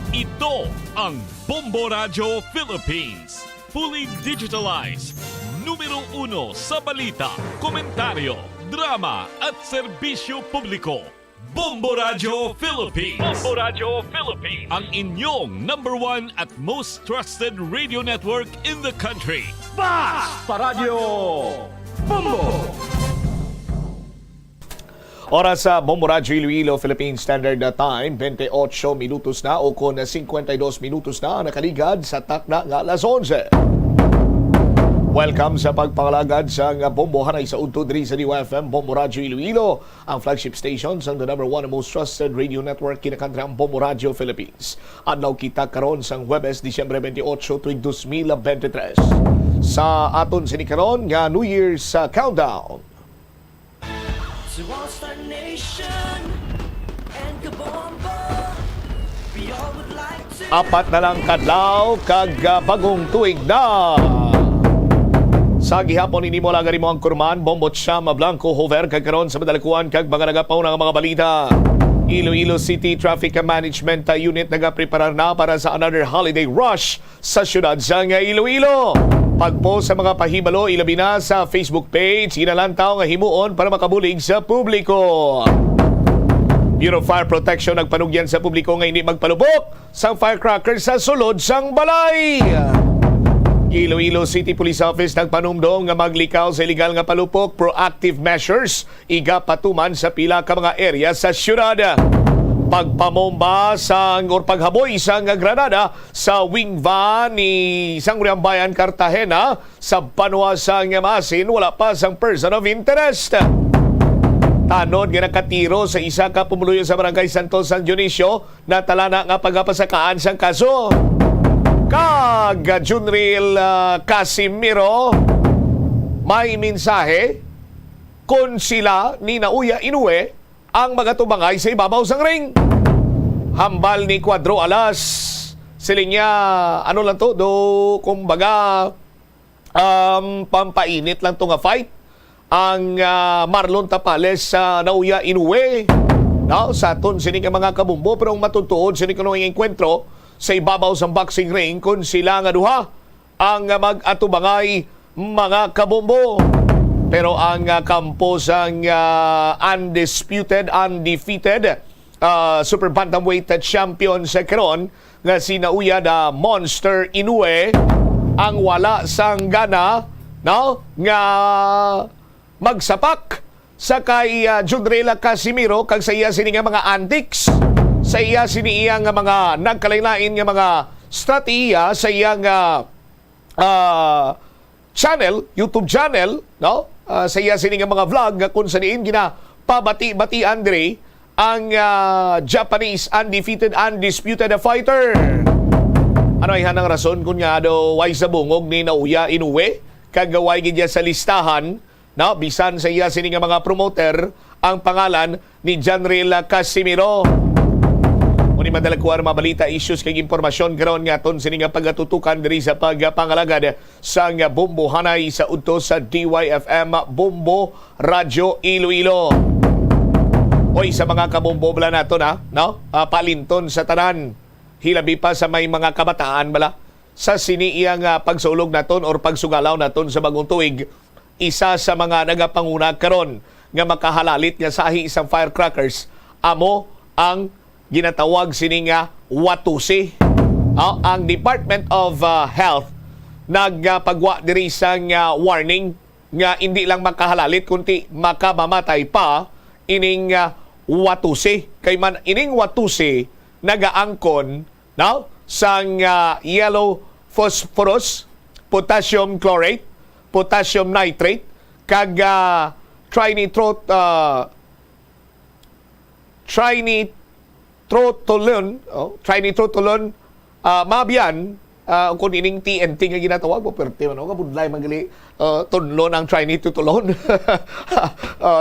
Ito ang Bombo Radio Philippines. Fully digitalized. Numero 1 sa balita, komentaryo, drama at serbisyo publiko. Bombo Radio Philippines. Bombo Radio Philippines. Ang inyong #1 at most trusted radio network in the country. Basta Radio Bombo! Oras sa Bombo Radio Iloilo, Philippine Standard Time, 28 minutos na o kung 52 minutos na nakaligad sa takna nga alas 11. Welcome sa pagpangalagad sa Bombo Hanay sa Udto diri sa DYFM Bombo Radio Iloilo, ang flagship station sa the #1 and most trusted radio network kinakantra ang Bombo Radio Philippines. Adlaw kita karon sang Huwebes, Disyembre 28, tuig 2023. Sa aton sinikaron nga New Year's countdown. To all Star Nation and Kabombo, we all would like to. Apat na lang kadlaw kag bagong tuig na. Sa gihapon ini mo lagari mo ang kurman, Bombot Shama Blanco Hover kagkaroon sa madalakuan kag mga nagapaw ng mga balita. Iloilo City Traffic Management Unit nagapreparar na para sa another holiday rush sa syudad sa Iloilo. Pagpo sa mga pahibalo, ilabi na sa Facebook page, inalantaw nga himuon para makabulig sa publiko. Bureau of Fire Protection nagpanugyan sa publiko nga hindi magpalubok sa firecrackers sa sulod sang balay. Iloilo City Police Office nagpanumdom nga maglikaw sa illegal nga palupok, proactive measures, iga patuman sa pila ka mga area sa syudad. Pagpamomba sang or paghaboy sang granada sa wing van ni Sangguniang Bayan Cartagena sa Banwa sang Masin, wala pa sang person of interest. Tanod nga nakatiro sa isa ka pumuluyo sa Barangay Santos San Dionisio na talana nga pagapasakaan sang kaso. Kag Junril Casimiro may mensahe kung sila ni Nauya Inoue ang mga tumangay sa ibabaw sang ring. Hambal ni Cuadro Alas siling niya ano lang to do kumbaga pampainit lang to nga fight ang Marlon Tapales sa Nauya Inoue no sa ton sini nga mga kabumbo pero matutuod sini kuno ang enkwentro sa ibabaw sang boxing ring kung sila nga duha ang mag-atubangay mga kabumbo. Pero ang kampo sang undisputed, undefeated super bantamweight champion sa karon nga si Nauya da Monster Inoue ang wala sang gana no nga magsapak sa kay Junrela Casimiro kag sa iya sini nga mga antics, sa iya sini iya nga mga nagkalain-lain nga mga strategiya sa iya nga channel, YouTube channel, no? Sa iya sini nga mga vlog kung sa diin gina pabati-bati Andre ang Japanese undefeated, undisputed fighter. Ano ay hanang rason kung nga do way sa bungog ni Nauya Inoue kagaway gid sa listahan, no? Bisan sa iya sini nga mga promoter ang pangalan ni Janril Casimiro. Muni madalakuan mabalita, issues kay impormasyon karon nga ton sini nga pagatutukan diri sa pagpangalagad sa nga Bombo Hanay sa udto sa DYFM Bombo Radio Iloilo. Oy sa mga kabombo bala nato na, no? Palinton sa tanan. Hilabi pa sa may mga kabataan bala sa sini iyang pagsulog naton or pagsugalaw naton sa bagong tuig. Isa sa mga nagapanguna karon nga makahalalit nga sahi isang firecrackers amo ang ginatawag sini nga Watusi. Ang Department of Health nagpagwa diri sang warning nga hindi lang makahalalit kundi makamamatay pa ining Watusi. Kay man ining Watusi nagaangkon no sang yellow phosphorus, potassium chlorate, potassium nitrate kag trinitropolone, mabiyan kung ining TNT nga ginatawag po pero no kabudlay magali tunlon ang trinitropolone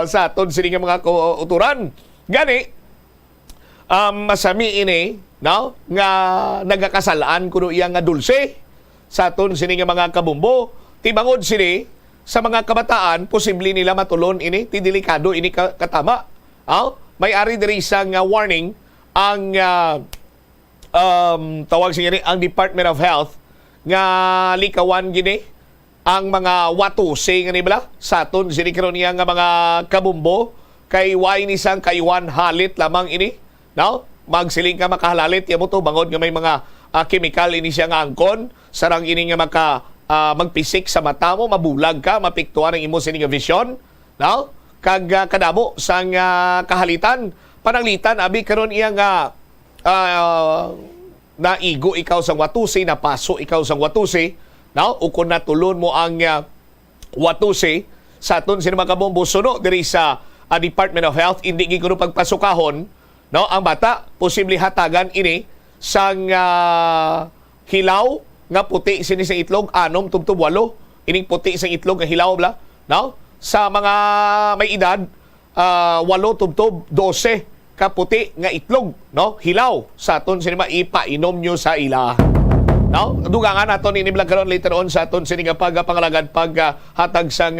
sa aton sini nga mga kauturan gani masami ini no nga nagakasalaan kuno iya nga dulce sa aton sini nga mga kabumbo tibangod sini sa mga kabataan posible nila matulon ini ti delikado ini katama may ari diri sang warning ang tawag siya ang Department of Health nga likawan gini ang mga watuse nga nibala sa aton sini karon niya nga mga kabumbo kay way ni sang kaywan halit lamang ini. No? Magsiling ka makahalalit ya mo to bangod nga may mga chemical ini siya nga angkon sarang ini nga magpisik sa mata mo, mabulag ka, mapiktuan ang imo sini nga vision. No? Kag kadamo sang kahalitan pananglitan abi karon iya nga naigo ikaw sa watusi, napaso ikaw sa watusi, no? O kung natulon mo ang watusi sa aton sino makabombo suno diri sa Department of Health, hindi giguno pagpasukahon, no? Ang bata posible hatagan ini sang hilaw nga puti sini sa itlog 6 tubtob 8 ining puti sa itlog nga hilaw bla, no? Sa mga may edad 8 tubtob 12 kaputi nga itlog, no? Hilaw sa aton sinima ipainom nyo sa ila. No? Dugangan aton ini karon later on sa aton sining pagpangalagad hatag sang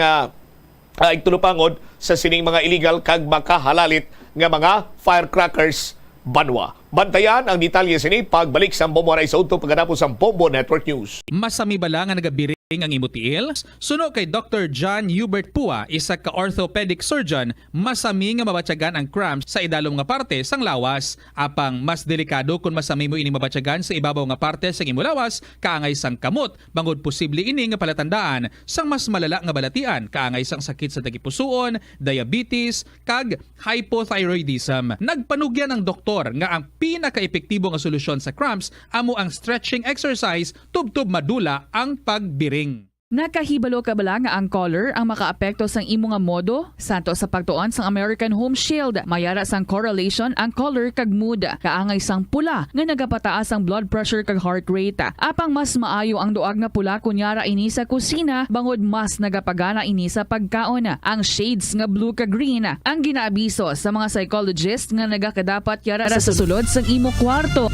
igtulupangod sa sining mga illegal kag makahalalit nga mga firecrackers banwa. Bantayan ang detalye sini pagbalik sa Bombo Aray sa utong pagkatapos ang Bombo Network News. Masami bala nga nagabiring ang imutiil? Suno kay Dr. John Hubert Pua, isa ka orthopedic surgeon, masami nga mabatyagan ang cramps sa idalom nga parte sang lawas. Apang mas delikado kung masami mo ini mabatyagan sa ibabaw nga parte sang imo lawas, kaangay sang kamot, bangod posible ini nga palatandaan sang mas malala nga balatian, kaangay sang sakit sa tagipusoon, diabetes, kag hypothyroidism. Nagpanugyan ang doktor nga ang pinaka-epektibo nga solusyon sa cramps amo ang stretching exercise tubtob madula ang pagbiring. Nakahibalo ka bala nga ang color ang makaapekto sang imo nga modo? Santo sa pagtuon sang American Home Shield, mayara sang correlation ang color kag mood. Kaangay sang pula nga nagapataas ang blood pressure kag heart rate. Apang mas maayo ang duag nga pula kunyara ini sa kusina, bangod mas nagapagana ini sa pagkaon. Ang shades nga blue kag green ang ginaabiso sa mga psychologist nga nagakadapat yara sa sulod sang imo kwarto.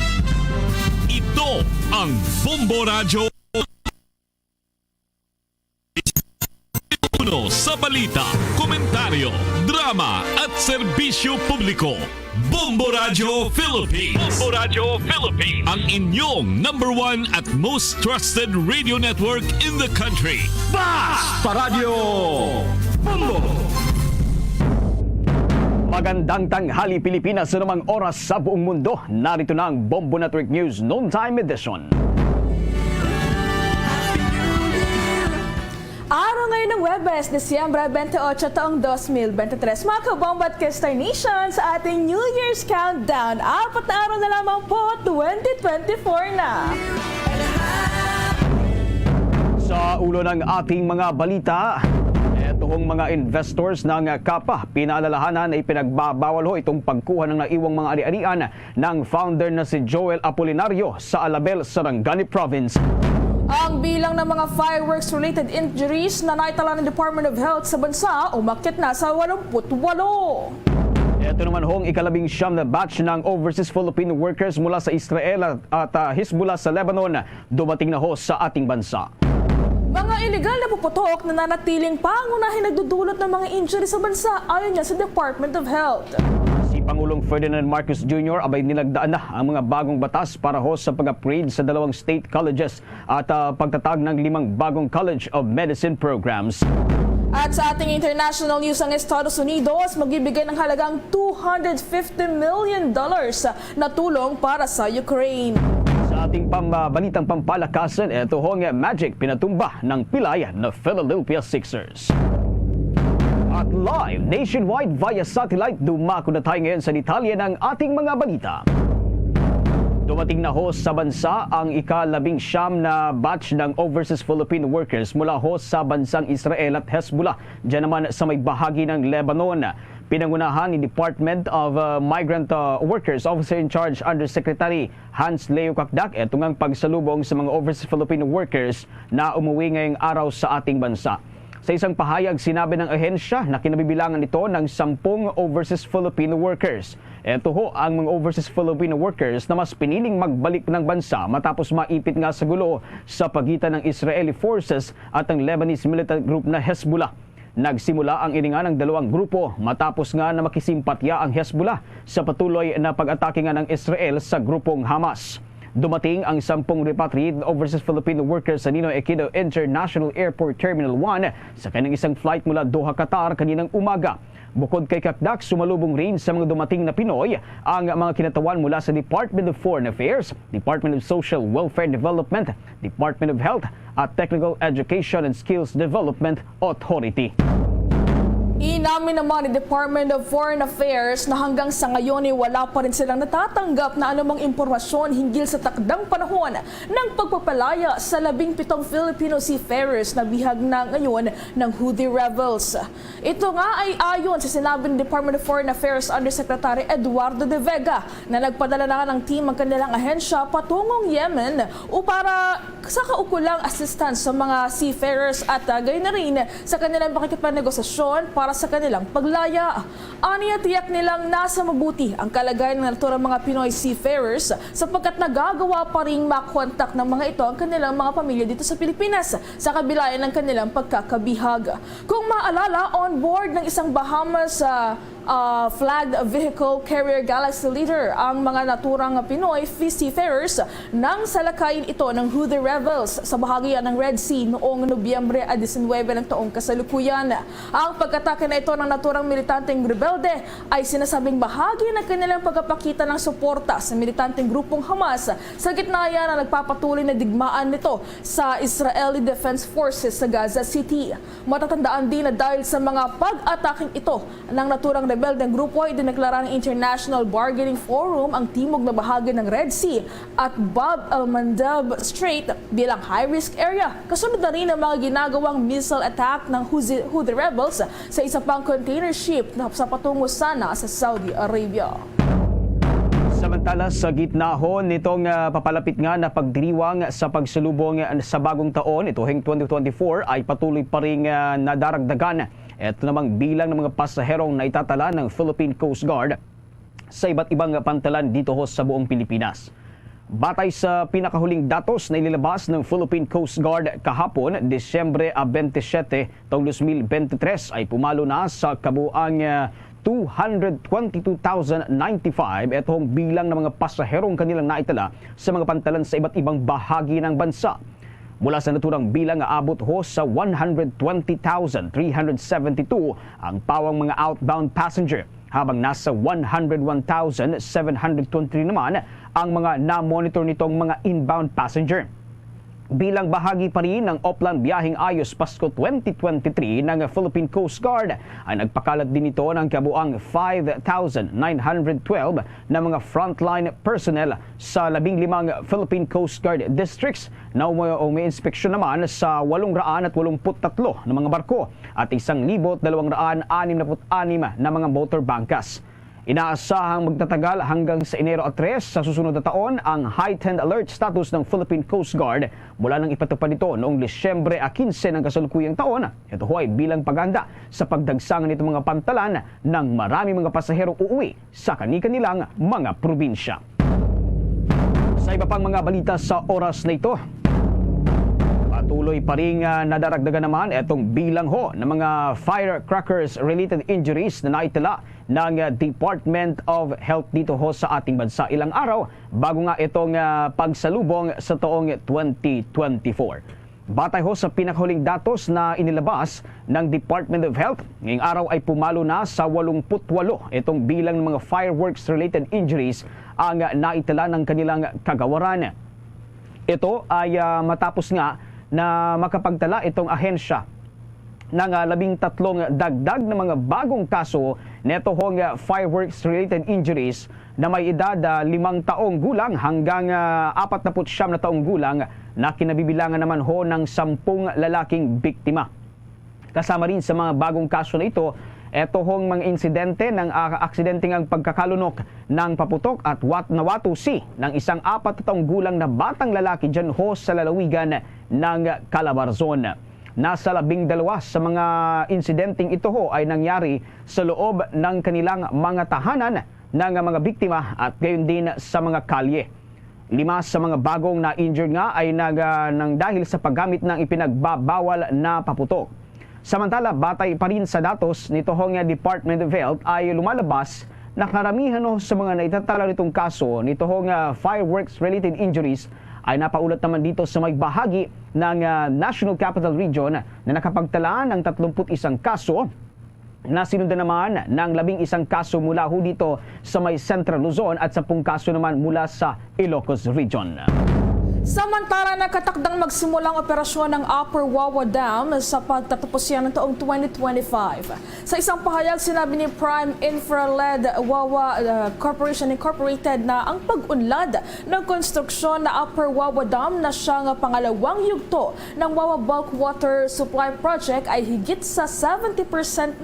Ito ang Bombo Radio uno sa balita, komentaryo, drama at serbisyo publiko. Bombo Radio Philippines. Bombo Radio Philippines. Ang inyong #1 at most trusted radio network in the country. Basta Radio Bombo! Magandang tanghali Pilipinas sa namang oras sa buong mundo. Narito na ang Bombo Network News Noontime Edition. Araw ngayon ng Webes, Disyembre 28 taong 2023. Mga kabomba at Kestar Nation sa ating New Year's Countdown. 4 na araw na lamang po, 2024 na. Sa ulo ng ating mga balita, etong mga investors ng Kapa, pinaalalahanan ay pinagbabawal ho itong pagkuha ng naiwang mga ari-arian ng founder na si Joel Apolinario sa Alabel, Sarangani Province. Ang bilang ng mga fireworks-related injuries na naitala ng Department of Health sa bansa umakyat na sa 88. Ito naman hong ika-19 na batch ng overseas Filipino workers mula sa Israel at Hezbollah sa Lebanon dumating na ho sa ating bansa. Mga illegal na puputok na nanatiling pangunahin nagdudulot ng mga injury sa bansa ayon niya sa Department of Health. Si Pangulong Ferdinand Marcos Jr. abay nilagdaan na ang mga bagong batas para ho sa pag-upgrade sa 2 state colleges at pagtatag ng 5 bagong College of Medicine programs. At sa ating international news, ang Estados Unidos magbibigay ng halagang $250 million na tulong para sa Ukraine. Sa ating balitang pampalakasan, ito hong Magic pinatumba ng pilay na Philadelphia Sixers. At live nationwide via satellite, dumako na tayo ngayon sa detalye ng ating mga balita. Dumating na ho sa bansa ang ika-19 na batch ng overseas Filipino workers mula ho sa bansang Israel at Hezbollah. Diyan naman sa may bahagi ng Lebanon. Pinangunahan ni Department of Migrant Workers Officer in Charge Undersecretary Hans Leo Kakdak ito ngang pagsalubong sa mga overseas Filipino workers na umuwi ngayong araw sa ating bansa. Sa isang pahayag, sinabi ng ahensya na kinabibilangan ito ng 10 overseas Filipino workers. Ito ho ang mga overseas Filipino workers na mas piniling magbalik ng bansa matapos maipit nga sa gulo sa pagitan ng Israeli forces at ang Lebanese militant group na Hezbollah. Nagsimula ang ininga ng 2 grupo matapos nga na makisimpatya ang Hezbollah sa patuloy na pag-atake nga ng Israel sa grupong Hamas. Dumating ang 10 repatriated overseas Filipino workers sa Ninoy Aquino International Airport Terminal 1 sa kanilang isang flight mula Doha, Qatar kaninang umaga. Bukod kay Kakdak, sumalubong rin sa mga dumating na Pinoy ang mga kinatawan mula sa Department of Foreign Affairs, Department of Social Welfare Development, Department of Health at Technical Education and Skills Development Authority. Inamin naman ni Department of Foreign Affairs na hanggang sa ngayon ay wala pa rin silang natatanggap na anumang impormasyon hinggil sa takdang panahon ng pagpapalaya sa 17 Filipino seafarers na bihag na ngayon ng Houthi rebels. Ito nga ay ayon sa sinabi ng Department of Foreign Affairs Undersecretary Eduardo De Vega na nagpadala na ng team ang kanilang ahensya patungong Yemen para sa kaukulang assistance sa mga seafarers at gayon na rin sa kanilang pakikipanegosasyon para sa kanilang paglaya. Aniya tiyak nilang nasa mabuti ang kalagayan ng naturang mga Pinoy seafarers sapagkat nagagawa pa ring makontak ng mga ito ang kanilang mga pamilya dito sa Pilipinas sa kabila ng kanilang pagkakabihag. Kung maalala, on board ng isang Bahamas flagged vehicle carrier Galaxy Leader ang mga naturang Pinoy seafarers nang salakayin ito ng Houthi rebels sa bahagi ng Red Sea noong Nobyembre 19 ng taong kasalukuyan. Ang pagkatake na ito ng naturang militanteng rebelde ay sinasabing bahagi ng kanilang pagpapakita ng suporta sa militanteng grupong Hamas sa gitna yan na nagpapatuloy na digmaan nito sa Israeli Defense Forces sa Gaza City. Matatandaan din na dahil sa mga pag-ataking ito ng naturang rebeldeng grupo ay dineklara ng International Bargaining Forum ang timog na bahagi ng Red Sea at Bab el-Mandeb Strait bilang high-risk area. Kasunod na rin ang mga ginagawang missile attack ng Houthi rebels sa isa pang container ship na sa patungo sana sa Saudi Arabia. Samantala sa gitna ho nitong papalapit nga na pagdiriwang sa pagsalubong sa bagong taon, ituhing 2024 ay patuloy pa ring nadaragdagan. Ito namang bilang ng mga pasaherong naitatala ng Philippine Coast Guard sa iba't ibang pantalan dito ho sa buong Pilipinas. Batay sa pinakahuling datos na inilabas ng Philippine Coast Guard kahapon, Disyembre 27, taong 2023 ay pumalo na sa kabuang 222,095 itong bilang ng mga pasaherong kanilang naitala sa mga pantalan sa iba't ibang bahagi ng bansa. Mula sa naturang bilang aabot ho sa 120,372 ang pawang mga outbound passenger, habang nasa 101,723 naman ang mga na-monitor nitong mga inbound passenger. Bilang bahagi pa rin ng Oplan Biyaheng Ayos Pasko 2023 ng Philippine Coast Guard ay nagpakalat din ito ng kabuang 5,912 na mga frontline personnel sa 15 Philippine Coast Guard districts na umi-inspeksyon naman sa 883 na mga barko at 1,266 na mga motor bangkas. Inaasahang magtatagal hanggang sa Enero 3 sa susunod na taon ang heightened alert status ng Philippine Coast Guard mula nang ipatupad ito noong Disyembre 15 ng kasalukuyang taon. Ito ay bilang paghanda sa pagdagsangan nitong mga pantalan ng marami mga pasaherong uuwi sa kani-kanilang mga probinsya. Sa iba pang mga balita sa oras na ito, patuloy pa rin nadaragdagan naman itong bilang ho ng mga firecrackers-related injuries na naitala ng Department of Health dito ho sa ating bansa ilang araw bago nga itong pagsalubong sa taong 2024. Batay ho sa pinakahuling datos na inilabas ng Department of Health, ngayong araw ay pumalo na sa 88 itong bilang ng mga fireworks-related injuries ang naitala ng kanilang kagawaran. Ito ay matapos nga na makapagtala itong ahensya ng 13 dagdag na mga bagong kaso neto hong fireworks-related injuries na may edad 5 taong gulang hanggang 49 na taong gulang na kinabibilangan naman ho ng 10 lalaking biktima. Kasama rin sa mga bagong kaso na ito, eto hong mga insidente ng aksidente ng pagkakalunok ng paputok at nawatusi ng isang 4 taong gulang na batang lalaki dyan ho sa lalawigan ng Calabarzon. Nasa 12 sa mga insidenteng ito ho ay nangyari sa loob ng kanilang mga tahanan ng mga biktima at gayon din sa mga kalye. 5 sa mga bagong na-injured nga ay nang dahil sa paggamit ng ipinagbabawal na paputok. Samantala, batay pa rin sa datos nito hong Department of Health ay lumalabas na karamihan sa mga naitatala nitong kaso nitong fireworks-related injuries ay napaulat naman dito sa may bahagi ng National Capital Region na nakapagtala ng 31 kaso na sinundan naman ng 11 kaso mula ho dito sa may Central Luzon at 10 kaso naman mula sa Ilocos Region. Samantala, nakatakdang magsimula ang operasyon ng Upper Wawa Dam sa pagtatapos yan ng taong 2025. Sa isang pahayag, sinabi ni Prime Infra-led Wawa Corporation Incorporated na ang pag-unlad ng konstruksyon na Upper Wawa Dam na siyang pangalawang yugto ng Wawa Bulk Water Supply Project ay higit sa 70%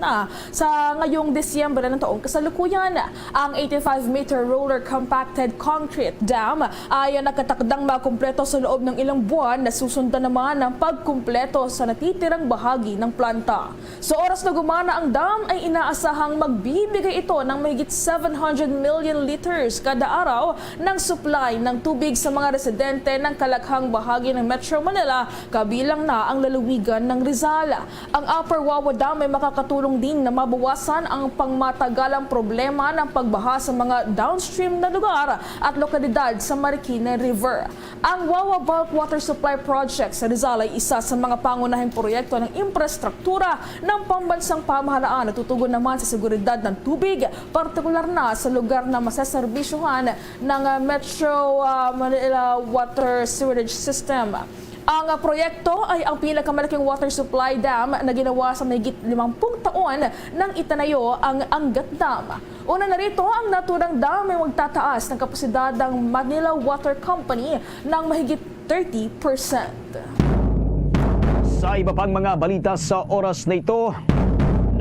na sa ngayong Disyembre ng taong kasalukuyan. Ang 85-meter roller compacted concrete dam ay nakatakdang makumpleto sa loob ng ilang buwan na susundan naman ng pagkumpleto sa natitirang bahagi ng planta. Sa oras na gumana ang dam ay inaasahang magbibigay ito ng mahigit 700 million liters kada araw ng supply ng tubig sa mga residente ng kalakhang bahagi ng Metro Manila, kabilang na ang lalawigan ng Rizal. Ang Upper Wawa Dam ay makakatulong din na mabawasan ang pangmatagalang problema ng pagbaha sa mga downstream na lugar at lokalidad sa Marikina River. Ang Wawa Bulk Water Supply Project sa Rizal ay isa sa mga pangunahing proyekto ng infrastruktura ng pambansang pamahalaan na tutugon naman sa seguridad ng tubig, partikular na sa lugar na masaserbisyuhan ng Metro Manila Water Sewerage System. Ang proyekto ay ang pinakamalaking water supply dam na ginawa sa mahigit 50 taon nang itanayo ang Angat Dam. Una na rito, ang naturang dam ay magtataas ng kapasidad ng Manila Water Company ng mahigit 30%. Sa iba pang mga balita sa oras na ito,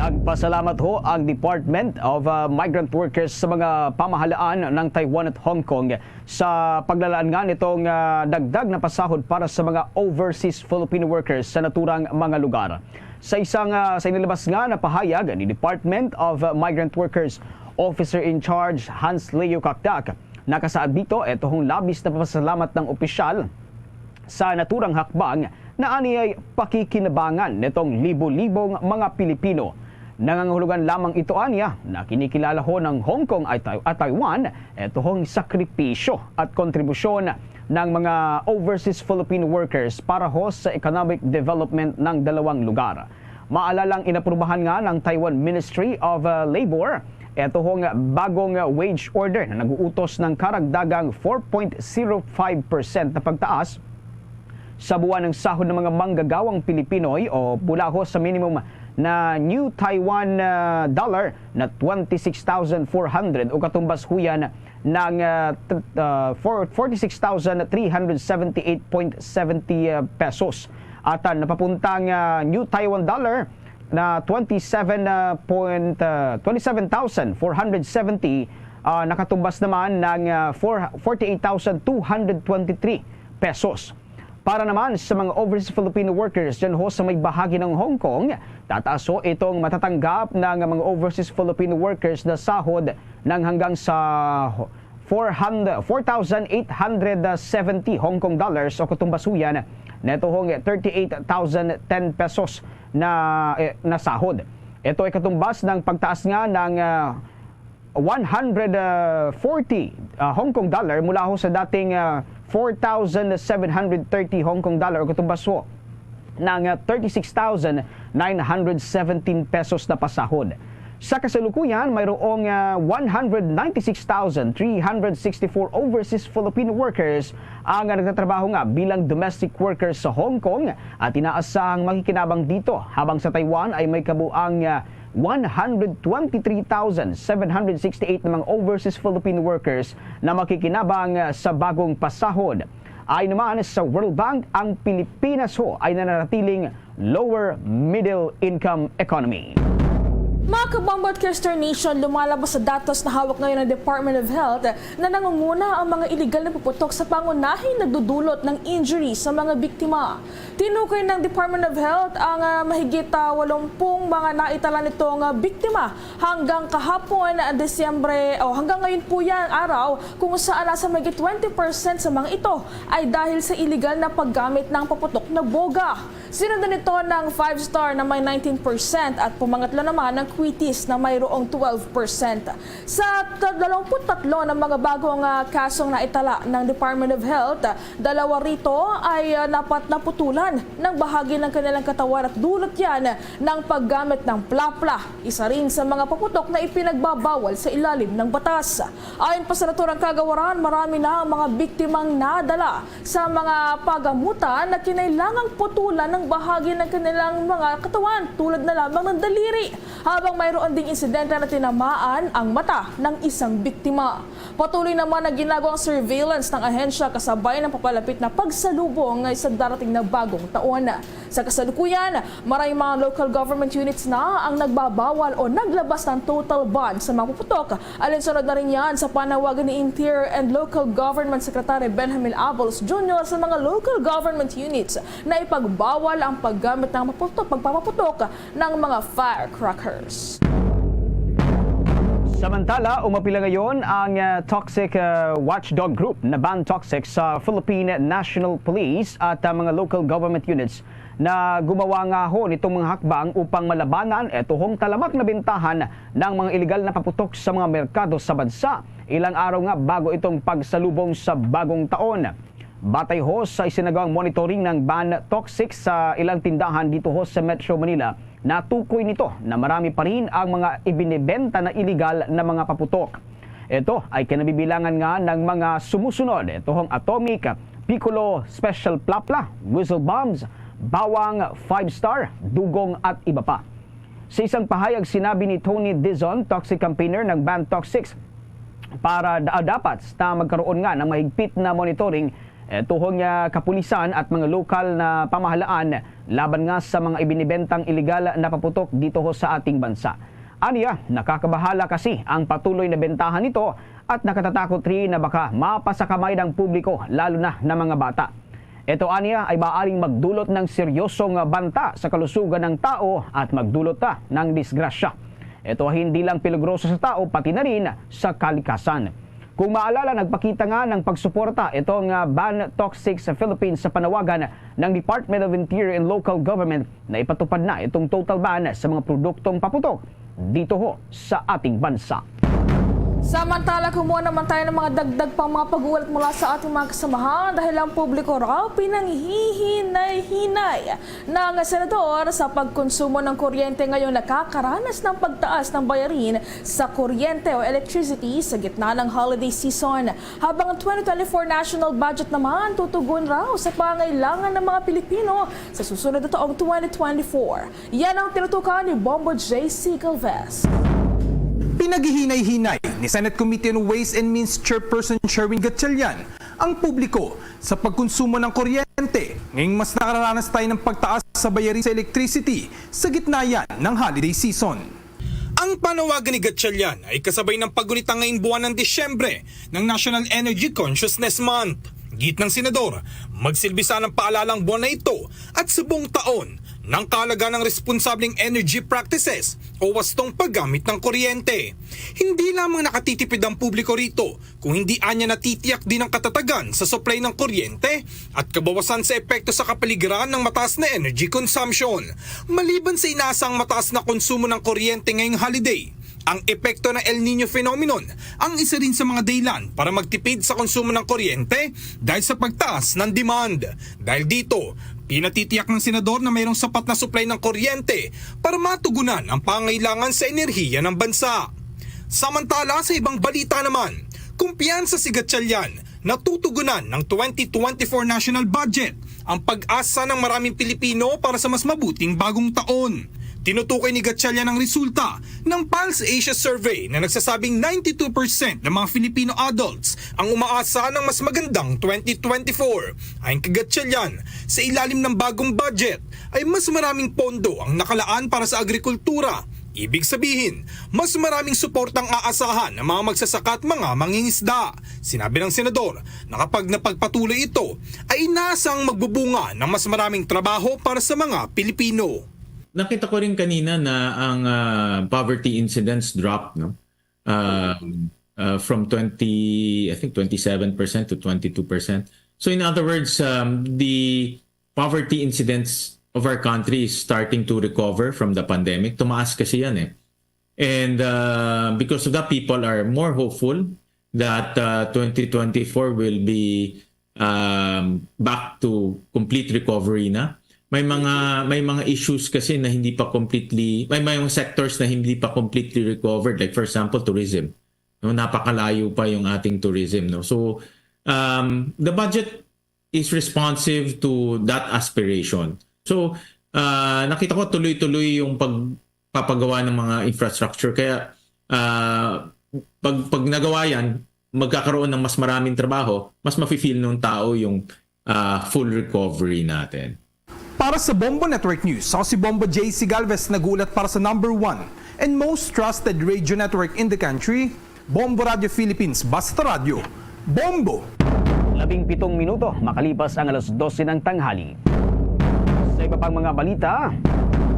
nagpasalamat ho ang Department of Migrant Workers sa mga pamahalaan ng Taiwan at Hong Kong sa paglalaan nga nitong dagdag na pasahod para sa mga overseas Filipino workers sa naturang mga lugar. Sa inilabas nga na pahayag ni Department of Migrant Workers Officer in Charge Hans Leo Kakdak, nakasaad dito itong labis na pasalamat ng opisyal sa naturang hakbang na ani ay pakikinabangan nitong libo-libong mga Pilipino. Nangangahulugan lamang ito anya na kinikilala ho ng Hong Kong at Taiwan ito hong sakripisyo at kontribusyon ng mga overseas Filipino workers para ho sa economic development ng dalawang lugar. Maalalang inaprubahan nga ng Taiwan Ministry of Labor ito hong bagong wage order na nag-uutos ng karagdagang 4.05% na pagtaas sa buwan ng sahod ng mga manggagawang Pilipinoy o mula ho sa minimum na New Taiwan dollar na 26,400 o katumbas huyan ng 46,378.70 pesos at napapuntang New Taiwan dollar na 27,470 nakatumbas naman ng 48,223 pesos. Para naman sa mga overseas Filipino workers dyan ho sa may bahagi ng Hong Kong, tataas ho itong matatanggap ng mga overseas Filipino workers na sahod ng hanggang sa 4,870 Hong Kong dollars o katumbas huyan na ito hong 38,010 pesos na sahod. Ito ay katumbas ng pagtaas nga ng 140 Hong Kong dollar mula ho sa dating 4,730 Hong Kong dollar o katumbas ho ng 36,917 pesos na pasahod. Sa kasalukuyan, mayroong 196,364 overseas Filipino workers ang nagtatrabaho nga bilang domestic workers sa Hong Kong at inaasahang makikinabang dito, habang sa Taiwan ay may kabuang 123,768 na mga overseas Filipino workers na makikinabang sa bagong pasahod. Ayon naman sa World Bank, ang Pilipinas ho ay nananatiling lower middle income economy. Mga kabombo at Kester Nation, lumalabas sa datos na hawak ngayon ng Department of Health na nangunguna ang mga iligal na puputok sa pangunahing nagdudulot ng injury sa mga biktima. Tinukay ng Department of Health ang mahigit 80 mga naitala nitong biktima hanggang kahapon Desyembre o hanggang ngayon po yan araw, kung saan nasa mahigit 20% sa mga ito ay dahil sa iligal na paggamit ng paputok na boga. Sinundan nito ng 5-star na may 19% at pumangatlo naman ng quitting diabetes na mayroong 12%. Sa 23 ng mga bagong kasong naitala ng Department of Health, 2 rito ay naputulan ng bahagi ng kanilang katawan at dulot yan ng paggamit ng plapla. Isa rin sa mga paputok na ipinagbabawal sa ilalim ng batas. Ayon pa sa naturang kagawaran, marami na ang mga biktimang nadala sa mga pagamutan na kinailangang putulan ng bahagi ng kanilang mga katawan tulad na lamang ng daliri, habang mayroon ding insidente na tinamaan ang mata ng isang biktima. Patuloy naman ang ginagawang surveillance ng ahensya kasabay ng papalapit na pagsalubong sa darating na bagong taon. Sa kasalukuyan, maraming mga local government units na ang nagbabawal o naglabas ng total ban sa mga puputok. Alinsunod na rin yan sa panawagan ni Interior and Local Government Secretary Benjamin Abalos Jr. sa mga local government units na ipagbawal ang paggamit ng pagpapaputok ng mga firecrackers. Samantala, umapila ngayon ang toxic watchdog group na Ban Toxic sa Philippine National Police at mga local government units na gumawa nga ho nitong mga hakbang upang malabanan hong talamak na bentahan ng mga iligal na paputok sa mga merkado sa bansa. Ilang araw nga bago itong pagsalubong sa bagong taon. Batay ho sa isinagawang monitoring ng Ban Toxic sa ilang tindahan dito ho sa Metro Manila, natukoy nito na marami pa rin ang mga ibinibenta na iligal na mga paputok. Ito ay kinabibilangan nga ng mga sumusunod. Ito hong atomic, piccolo, special plapla, whistle bombs, bawang, 5-star, dugong at iba pa. Sa isang pahayag, sinabi ni Tony Dizon, toxic campaigner ng Ban Toxic, para dapat na magkaroon nga ng mahigpit na monitoring tuhong kapulisan at mga lokal na pamahalaan laban nga sa mga ibinibentang iligal na paputok dito ho sa ating bansa. Aniya, nakakabahala kasi ang patuloy na bentahan nito at nakatatakot rin na baka mapasakamay ng publiko lalo na ng mga bata. Ito aniya ay maaaring magdulot ng seryosong banta sa kalusugan ng tao at magdulot ng disgrasya. Ito hindi lang peligroso sa tao pati na rin sa kalikasan. Kung maalala, nagpakita nga ng pagsuporta itong Ban Toxic sa Philippines sa panawagan ng Department of Interior and Local Government na ipatupad na itong total ban sa mga produktong paputok dito ho sa ating bansa. Samantala, kumuha naman tayo ng mga dagdag pang mga pag-uulat mula sa ating mga kasamahan dahil ang publiko raw pinanghihinay-hinay ng senador sa pagkonsumo ng kuryente ngayong nakakaranas ng pagtaas ng bayarin sa kuryente o electricity sa gitna ng holiday season. Habang ang 2024 national budget naman tutugon raw sa pangailangan ng mga Pilipino sa susunod na taong 2024. Yan ang tinutukan ni Bombo J.C. Galvez. Pinaghihinay-hinay ni Senate Committee on Ways and Means Chairperson Sherwin Gatchalian ang publiko sa pagkonsumo ng kuryente ngayong mas nakaranas tayo ng pagtaas sa bayarin sa electricity sa gitna yan ng holiday season. Ang panawagan ni Gatchalian ay kasabay ng paggunita ngayong buwan ng Disyembre ng National Energy Consciousness Month. Git ng senador, magsilbi sana ng paalalang buwan na ito at sa buong taon ng kahalagahan ng responsableng energy practices o wastong paggamit ng kuryente. Hindi lamang nakatitipid ang publiko rito, kung hindi anya natitiyak din ang katatagan sa supply ng kuryente at kabawasan sa epekto sa kapaligiran ng mataas na energy consumption. Maliban sa inaasang mataas na konsumo ng kuryente ngayong holiday, ang epekto ng El Nino phenomenon ang isa rin sa mga dahilan para magtipid sa konsumo ng kuryente dahil sa pagtaas ng demand. Dahil dito, pinatitiyak ng senador na mayroong sapat na supply ng kuryente para matugunan ang pangailangan sa enerhiya ng bansa. Samantala, sa ibang balita naman, kumpiyansa si Gatchalian na tutugunan ng 2024 national budget ang pag-asa ng maraming Pilipino para sa mas mabuting bagong taon. Tinutukoy ni Gatchalian ang resulta ng Pulse Asia Survey na nagsasabing 92% ng mga Filipino adults ang umaasa ng mas magandang 2024. Ayon kay Gatchalian, sa ilalim ng bagong budget ay mas maraming pondo ang nakalaan para sa agrikultura. Ibig sabihin, mas maraming suportang aasahan ng mga magsasaka at mga mangingisda. Sinabi ng senador na kapag napagpatuloy ito, ay inaasang magbubunga ng mas maraming trabaho para sa mga Pilipino. Nakita ko rin kanina na ang poverty incidence dropped, no? From 27% to 22%. So in other words, the poverty incidence of our country is starting to recover from the pandemic. Tumaas kasi yan eh. And because of that, people are more hopeful that 2024 will be back to complete recovery na. May mga issues kasi na hindi pa completely, may mga sectors na hindi pa completely recovered, like for example tourism. No, napakalayo pa yung ating tourism, no. So the budget is responsive to that aspiration. So nakita ko tuloy-tuloy yung pagpapagawa ng mga infrastructure, kaya pag nagawa yan, magkakaroon ng mas maraming trabaho, mas mafe-feel ng tao yung full recovery natin. Para sa Bombo Network News, ako si Bombo JC Galvez, nagulat para sa number 1 and most trusted radio network in the country, Bombo Radio Philippines, Basta Radio, Bombo! 17 minuto makalipas ang alas 12 ng tanghali. Sa iba pang mga balita,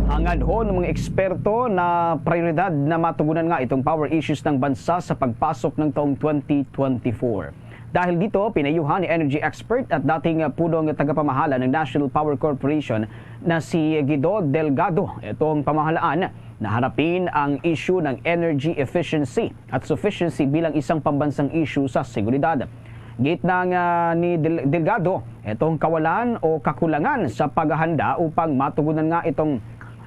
hangad ho ng mga eksperto na prioridad na matugunan nga itong power issues ng bansa sa pagpasok ng taong 2024. Dahil dito, pinayuhan ni energy expert at dating punong tagapamahala ng National Power Corporation na si Guido Delgado itong pamahalaan na harapin ang issue ng energy efficiency at sufficiency bilang isang pambansang issue sa seguridad. Gitna ni Delgado itong kawalan o kakulangan sa paghahanda upang matugunan nga itong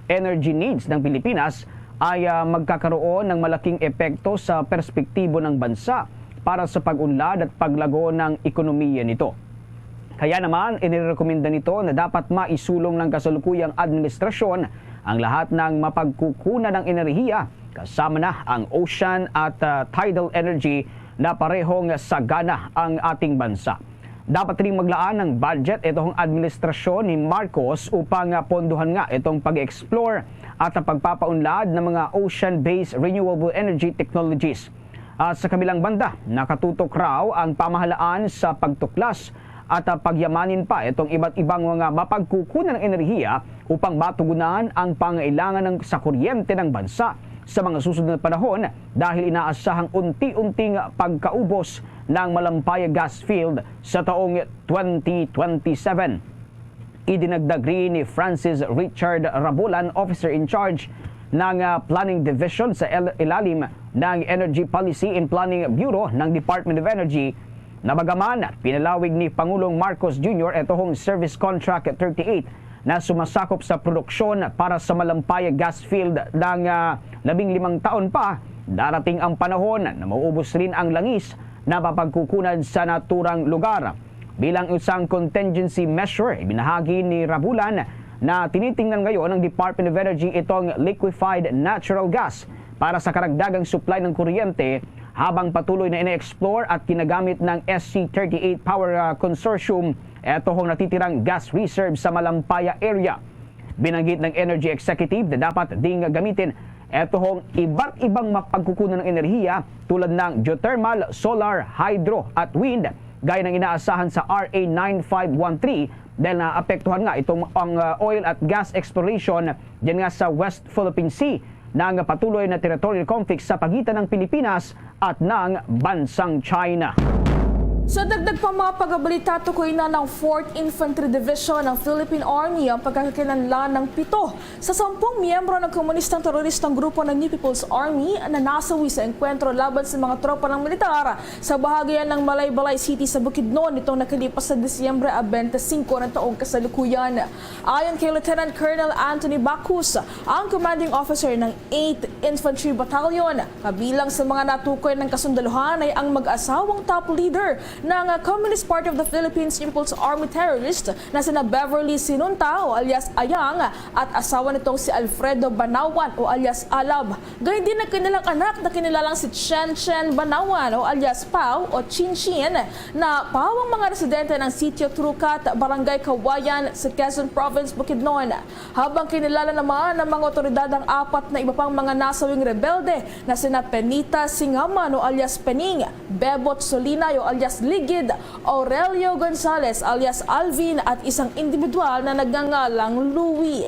energy needs ng Pilipinas ay magkakaroon ng malaking epekto sa perspektibo ng bansa para sa pag-unlad at paglago ng ekonomiya nito. Kaya naman, inirekomenda nito na dapat maisulong ng kasalukuyang administrasyon ang lahat ng mapagkukunan ng enerhiya, kasama na ang ocean at tidal energy na parehong sagana ang ating bansa. Dapat ring maglaan ng budget itong administrasyon ni Marcos upang ponduhan nga itong pag-explore at pagpapaunlad ng mga ocean-based renewable energy technologies. Sa kabilang banda, nakatutok raw ang pamahalaan sa pagtuklas at pagyamanin pa itong iba't ibang mga mapagkukunan ng enerhiya upang matugunan ang pangailangan sa kuryente ng bansa sa mga susunod na panahon dahil inaasahang unti-unting pagkaubos ng Malampaya gas field sa taong 2027. Idinagdag rin ni Francis Richard Rabulan, officer in charge ng Planning Division sa ilalim ng Energy Policy and Planning Bureau ng Department of Energy, na bagaman pinalawig ni Pangulong Marcos Jr. itong Service Contract 38 na sumasakop sa produksyon para sa Malampaya gas field ng 15 taon pa, darating ang panahon na mauubos rin ang langis na mapagkukunan sa naturang lugar. Bilang isang contingency measure, ibinahagi ni Rabulan na tinitingnan ngayon ng Department of Energy itong liquefied natural gas para sa karagdagang supply ng kuryente habang patuloy na ine-explore at ginagamit ng SC38 Power Consortium itong natitirang gas reserve sa Malampaya area. Binanggit ng Energy Executive na dapat ding gamitin itong iba't ibang mapagkukunan ng enerhiya tulad ng geothermal, solar, hydro at wind, gaya ng inaasahan sa RA 9513 dahil naapektuhan nga itong ang oil at gas exploration dyan nga sa West Philippine Sea ng patuloy na territorial conflict sa pagitan ng Pilipinas at ng bansang China. Sa dagdag pa mga pagbabalita, tukoy na ng 4th Infantry Division ng Philippine Army ang pagkakakilanlan ng 7 sa 10 miyembro ng komunistang teroristang grupo ng New People's Army na nasawi sa engkwentro laban sa mga tropa ng militar sa bahagyan ng Malaybalay City sa Bukidnon nitong nakalipas sa Disyembre 25 ng taong kasalukuyan. Ayon kay Lieutenant Colonel Anthony Bacus, ang commanding officer ng 8th Infantry Battalion, kabilang sa mga natukoy ng kasundaluhan ay ang mag-asawang top leader ng Communist Party of the Philippines People's Army terrorist na sina Beverly Sinunta o alias Ayang at asawa nitong si Alfredo Banawan o alias Alab. Gayun din ang kanilang anak na kinilalang si Chen Chen Banawan o alias Pau o Chin Chin na pawang mga residente ng Sitio Trucat, Barangay Kawayan sa Quezon Province, Bukidnon. Habang kinilala naman ng mga otoridad ang 4 na iba pang mga nasawing rebelde na sina Penita Singaman o alias Pening, Bebot Solinay o alias Ligid, Aurelio Gonzales alias Alvin at isang individual na nagngangalang Louie.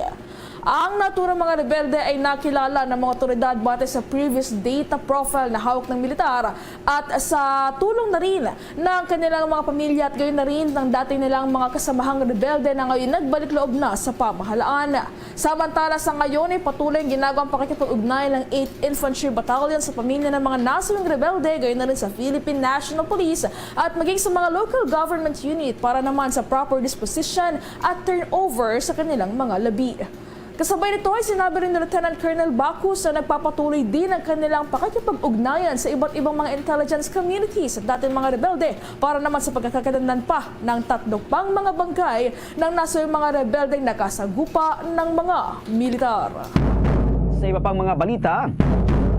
Ang naturang mga rebelde ay nakilala ng mga otoridad batay sa previous data profile na hawak ng militar at sa tulong na rin ng kanilang mga pamilya at gayon na rin ng dati nilang mga kasamahang rebelde na ngayon nagbalik loob na sa pamahalaan. Samantala sa ngayon ay patuloy ang ginagawang pakikipag-ugnay ng 8th Infantry Battalion sa pamilya ng mga nasawing rebelde, gayon na rin sa Philippine National Police at maging sa mga local government unit para naman sa proper disposition at turnover sa kanilang mga labi. Kasabay nito ay sinabi rin ni Lieutenant Colonel Bacus na nagpapatuloy din ang kanilang pakikipag-ugnayan sa iba't ibang mga intelligence communities at dating mga rebelde para naman sa pagkakakilanlan pa ng 3 pang mga bangkay ng nasawing mga rebeldeng nakasagupa ng mga militar. Sa iba pang mga balita,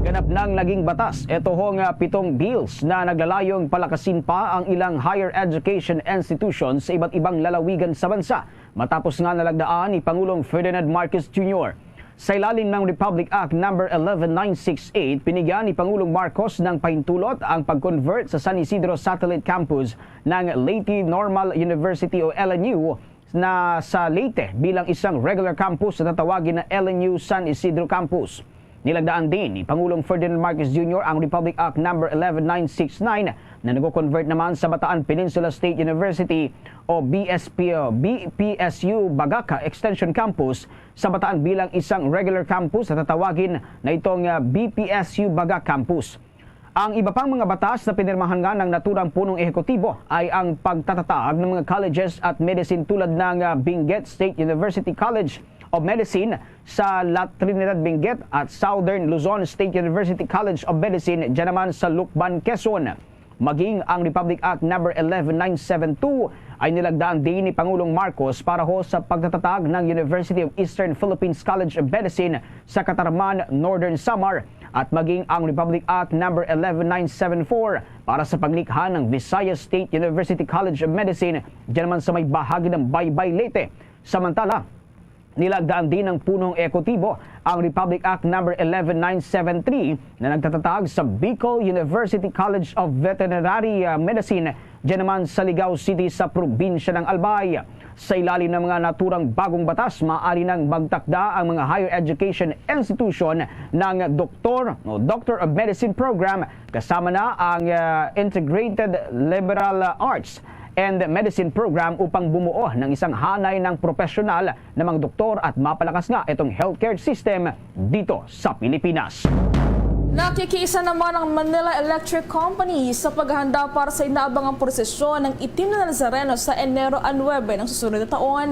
ganap nang naging batas. Ito hong 7 bills na naglalayong palakasin pa ang ilang higher education institutions sa iba't ibang lalawigan sa bansa. Matapos nga nalagdaan ni Pangulong Ferdinand Marcos Jr. Sa ilalim ng Republic Act No. 11968, pinigyan ni Pangulong Marcos ng pahintulot ang pag-convert sa San Isidro Satellite Campus ng Leyte Normal University o LNU na sa Leyte bilang isang regular campus na tatawagin na LNU San Isidro Campus. Nilagdaan din ni Pangulong Ferdinand Marcos Jr. ang Republic Act No. 11969 na nag-convert naman sa Bataan Peninsula State University o BPSU Bagaca Extension Campus sa Bataan bilang isang regular campus na tatawagin na itong BPSU Bagaca Campus. Ang iba pang mga batas na pinirmahan nga ng naturang punong ehekutibo ay ang pagtatatag ng mga colleges at medicine tulad ng Benguet State University College of Medicine sa La Trinidad Benguet at Southern Luzon State University College of Medicine dyan naman sa Lucban, Quezon. Maging ang Republic Act No. 11972 ay nilagdaan din ni Pangulong Marcos para ho sa pagtatatag ng University of Eastern Philippines College of Medicine sa Catarman, Northern Samar at maging ang Republic Act No. 11974 para sa paglikha ng Visayas State University College of Medicine dyan naman sa may bahagi ng Baybay, Leyte. Samantala, nilagdaan din ng punong ekutibo ang Republic Act No. 11973 na nagtatatag sa Bicol University College of Veterinary Medicine dyan naman sa Ligao City sa probinsya ng Albay. Sa ilalim ng mga naturang bagong batas, maaari nang magtakda ang mga higher education institution ng Doctor of Medicine Program kasama na ang Integrated Liberal Arts and Medicine Program upang bumuo ng isang hanay ng profesional na mga doktor at mapalakas nga itong healthcare system dito sa Pilipinas. Nakikiisa naman ang Manila Electric Company sa paghahanda para sa inaabangang prosesyon ng Itim na Nazareno sa Enero 9 ng susunod na taon.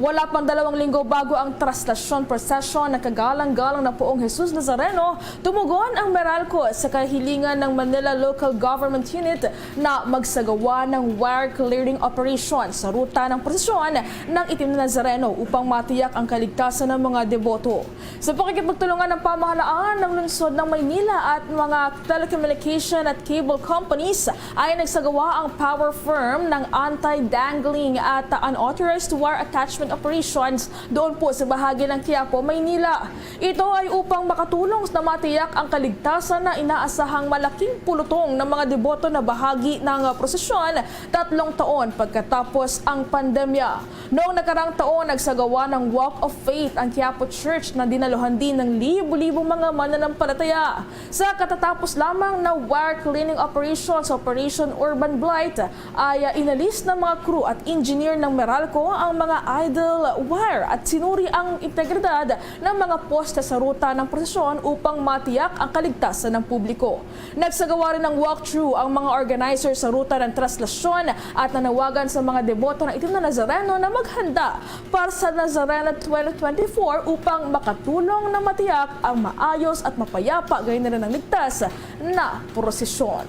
Wala pang 2 linggo bago ang traslasyon procession ng kagalang-galang na Poong Jesus Nazareno, tumugon ang Meralco sa kahilingan ng Manila Local Government Unit na magsagawa ng wire clearing operation sa ruta ng prosesyon ng Itim na Nazareno upang matiyak ang kaligtasan ng mga deboto. Sa pakikipagtulungan ng pamahalaan ng lungsod ng Maynila at mga telecommunication at cable companies ay nagsagawa ang power firm ng anti-dangling at unauthorized wire attachment operations doon po sa bahagi ng Quiapo, Maynila. Ito ay upang makatulong na matiyak ang kaligtasan na inaasahang malaking pulutong ng mga deboto na bahagi ng prosesyon 3 taon pagkatapos ang pandemya. Noong nakarang taon, nagsagawa ng Walk of Faith ang Quiapo Church na dinaluhan din ng libo-libong mga mananampalataya. Sa katatapos lamang na wire cleaning operations, Operation Urban Blight, ay inalis ng mga crew at engineer ng Meralco ang mga idle wire at sinuri ang integridad ng mga poste sa ruta ng prosesyon upang matiyak ang kaligtasan ng publiko. Nagsagawa rin ng walkthrough ang mga organizer sa ruta ng traslasyon at nanawagan sa mga deboto ng Itim na Nazareno na maghanda para sa Nazareno 2024 upang makatulong na matiyak ang maayos at mapayapa gayon na rin ng ligtas na prosesyon.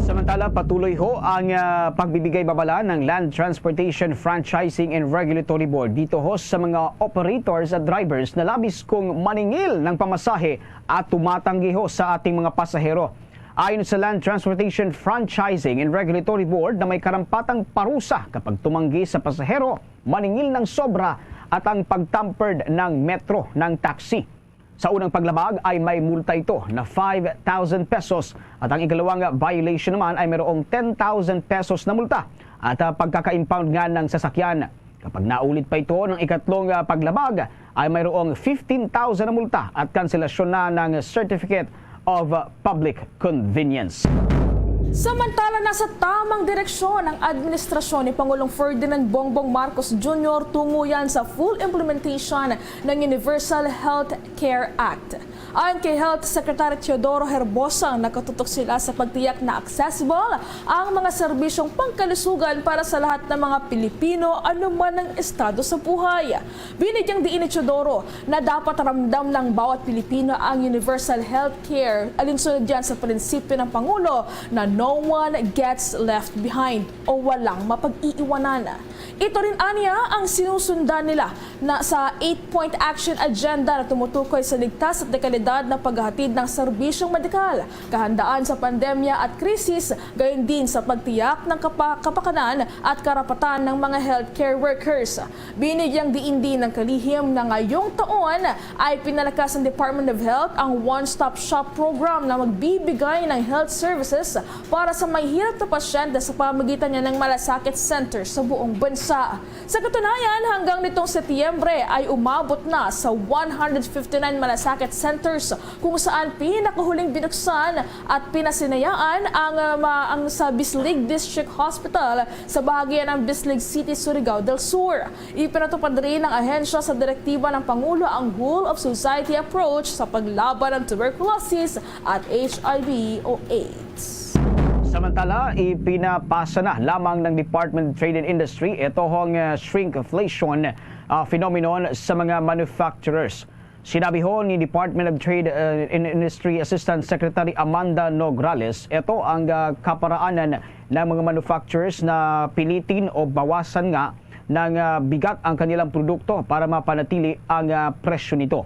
Samantala, patuloy ho ang pagbibigay babala ng Land Transportation Franchising and Regulatory Board dito ho sa mga operators at drivers na labis kong maningil ng pamasahe at tumatanggi ho sa ating mga pasahero. Ayon sa Land Transportation Franchising and Regulatory Board na may karampatang parusa kapag tumanggi sa pasahero, maningil ng sobra at ang pagtampered ng metro ng taxi. Sa unang paglabag ay may multa ito na 5,000 pesos at ang ikalawang violation naman ay mayroong 10,000 pesos na multa at pagkaka-impound nga ng sasakyan. Kapag naulit pa ito ng ikatlong paglabag ay mayroong 15,000 na multa at kanselasyon na ng Certificate of Public Convenience. Samantala, nasa tamang direksyon ang administrasyon ni Pangulong Ferdinand Bongbong Marcos Jr. tungo yan sa full implementation ng Universal Health Care Act. Ayon kay Health Secretary Teodoro Herbosa, nakatutok sila sa pagtiyak na accessible ang mga serbisyong pangkalusugan para sa lahat ng mga Pilipino anuman ang estado sa buhay. Binigyang diin ni Teodoro na dapat ramdam ng bawat Pilipino ang universal health care alinsunod yan sa prinsipyo ng Pangulo na no one gets left behind o walang mapag-iiwanan. Ito rin aniya ang sinusundan nila na sa 8-point action agenda na tumutukoy sa ligtas at dekalidad na paghahatid ng serbisyong medikal, kahandaan sa pandemya at krisis, gayon din sa pagtiyak ng kapakanan at karapatan ng mga healthcare workers. Binigyang diin din ng kalihim na ngayong taon ay pinalakas ng Department of Health ang One-Stop Shop program na magbibigay ng health services para sa may hirap na pasyente sa pamagitan niya ng malasakit center sa buong bansa. Sa katunayan, hanggang nitong Setyembre ay umabot na sa 159 malasakit centers kung saan pinakahuling binuksan at pinasinayaan ang sa Bislig District Hospital sa bahagi ng Bislig City, Surigao del Sur. Ipinatupad rin ng ahensya sa direktiba ng Pangulo ang whole of society approach sa paglaban ng tuberculosis at HIV o AIDS. Samantala, ipinapasa na lamang ng Department of Trade and Industry itong shrinkflation phenomenon sa mga manufacturers. Sinabi ho ni Department of Trade and Industry Assistant Secretary Amanda Nograles, ito ang kaparaanan ng mga manufacturers na pilitin o bawasan nga ng bigat ang kanilang produkto para mapanatili ang presyo nito.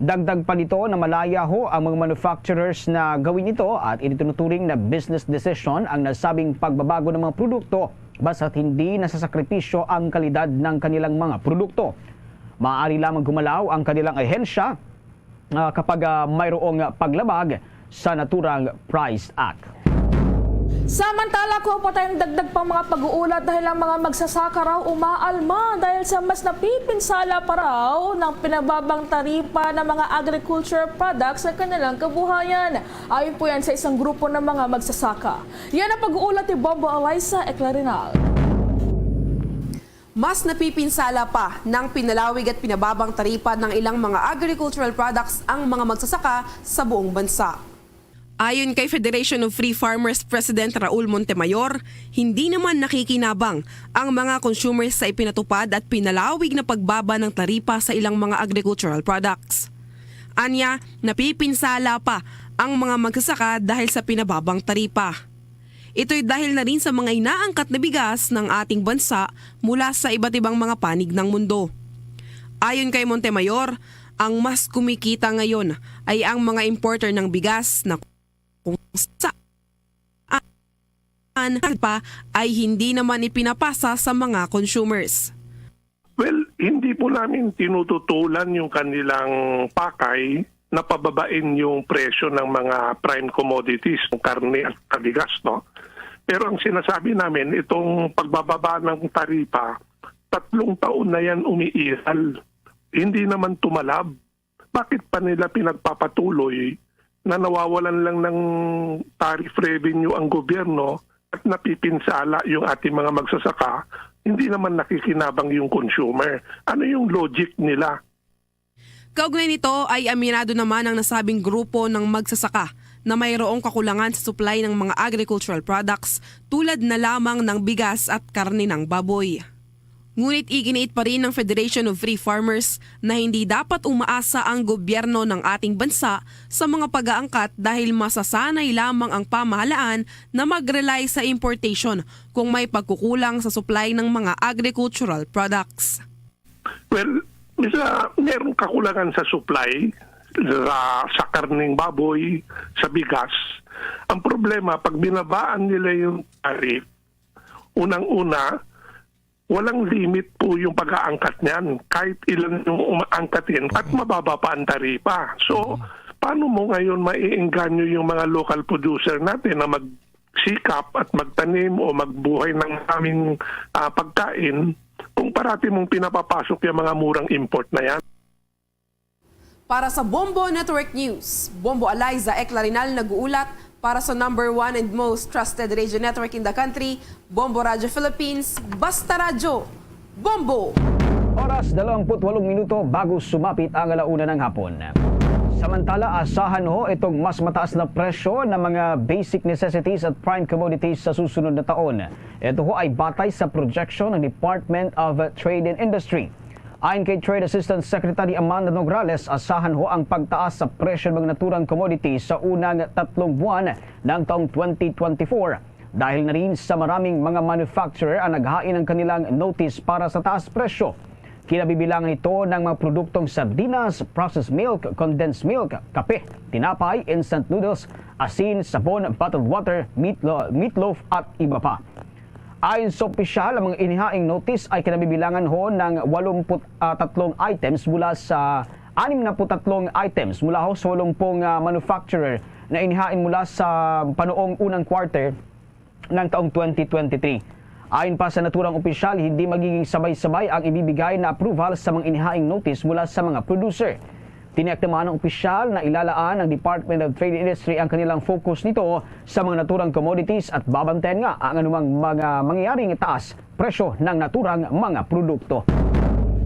Dagdag pa nito na malaya ho ang mga manufacturers na gawin ito at itinuturing na business decision ang nasabing pagbabago ng mga produkto basta't hindi nasasakripisyo ang kalidad ng kanilang mga produkto. Maaari lamang gumalaw ang kanilang ahensya kapag mayroong paglabag sa naturang Price Act. Samantala, kuha pa tayong dagdag pang mga pag-uulat dahil ang mga magsasaka raw umaalma dahil sa mas napipinsala pa raw ng pinababang taripa ng mga agriculture products sa kanilang kabuhayan. Ayon po yan sa isang grupo ng mga magsasaka. Yan ang pag-uulat ni Bombo Eliza Eclarinal. Mas napipinsala pa ng pinalawig at pinababang taripa ng ilang mga agricultural products ang mga magsasaka sa buong bansa. Ayon kay Federation of Free Farmers President Raul Montemayor, hindi naman nakikinabang ang mga consumers sa ipinatupad at pinalawig na pagbaba ng taripa sa ilang mga agricultural products. Anya, napipinsala pa ang mga magsasaka dahil sa pinababang taripa. Ito'y dahil na rin sa mga inaangkat na bigas ng ating bansa mula sa iba't ibang mga panig ng mundo. Ayon kay Montemayor, ang mas kumikita ngayon ay ang mga importer ng bigas na kung saan pa ay hindi naman ipinapasa sa mga consumers. Well, hindi po namin tinututulan yung kanilang pakay na pababain yung presyo ng mga prime commodities, ng karne at bigas, no? Pero ang sinasabi namin, itong pagbababa ng taripa, 3 taon na yan umiiral. Hindi naman tumalab. Bakit pa nila pinagpapatuloy na nawawalan lang ng tariff revenue ang gobyerno at napipinsala yung ating mga magsasaka, hindi naman nakikinabang yung consumer? Ano yung logic nila? Kaugnay nito ay aminado naman ang nasabing grupo ng magsasaka na mayroong kakulangan sa supply ng mga agricultural products tulad na lamang ng bigas at karne ng baboy. Ngunit iginiit pa rin ng Federation of Free Farmers na hindi dapat umaasa ang gobyerno ng ating bansa sa mga pag-aangkat dahil masasanay lamang ang pamahalaan na mag-rely sa importation kung may pagkukulang sa supply ng mga agricultural products. Well, meron kakulangan sa supply sa karning baboy, sa bigas. Ang problema, pag binabaan nila yung tariff, unang-una, walang limit po yung pag-aangkat niyan. Kahit ilan yung umaangkatin at mababa pa ang taripa. So, paano mo ngayon maiengganyo yung mga local producer natin na magsikap at magtanim o magbuhay ng aming pagkain kung parati mong pinapapasok yung mga murang import na yan? Para sa Bombo Network News, Bombo Eliza Eclarinal nag-uulat para sa #1 and most trusted radio network in the country, Bombo Radio Philippines, Basta Radio, Bombo! Oras 28 minuto bago sumapit ang alauna ng hapon. Samantala, asahan ho itong mas mataas na presyo ng mga basic necessities at prime commodities sa susunod na taon. Ito ho ay batay sa projection ng Department of Trade and Industry. Ayon kay Trade Assistant Secretary Amanda Nograles, asahan ho ang pagtaas sa presyo ng mga naturang commodities sa unang 3 buwan ng taong 2024. Dahil na rin sa maraming mga manufacturer ang naghain ng kanilang notice para sa taas presyo. Kinabibilangan ito ng mga produktong sardinas, processed milk, condensed milk, kape, tinapay, instant noodles, asin, sabon, bottled water, meatloaf at iba pa. Ayon sa opisyal, ang mga inihaing notice ay kinabibilangan ho ng 83 items mula sa 63 items mula ho sa 80 manufacturer na inihain mula sa panoong unang quarter ng taong 2023. Ayon pa sa naturang opisyal, hindi magiging sabay-sabay ang ibibigay na approval sa mga inihaing notice mula sa mga producer. Tiniyak naman ng opisyal na ilalaan ng Department of Trade and Industry ang kanilang focus nito sa mga naturang commodities at babantayan nga ang anumang mga mangyayaring itaas presyo ng naturang mga produkto.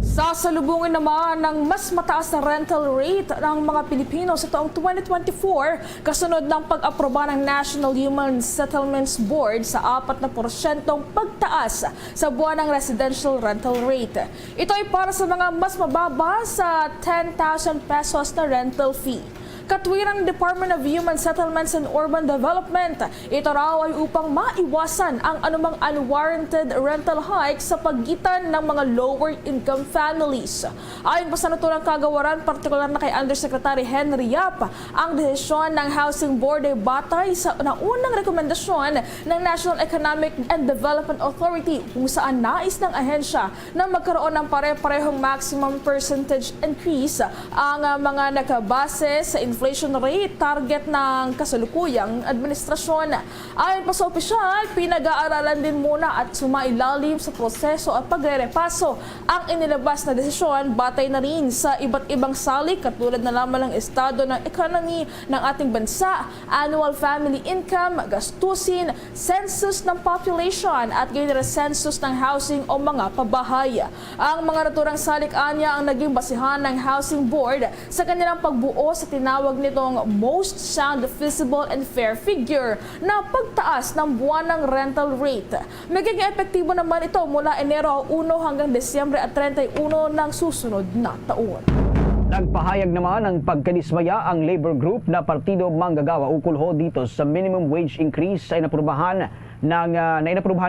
Sasalubungin naman ng mas mataas na rental rate ng mga Pilipino sa taong 2024 kasunod ng pag-aproba ng National Human Settlements Board sa 4% pagtaas sa buwan ng residential rental rate. Ito ay para sa mga mas mababa sa 10,000 pesos na rental fee. Katwirang Department of Human Settlements and Urban Development, ito raw ay upang maiwasan ang anumang unwarranted rental hike sa pagitan ng mga lower income families. Ayon pa sa naturang kagawaran, partikular na kay Undersecretary Henry Yap, ang desisyon ng Housing Board ay batay sa naunang rekomendasyon ng National Economic and Development Authority kung saan nais ng ahensya na magkaroon ng pare-parehong maximum percentage increase ang mga nakabase sa inflation rate target ng kasalukuyang administrasyon. Ayon pa sa opisyal, pinag-aaralan din muna at sumailalim sa proseso at pagre-repaso ang inilabas na desisyon batay na rin sa iba't ibang salik katulad na lamang ng estado ng economy ng ating bansa, annual family income, gastusin, census ng population at gayon census ng housing o mga pabahay. Ang mga naturang salik anya ang naging basihan ng Housing Board sa kanilang pagbuo sa tinawag nitong most sound, feasible and fair figure na pagtaas ng buwanang rental rate. Magiging epektibo naman ito mula Enero 1 hanggang Desyembre at 31 ng susunod na taon. Nagpahayag naman ng pagkadismaya ang labor group na Partido Manggagawa ukol ho dito sa minimum wage increase na inaprubahan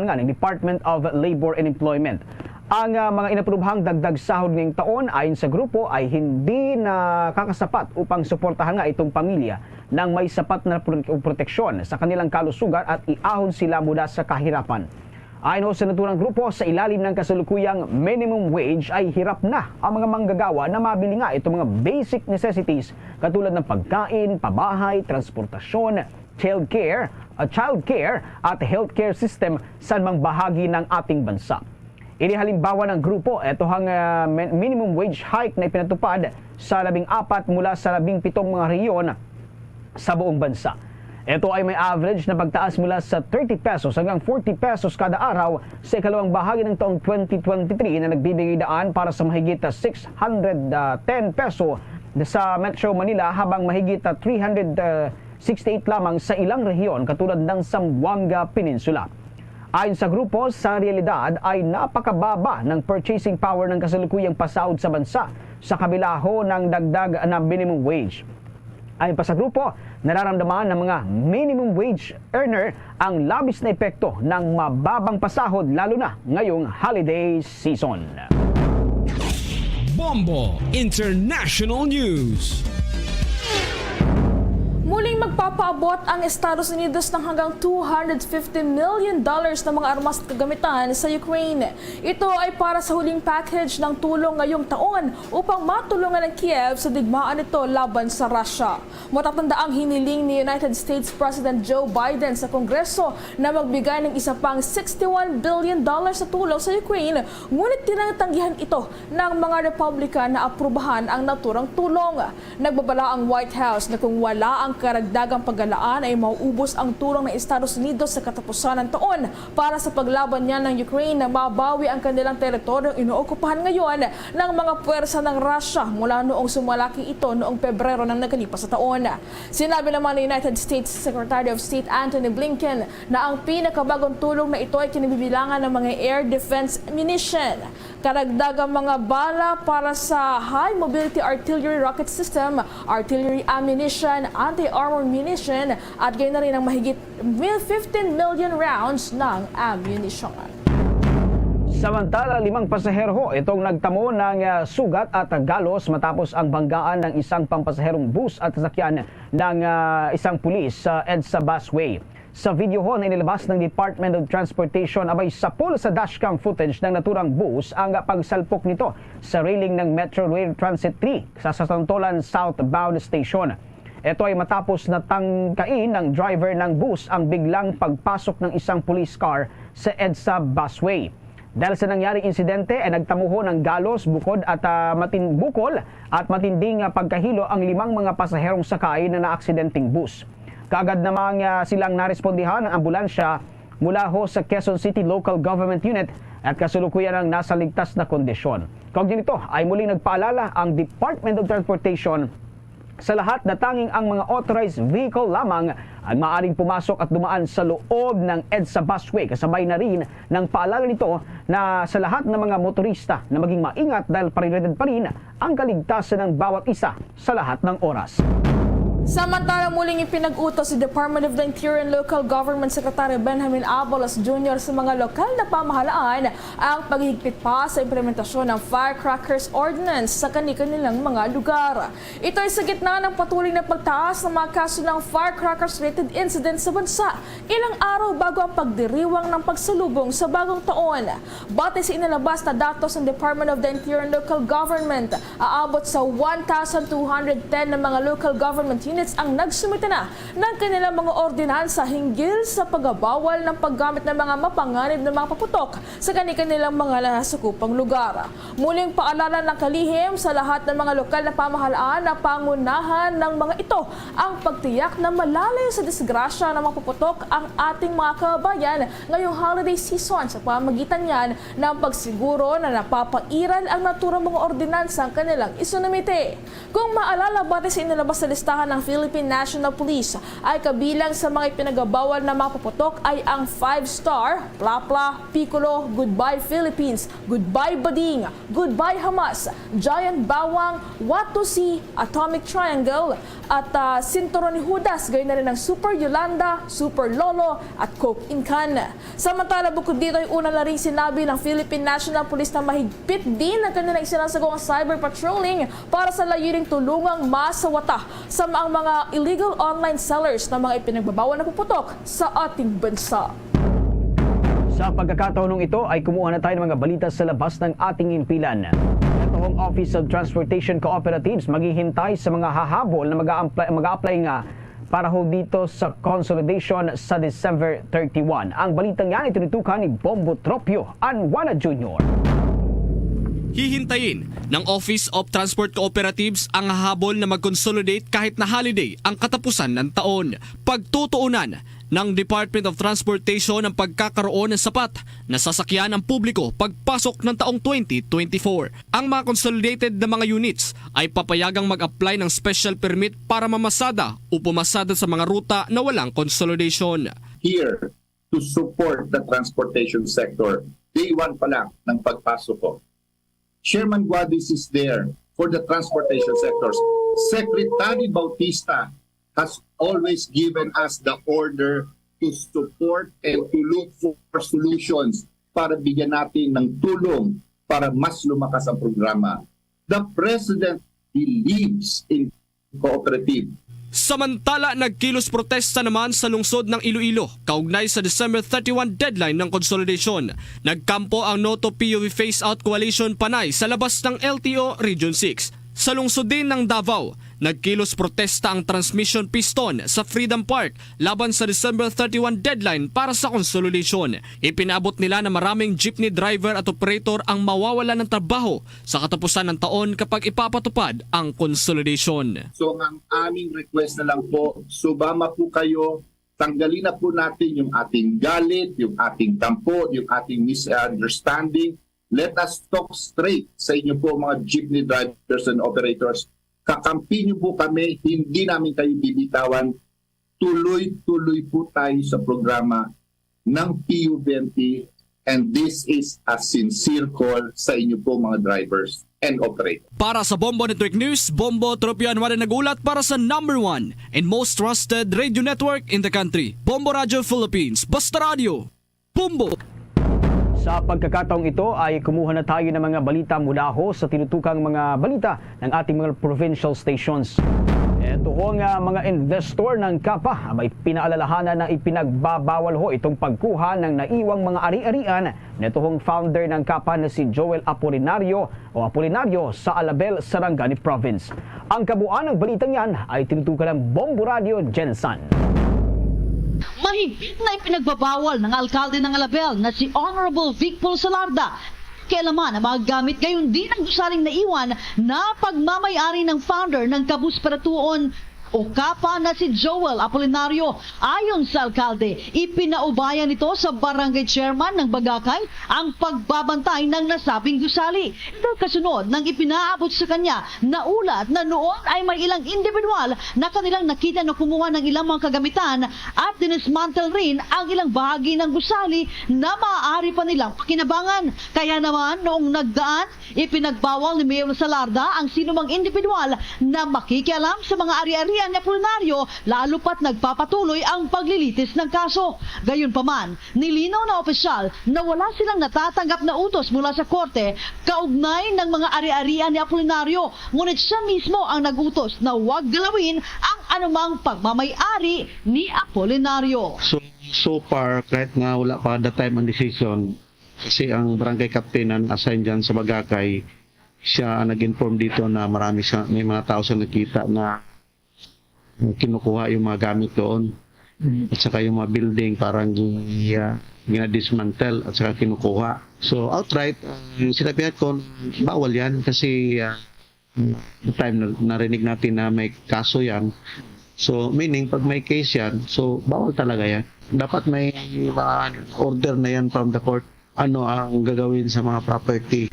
nga ng Department of Labor and Employment. Ang mga inaprubahang dagdag sahod ngayong taon ayon sa grupo ay hindi nakakasapat upang suportahan nga itong pamilya ng may sapat na proteksyon sa kanilang kalusugan at iahon sila mula sa kahirapan. Ayon sa naturang grupo, sa ilalim ng kasalukuyang minimum wage ay hirap na ang mga manggagawa na mabili nga itong mga basic necessities katulad ng pagkain, pabahay, transportasyon, childcare at healthcare system sa mang bahagi ng ating bansa. Inihalimbawa ng grupo, ito ang minimum wage hike na ipinatupad sa 14 mula sa 17 mga rehiyon sa buong bansa. Ito ay may average na pagtaas mula sa 30 pesos hanggang 40 pesos kada araw sa ikalawang bahagi ng taong 2023 na nagbibigay daan para sa mahigit 610 peso sa Metro Manila habang mahigit 368 lamang sa ilang rehiyon katulad ng Zamboanga Peninsula. Ayon sa grupo, sa realidad ay napakababa ng purchasing power ng kasalukuyang pasahod sa bansa sa kabila ho ng dagdag na minimum wage. Ayon pa sa grupo, nararamdaman ng mga minimum wage earner ang labis na epekto ng mababang pasahod lalo na ngayong holiday season. Bombo International News. Muling magpapaabot ang Estados Unidos ng hanggang $250 million ng mga armas at kagamitan sa Ukraine. Ito ay para sa huling package ng tulong ngayong taon upang matulungan ng Kiev sa digmaan nito laban sa Russia. Matatanda ang hiniling ni United States President Joe Biden sa Kongreso na magbigay ng isa pang $61 billion sa tulong sa Ukraine, ngunit tinatanggihan ito ng mga Republican na aprubahan ang naturang tulong. Nagbabala ang White House na kung wala ang karagdagang paggalaan ay mauubos ang tulong ng Estados Unidos sa katapusan ng taon para sa paglaban niya ng Ukraine na mabawi ang kanilang teritoryong inookupahan ngayon ng mga puwersa ng Russia mula noong sumalaki ito noong Pebrero ng nakalipas sa taon. Sinabi naman ng United States Secretary of State Antony Blinken na ang pinakabagong tulong na ito ay kinibibilangan ng mga air defense ammunition, karagdagang mga bala para sa high mobility artillery rocket system, artillery ammunition, anti-armor munition at gayon na rin ang mahigit 15 million rounds ng ammunition. Samantala, 5 pasahero itong nagtamo ng sugat at galos matapos ang banggaan ng isang pampasaherong bus at sasakyan ng isang pulis sa EDSA Busway. Sa video ho na inilabas ng Department of Transportation, abay sapul sa dashcam footage ng naturang bus ang pagsalpok nito sa railing ng Metro Rail Transit 3 sa Sasantolan Southbound Station. Ito ay matapos na tangkain ng driver ng bus ang biglang pagpasok ng isang police car sa EDSA Busway. Dahil sa nangyaring insidente ay nagtamuho ng galos, bukol at matinding pagkahilo ang 5 mga pasaherong sakay na naaksidenteng bus. Kaagad namang silang narespondihan ng ambulansya mula ho sa Quezon City Local Government Unit at kasalukuyan ang nasa ligtas na kondisyon. Kaugnay nito ay muling nagpaalala ang Department of Transportation sa lahat na tanging ang mga authorized vehicle lamang ang maaaring pumasok at dumaan sa loob ng EDSA Busway. Kasabay na rin ng paalala nito na sa lahat ng mga motorista na maging maingat dahil prioridad pa rin ang kaligtasan ng bawat isa sa lahat ng oras. Samantala, muling ipinag-utos si Department of the Interior and Local Government Secretary Benjamin Abalos Jr. sa mga lokal na pamahalaan ang paghihigpit pa sa implementasyon ng Firecrackers Ordinance sa kanilang mga lugar. Ito ay sa gitna ng patuloy na pagtaas ng mga kaso ng firecrackers-related incidents sa bansa, ilang araw bago ang pagdiriwang ng pagsalubong sa bagong taon. Batay sa inilabas na datos ng Department of the Interior and Local Government, aabot sa 1,210 na mga local government units ang nagsumite na ng kanilang mga ordinansa hinggil sa pagbabawal ng paggamit ng mga mapanganib na mga paputok sa kanilang mga nasakupang lugar. Muling paalala ng kalihim sa lahat ng mga lokal na pamahalaan na pangunahan ng mga ito ang pagtiyak na malalayo sa disgrasya ng mga paputok ang ating mga kababayan ngayong holiday season sa pamagitan niyan ng pagsiguro na napapairal ang naturang mga ordinansa ang kanilang isunumite. Kung maalala, batay sa inilabas sa listahan ng Philippine National Police ay kabilang sa mga ipinagbabawal na mga paputok ay ang 5-star, Plapla, Piccolo, Goodbye Philippines, Goodbye Bading, Goodbye Hamas, Giant Bawang, Watusi, Atomic Triangle at Sinturon ni Judas, gayon na rin ang Super Yolanda, Super Lolo at Coke Incan. Samantala, bukod dito ay una na rin sinabi ng Philippine National Police na mahigpit din ang kanilang isinasagawang cyber patrolling para sa layuning tulungang masawata sa mga illegal online sellers na mga ipinagbabawal na puputok sa ating bansa. Sa pagkakataon ito ay kumuha na tayo ng mga balita sa labas ng ating impilan. Ito ang Office of Transportation Cooperatives maghihintay sa mga hahabol na mag-a-apply nga para ho dito sa consolidation sa December 31. Ang balitang yan itinitukan ni Bombo Tropio Anwana Jr. Hihintayin ng Office of Transport Cooperatives ang hahabol na mag-consolidate kahit na holiday ang katapusan ng taon. Pagtutuunan ng Department of Transportation ang pagkakaroon ng sapat na sasakyan ng publiko pagpasok ng taong 2024. Ang mga consolidated na mga units ay papayagang mag-apply ng special permit para mamasada o pumasada sa mga ruta na walang consolidation. Here to support the transportation sector, day one pa lang ng pagpasok ko. Chairman Guadis is there for the transportation sectors. Secretary Bautista has always given us the order to support and to look for solutions para bigyan natin ng tulong para mas lumakas ang programa. The President believes in cooperative. Samantala, nagkilos protesta naman sa lungsod ng Iloilo kaugnay sa December 31 deadline ng consolidation. Nagkampo ang Noto PUV Phase Out Coalition Panay sa labas ng LTO Region 6. Sa lungsod din ng Davao, nagkilos protesta ang Transmission Piston sa Freedom Park laban sa December 31 deadline para sa consolidation. Ipinabot nila na maraming jeepney driver at operator ang mawawala ng trabaho sa katapusan ng taon kapag ipapatupad ang consolidation. So ang aming request na lang po, sumama po kayo, tanggalin na po natin yung ating galit, yung ating tampo, yung ating misunderstanding. Let us talk straight sa inyo po mga jeepney drivers and operators. Kakampi niyo po kami, hindi namin kayo bibitawan. Tuloy-tuloy po tayo sa programa ng PUVMP, and this is a sincere call sa inyo po mga drivers and operators. Para sa Bombo Network News, Bombo Tropian Wala nagulat para sa #1 and most trusted radio network in the country. Bombo Radio Philippines, Basta Radio, Bombo! Sa pagkakataong ito ay kumuha na tayo ng mga balita mula ho sa tinutukang mga balita ng ating mga provincial stations. Ito ho nga mga investor ng Kapa may pinaalalahanan na ipinagbabawal ho itong pagkuha ng naiwang mga ari-arian nito hong founder ng Kapa na si Joel Apolinario sa Alabel, Sarangani Province. Ang kabuuan ng balitang yan ay tinutukan ng Bombo Radio Jensen. Mahigpit na ipinagbabawal ng alkalde ng Alabel na si Honorable Vic Pulsalarda kailaman ang mga gamit gayon din ang gusaling naiwan na pagmamayari ng founder ng Cabus Peratuon o Kapa na si Joel Apolinario. Ayon sa alkalde, ipinaubayan nito sa barangay chairman ng Bagakay ang pagbabantay ng nasabing gusali. Ito kasunod ng ipinaabot sa kanya na ulat na noon ay may ilang individual na kanilang nakita na kumuha ng ilang mga kagamitan at dinismantle rin ang ilang bahagi ng gusali na maaari pa nilang pakinabangan. Kaya naman noong nagdaan, ipinagbawal ni Mayor Salarda ang sinumang individual na makikialam sa mga ari-ari ni Apolinario, lalo pat nagpapatuloy ang paglilitis ng kaso. Gayunpaman, nilinaw na opisyal na wala silang natatanggap na utos mula sa korte kaugnay ng mga ari-arian ni Apolinario, ngunit siya mismo ang nagutos na huwag galawin ang anumang pagmamay-ari ni Apolinario. So far, kahit nga wala pa the time and decision, kasi ang barangay captain na assign dyan sa Bagakay, siya nag-inform dito na may mga tao sa nakita na kinukuha yung mga gamit doon at saka yung mga building parang ginadismantle at saka kinukuha. So outright, sinabihan ko bawal yan kasi the time narinig natin na may kaso yan. So meaning pag may case yan, so bawal talaga yan. Dapat may order na yan from the court. Ano ang gagawin sa mga property.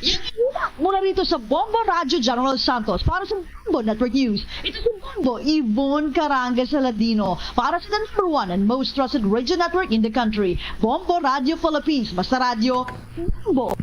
Mula rito sa Bombo Radio General Santos para sa Bombo Network News. Ito si Bombo Yvonne Caranga Saladino para sa #1 and most trusted radio network in the country. Bombo Radio Philippines, Basta Radio, Bombo.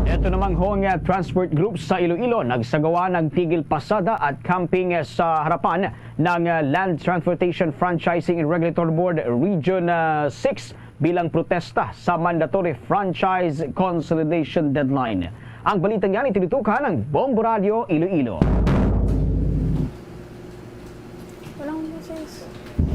Ito namang hong transport group sa Iloilo nagsagawa ng tigil pasada at camping sa harapan ng Land Transportation Franchising and Regulatory Board Region 6 bilang protesta sa mandatory franchise consolidation deadline. Ang balitang yan itinutukan ng Bombo Radio Iloilo.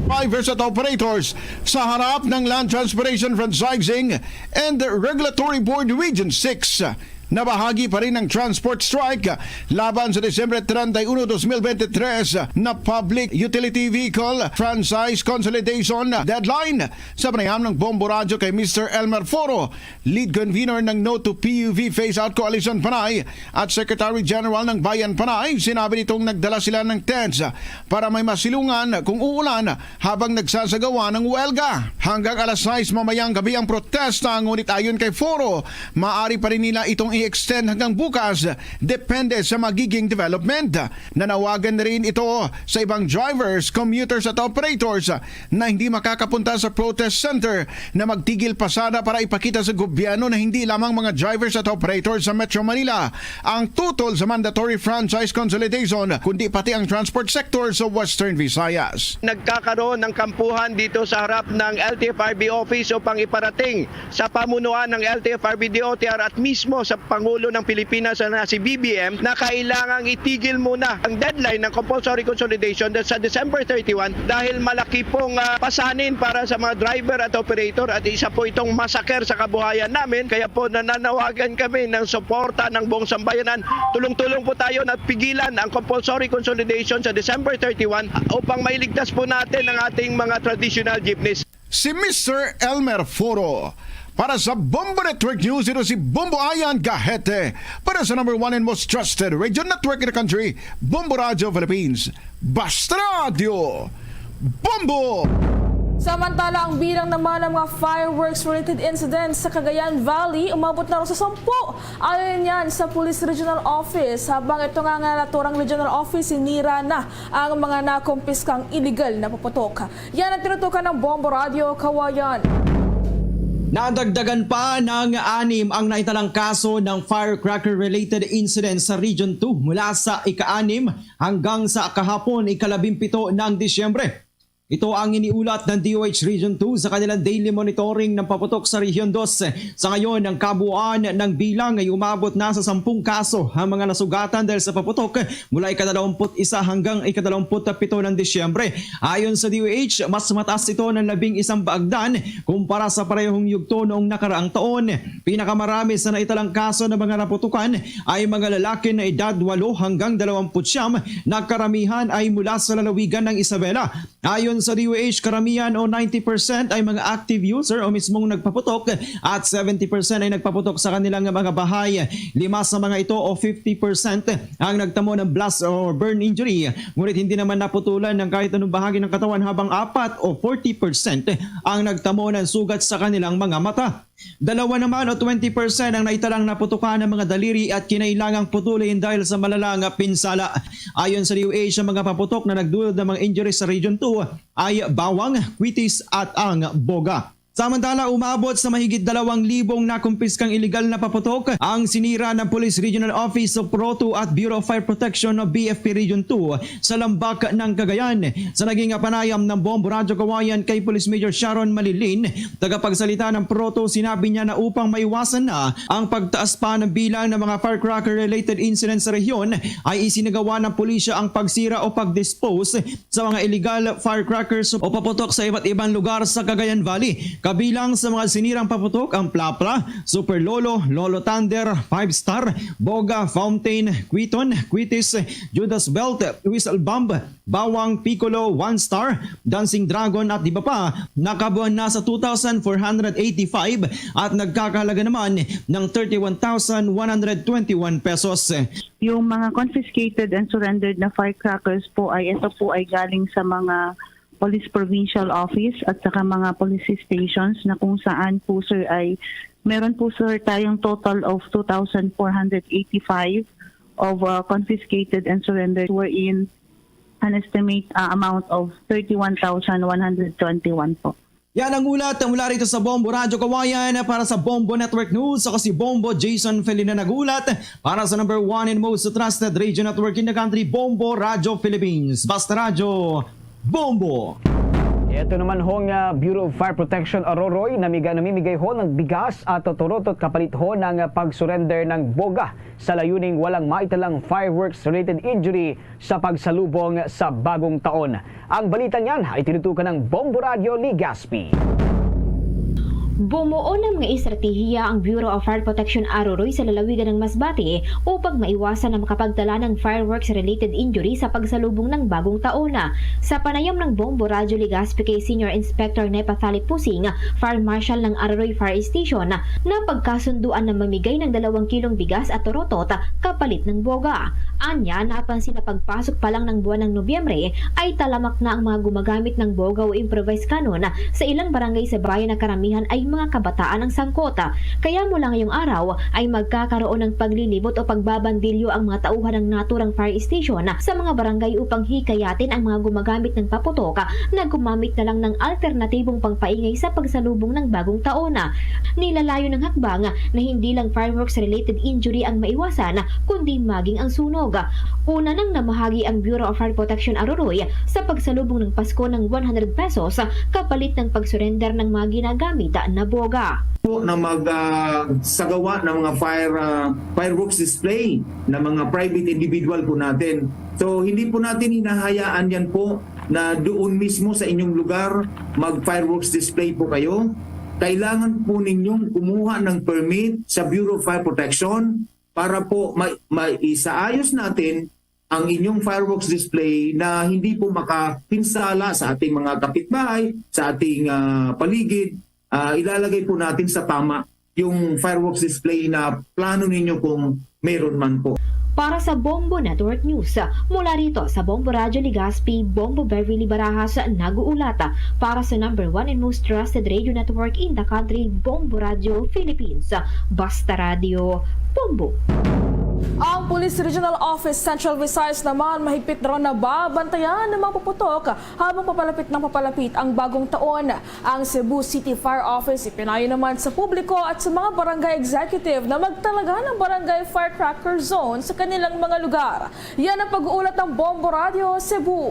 Drivers at operators sa harap ng Land Transportation Franchising and Regulatory Board Region 6 na bahagi pa rin ng transport strike laban sa Desyembre 31, 2023 na Public Utility Vehicle Franchise Consolidation Deadline. Sa panayam ng Bombo Radio kay Mr. Elmer Foro, lead convener ng No to PUV Phase Out Coalition Panay at Secretary General ng Bayan Panay, sinabi nitong nagdala sila ng tents para may masilungan kung uulan habang nagsasagawa ng welga. Hanggang alas 6 mamayang gabi ang protesta, ngunit ayon kay Foro, maaari pa rin nila itong i-extend hanggang bukas depende sa magiging development. Nanawagan na rin ito sa ibang drivers, commuters at operators na hindi makakapunta sa protest center na magtigil pasada para ipakita sa gobyerno na hindi lamang mga drivers at operators sa Metro Manila ang tutol sa mandatory franchise consolidation, kundi pati ang transport sector sa Western Visayas. Nagkakaroon ng kampuhan dito sa harap ng LTFRB office upang iparating sa pamunuan ng LTFRB DOTR at mismo sa Pangulo ng Pilipinas na si BBM na kailangang itigil muna ang deadline ng compulsory consolidation sa December 31 dahil malaki pong pasanin para sa mga driver at operator at isa po itong masaker sa kabuhayan namin. Kaya po nananawagan kami ng suporta ng buong sambayanan. Tulong-tulong po tayo na pigilan ang compulsory consolidation sa December 31 upang mailigtas po natin ang ating mga traditional jeepneys. Si Mr. Elmer Foro. Para sa Bombo Network News, ito si Bombo Ayan Gahete. Para sa number 1 and most trusted radio network in the country, Bombo Radio Philippines. Basta Radio! Bombo! Samantala, ang bilang naman ng mga fireworks-related incidents sa Cagayan Valley umabot na rin sa 10. Ayon yan sa Police Regional Office. Habang ito nga naturang Regional Office, sinira na ang mga nakumpiskang illegal na paputok. Yan ang tinutukan ng Bombo Radio Kawayan. Nadagdagan pa ng 6 ang naitalang kaso ng firecracker-related incident sa Region 2 mula sa ika-6 hanggang sa kahapon ika-17 ng Disyembre. Ito ang iniulat ng DOH Region 2 sa kanilang daily monitoring ng paputok sa Region 2. Sa ngayon, ang kabuuan ng bilang ay umabot na sa 10 kaso ang mga nasugatan dahil sa paputok mula ika-21 hanggang ika-27 ng Disyembre. Ayon sa DOH, mas mataas ito ng 11 baagdan kumpara sa parehong yugto noong nakaraang taon. Pinakamarami sa naitalang kaso ng mga naputukan ay mga lalaki na edad 8 hanggang 29 na karamihan ay mula sa lalawigan ng Isabela. Ayon sa DOH, karamihan o 90% ay mga active user o mismong nagpaputok at 70% ay nagpaputok sa kanilang mga bahay. 5 sa mga ito o 50% ang nagtamo ng blast or burn injury. Ngunit hindi naman naputulan ng kahit anong bahagi ng katawan habang 4 o 40% ang nagtamo ng sugat sa kanilang mga mata. 2 naman o 20% ang naitalang naputukan ng mga daliri at kinailangang putulin dahil sa malalang pinsala. Ayon sa DOH, ang mga paputok na nagdulot ng mga injuries sa Region 2 ay bawang, kwitis at ang boga. Samantala, umabot sa mahigit 2,000 nakumpiskang iligal na paputok ang sinira ng Police Regional Office of Proto at Bureau of Fire Protection o BFP Region 2 sa Lambak ng Cagayan. Sa naging panayam ng Bombo Radyo Kawayan kay Police Major Sharon Malilin, tagapagsalita ng Proto, sinabi niya na upang maiwasan na ang pagtaas pa ng bilang ng mga firecracker-related incidents sa rehiyon ay isinagawa ng pulisya ang pagsira o pagdispose sa mga illegal firecrackers o paputok sa iba't ibang lugar sa Cagayan Valley. Kabilang sa mga sinirang paputok ang Plapla, Super Lolo, Lolo Thunder, 5-Star, Boga, Fountain, Quiton, Quitis, Judas Belt, Whistle Bomb, Bawang, Piccolo, 1-Star, Dancing Dragon at iba pa. Nakabuan na sa 2,485 at nagkakahalaga naman ng 31,121 pesos. Yung mga confiscated and surrendered na firecrackers po ay ito po ay galing sa mga Police Provincial Office at saka mga police stations na kung saan po sir ay meron po sir tayong total of 2,485 of confiscated and surrendered wherein an estimate amount of 31,121 po. Yan ang ulat mula rito sa Bombo Radyo Kawayan para sa Bombo Network News. Ako si Bombo Jason Felina nagulat para sa number 1 and most trusted radio network in the country, Bombo Radyo Philippines. Basta Radyo, Bombo! Ito naman hong Bureau of Fire Protection Aroroy namimigay ho ng bigas at turutot kapalit ho ng pag-surrender ng boga sa layuning walang maitalang fireworks-related injury sa pagsalubong sa bagong taon. Ang balita niyan ay tinutukan ng Bombo Radio Ligaspi. Bumuo ng mga estratehiya ang Bureau of Fire Protection Aroroy sa lalawigan ng Masbate upang maiwasan na makapagdala ng fireworks-related injury sa pagsalubong ng bagong taon. Sa panayam ng Bombo Radyo Ligaspi kay Senior Inspector Nepathali Pusing, Fire Marshal ng Aroroy Fire Station, na pagkasunduan na mamigay ng 2 kilong bigas at turotot kapalit ng boga. Anya, napansin na pagpasok pa lang ng buwan ng Nobyembre ay talamak na ang mga gumagamit ng boga o improvised cannon sa ilang barangay sa bayan na karamihan ay mga kabataan ng sangkota. Kaya mula ngayong araw ay magkakaroon ng paglilibot o pagbabandilyo ang mga tauhan ng naturang fire station sa mga barangay upang hikayatin ang mga gumagamit ng paputok na gumamit na lang ng alternatibong pangpaingay sa pagsalubong ng bagong taon. Nilalayo ng hakbang na hindi lang fireworks-related injury ang maiwasan kundi maging ang sunog. Una nang namahagi ang Bureau of Fire Protection Aroroy sa pagsalubong ng Pasko ng 100 pesos kapalit ng pag-surrender ng mga ginagamit na boga. Na magsagawa ng mga fireworks display na mga private individual po natin. So hindi po natin hinahayaan yan po na doon mismo sa inyong lugar mag-fireworks display po kayo. Kailangan po ninyong kumuha ng permit sa Bureau of Fire Protection para po maisaayos natin ang inyong fireworks display na hindi po makapinsala sa ating mga kapitbahay, sa ating paligid. Ilalagay po natin sa tama yung fireworks display na plano ninyo kung meron man po. Para sa Bombo Network News, mula rito sa Bombo Radio Legazpi, Bombo Beverly Barajas, nag-uulata para sa #1 and most trusted radio network in the country, Bombo Radio Philippines. Basta Radio, Bombo. Ang Police Regional Office Central Visayas naman mahigpit raw na babantayan ng mga puputok habang papalapit ang bagong taon. Ang Cebu City Fire Office ipinayo naman sa publiko at sa mga barangay executive na magtalaga ng barangay firecracker zone sa kanilang mga lugar. Yan ang pag-uulat ng Bombo Radio Cebu.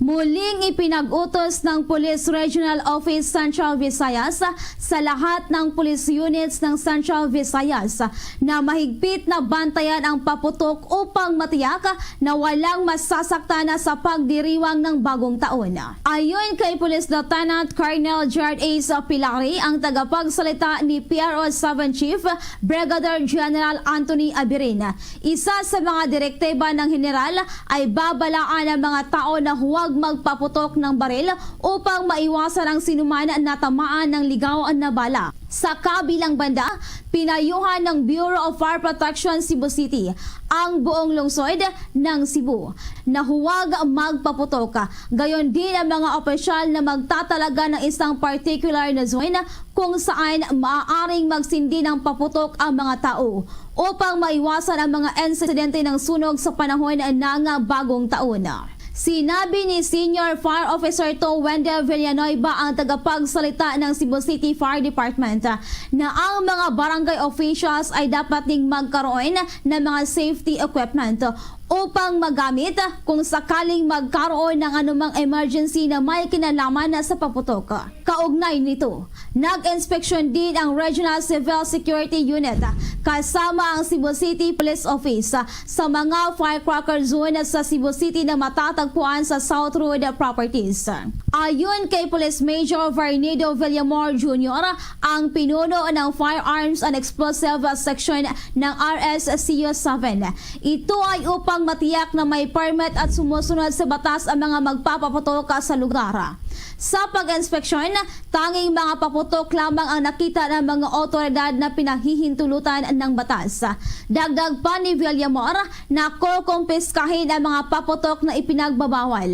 Muling ipinag-utos ng Police Regional Office Central Visayas sa lahat ng police units ng Central Visayas na mahigpit na bantayan ang paputok upang matiyak na walang masasaktan sa pagdiriwang ng bagong taon. Ayon kay Police Lieutenant Colonel Gerard A. Pilari, ang tagapagsalita ni PRO 7 Chief Brigadier General Anthony Abirin, isa sa mga direktiba ng General ay babalaan ang mga tao na huwag magpaputok ng baril upang maiwasan ang sinuman na tamaan ng ligaw na bala. Sa kabilang banda, pinayuhan ng Bureau of Fire Protection Cebu City ang buong lungsod ng Cebu na huwag magpaputok. Gayon din ang mga opisyal na magtatalaga ng isang particular na zone kung saan maaaring magsindi ng paputok ang mga tao upang maiwasan ang mga insidente ng sunog sa panahon ng bagong taon. Sinabi ni Senior Fire Officer To Wendell Villanueva, ang tagapagsalita ng Cebu City Fire Department, na ang mga barangay officials ay dapat ding magkaroon ng mga safety equipment upang magamit kung sakaling magkaroon ng anumang emergency na may kinalaman sa paputok. Kaugnay nito, nag-inspeksyon din ang Regional Civil Security Unit kasama ang Cebu City Police Office sa mga firecracker zone sa Cebu City na matatagpuan sa South Road Properties. Ayon kay Police Major Varnido Villamor Jr., ang pinuno ng Firearms and Explosive Section ng RSCU 7. Ito ay upang matiyak na may permit at sumusunod sa batas ang mga magpapaputok sa lugar. Sa pag-inspeksyon, tanging mga paputok lamang ang nakita ng mga otoridad na pinahihintulutan ng batas. Dagdag pa ni Villamor na kukumpiskahin ang mga paputok na ipinagbabawal.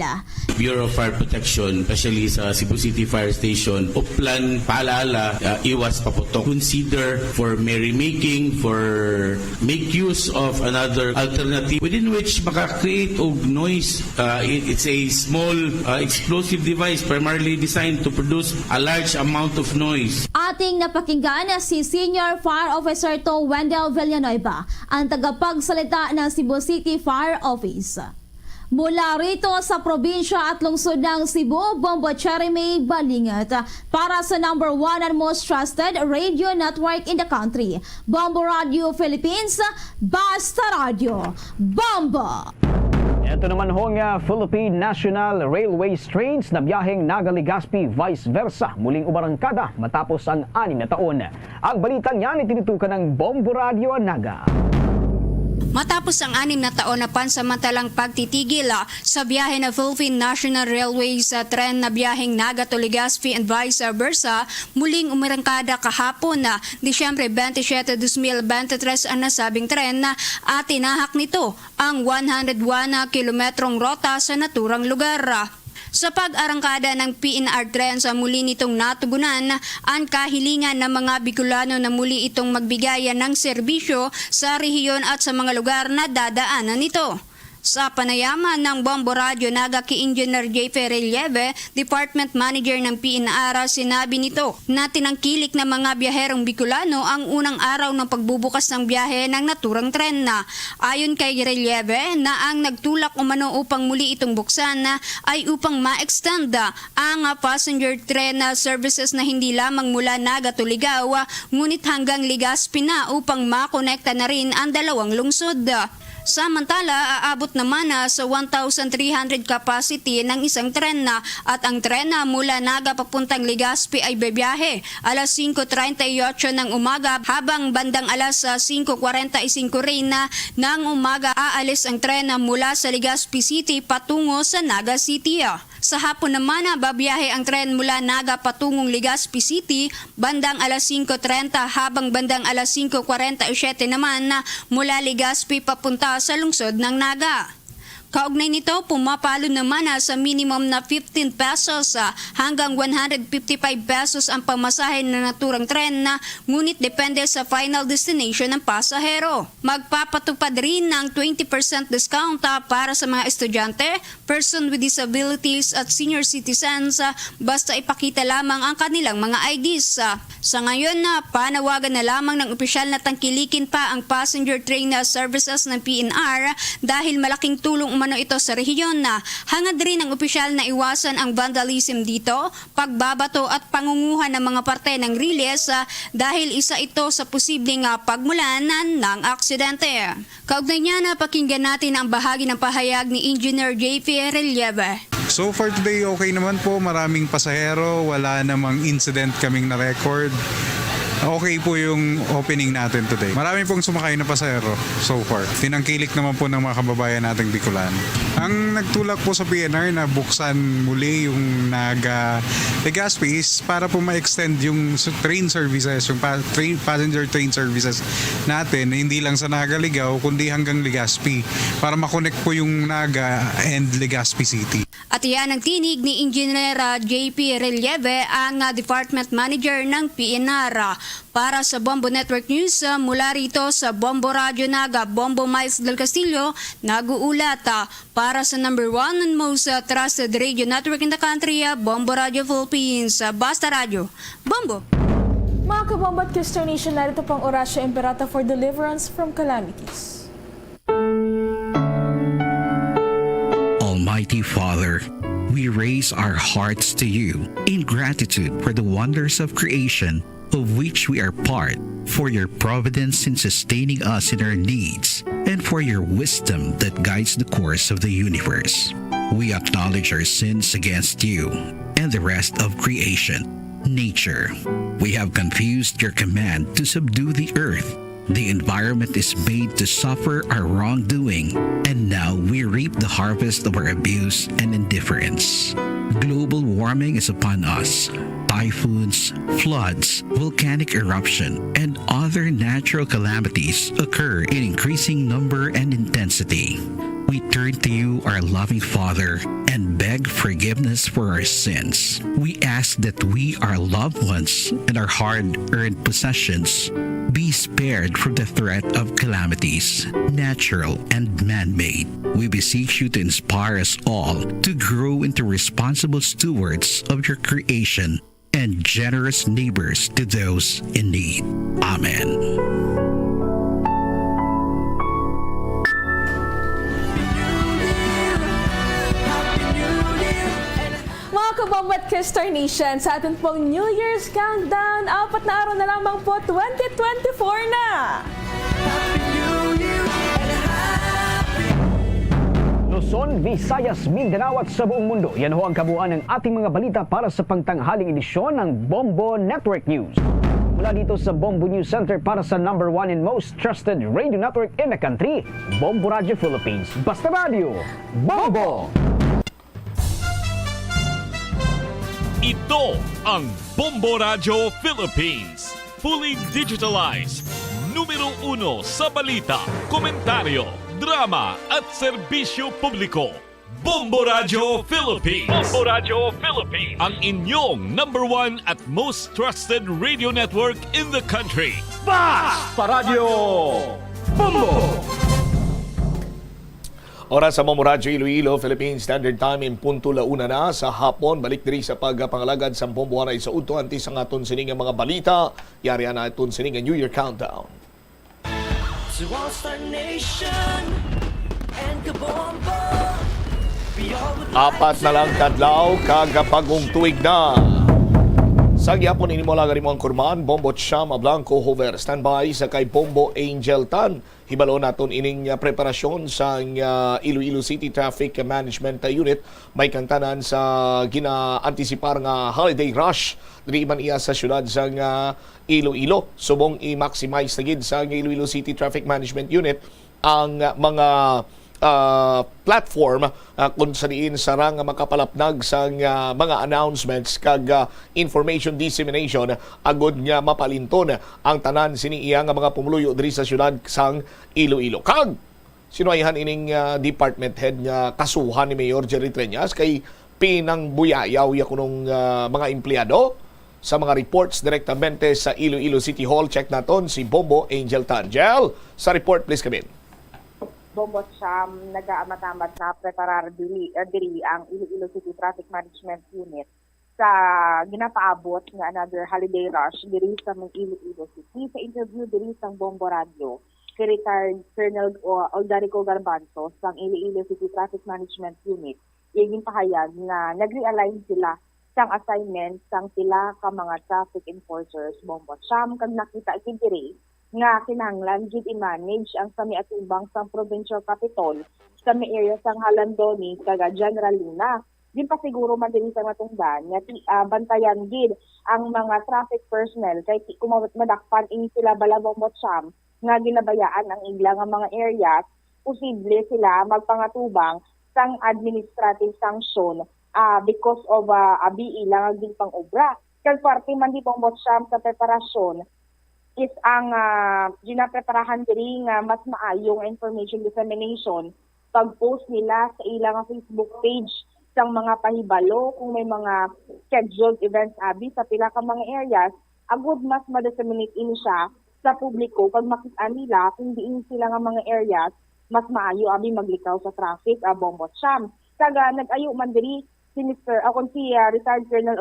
Bureau of Fire Protection, especially sa Cebu City Fire Station, uplan, paalala, iwas paputok. Consider for merrymaking, for make use of another alternative within which maka-create of noise. It's a small explosive device primarily designed to produce a large amount of noise. Ating napakinggan si Senior Fire Officer To Wendell Villanueva, ang tagapagsalita ng Cebu City Fire Office. Mula rito sa probinsya at lungsod ng Cebu, Bombo Jeremy Balingat para sa #1 and most trusted radio network in the country, Bombo Radio Philippines, Basta Radio, Bombo! Ito naman hong Philippine National Railways trains na biyaheng Naga-Legazpi vice versa muling umarangkada matapos ang 6 na taon. Ang balitang yan itinitukan ng Bombo Radio Naga. Matapos ang 6 na taon na pansamantalang pagtitigil sa biyahe na Philippine National Railways sa tren na biyaheng Naga to Legazpi and vice versa, muling umirangkada kahapon na Disyembre 27, 2023 ang nasabing tren at tinahak nito ang 101 kilometrong rota sa naturang lugar. Sa pag-arangkada ng PNR tren sa muli nitong natugunan ang kahilingan ng mga Bicolano na muli itong magbigayan ng serbisyo sa rehiyon at sa mga lugar na dadaanan nito. Sa panayaman ng Bombo Radio Naga kay Engineer J.F. Relieve, Department Manager ng PNR, sinabi nito na tinangkilik ng mga biyaherong Bicolano ang unang araw ng pagbubukas ng biyahe ng naturang tren na. Ayon kay Relieve na ang nagtulak umano upang muli itong buksan ay upang ma-extend ang passenger train services na hindi lamang mula Naga to Ligao ngunit hanggang Legazpi na upang makonekta na rin ang dalawang lungsod. Samantala, aabot naman sa 1,300 capacity ng isang tren na at ang tren na mula Naga papuntang Legazpi ay bebiyahe alas 5:38 ng umaga habang bandang alas 5:45 rin ng umaga aalis ang tren mula sa Legazpi City patungo sa Naga City. Sa hapon naman babiyahe ang tren mula Naga patungong Legazpi City bandang alas 5:30 habang bandang alas 5:47 naman mula Legazpi papunta sa lungsod ng Naga. Kaugnay nito, pumapalo naman sa minimum na 15 pesos hanggang 155 pesos ang pamasahe na naturang tren na ngunit depende sa final destination ng pasahero. Magpapatupad rin ng 20% discount para sa mga estudyante, person with disabilities at senior citizens basta ipakita lamang ang kanilang mga IDs. Sa ngayon panawagan na lamang ng opisyal na tangkilikin pa ang passenger train services ng PNR dahil malaking tulong umano ito sa rehiyon na hangad rin ng opisyal na iwasan ang vandalism dito, pagbabato at pangunguhan ng mga parte ng riles dahil isa ito sa posibleng pagmulanan ng aksidente. Kaugnay niya pakinggan natin ang bahagi ng pahayag ni Engineer J.P. Relieve. So far today okay naman po, maraming pasahero, wala namang incident kaming na-record. Okay po yung opening natin today. Marami pong sumakay na pasahero so far. Tinangkilik naman po ng mga kababayan nating Bicolano. Ang nagtulak po sa PNR na buksan muli yung Naga Legazpi is para po ma-extend yung train services, yung passenger train services natin, hindi lang sa Naga Ligao kundi hanggang Legazpi para makonect po yung Naga and Legazpi City. At iyan ang tinig ni Engineer J.P. Relieve, ang Department Manager ng PNR. Para sa Bombo Network News, mula rito sa Bombo Radio Naga, Bombo Miles del Castillo, nag-uulat para sa number 1 and most trusted radio network in the country, Bombo Radio Philippines. Basta Radio, Bombo! Mga kabombo at Kister Nation, narito pang Orasio Imperata for deliverance from calamities. Almighty Father, we raise our hearts to you in gratitude for the wonders of creation of which we are part, for your providence in sustaining us in our needs, and for your wisdom that guides the course of the universe. We acknowledge our sins against you and the rest of creation, nature. We have confused your command to subdue the earth. The environment is made to suffer our wrongdoing, and now we reap the harvest of our abuse and indifference. Global warming is upon us. Typhoons, floods, volcanic eruption, and other natural calamities occur in increasing number and intensity. We turn to you, our loving Father, and beg forgiveness for our sins. We ask that we, our loved ones, and our hard-earned possessions be spared from the threat of calamities, natural and man-made. We beseech you to inspire us all to grow into responsible stewards of your creation and generous neighbors to those in need. Amen. Mga kabombo at Kister Nation, sa atin pong New Year's Countdown, 4 na araw na lamang po, 2024 na! Luzon, Visayas, Mindanao at sa buong mundo. Yan ho ang kabuuan ng ating mga balita para sa pangtanghaling edisyon ng Bombo Network News. Mula dito sa Bombo News Center para sa number 1 and most trusted radio network in the country, Bombo Radio Philippines. Basta Radio, Bombo! Ito ang Bombo Radio Philippines. Fully digitalized. Numero 1 sa balita, komentaryo, drama at serbisyo publiko. Bombo Radio Philippines. Bombo Radio Philippines. Ang inyong number 1 at most trusted radio network in the country. Basta Radio Bombo! Oras sa Radyo Iloilo, Philippine Standard Time in punto launa na sa hapon. Balik diri sa pagpangalagad sa buwan ay sa udto anti sa aton sining mga balita. Yari na aton sining New Year countdown. To all Star Nation and Kabombo. Apat na lang kadlaw kagapagong tuig na. Sa gyapon ini mo lagari mo ang kurman, Bombo Chama Blanco Hover standby sa kay Bombo Angel Tan. Hibalo naton ining preparasyon sa Iloilo City Traffic Management Unit. May kantanan sa gina-antisipar nga holiday rush diri man iya sa syudad sa Iloilo. Subong i-maximize na gid sa Iloilo City Traffic Management Unit ang mga platform kung sa diin sarang makapalapnag sa mga announcements kag information dissemination agud nga mapalinton ang tanan sini iya nga mga pumuluyo diri sa syudad sang Iloilo. Kag sinuayhan ining department head nga kasuhan ni Mayor Jerry Treñas kay pinangbuyayaw ya kunong mga empleyado sa mga reports direktamente sa Iloilo City Hall. Check naton si Bombo Angel Tangel sa report, please come in. Bombo Cham nag-aamatamat na preparar diri ang Iloilo City Traffic Management Unit sa ginapaabot nga another holiday rush diri sa Iloilo City. Sa interview diri sa Bombo Radio, si retired Colonel Aldarico Garbanzo sa Iloilo City Traffic Management Unit, yung pahayag na nag-realign sila sang assignment sang pila ka mga traffic enforcers. Bombo Cham kag nakita diri nga kinahanglan gid i-manage ang sami atubang sa provincial capital sa may area sang Halandoni kag General Luna. Din pa siguro man din sa matungdan nga bantayan gid ang mga traffic personnel kay kumawat madakpan ini sila balabong Motsam nga ginabayaan ang igla nga mga areas, posible sila magpangatubang sang administrative sanction because of abi ilang gid pang obra. Kag parte man di pong Motsam sa preparasyon is ang ginapreparahan diri nga mas maayong information dissemination pag-post nila sa ilang Facebook page sang mga pahibalo kung may mga scheduled events abi sa pila ka mga areas, agud mas ma-disseminate ini siya sa publiko pag makita nila kung diin sila nga mga areas mas maayo abi maglikaw sa traffic. Bombo Cham kaga nag-ayo man diri si Mr. retired Colonel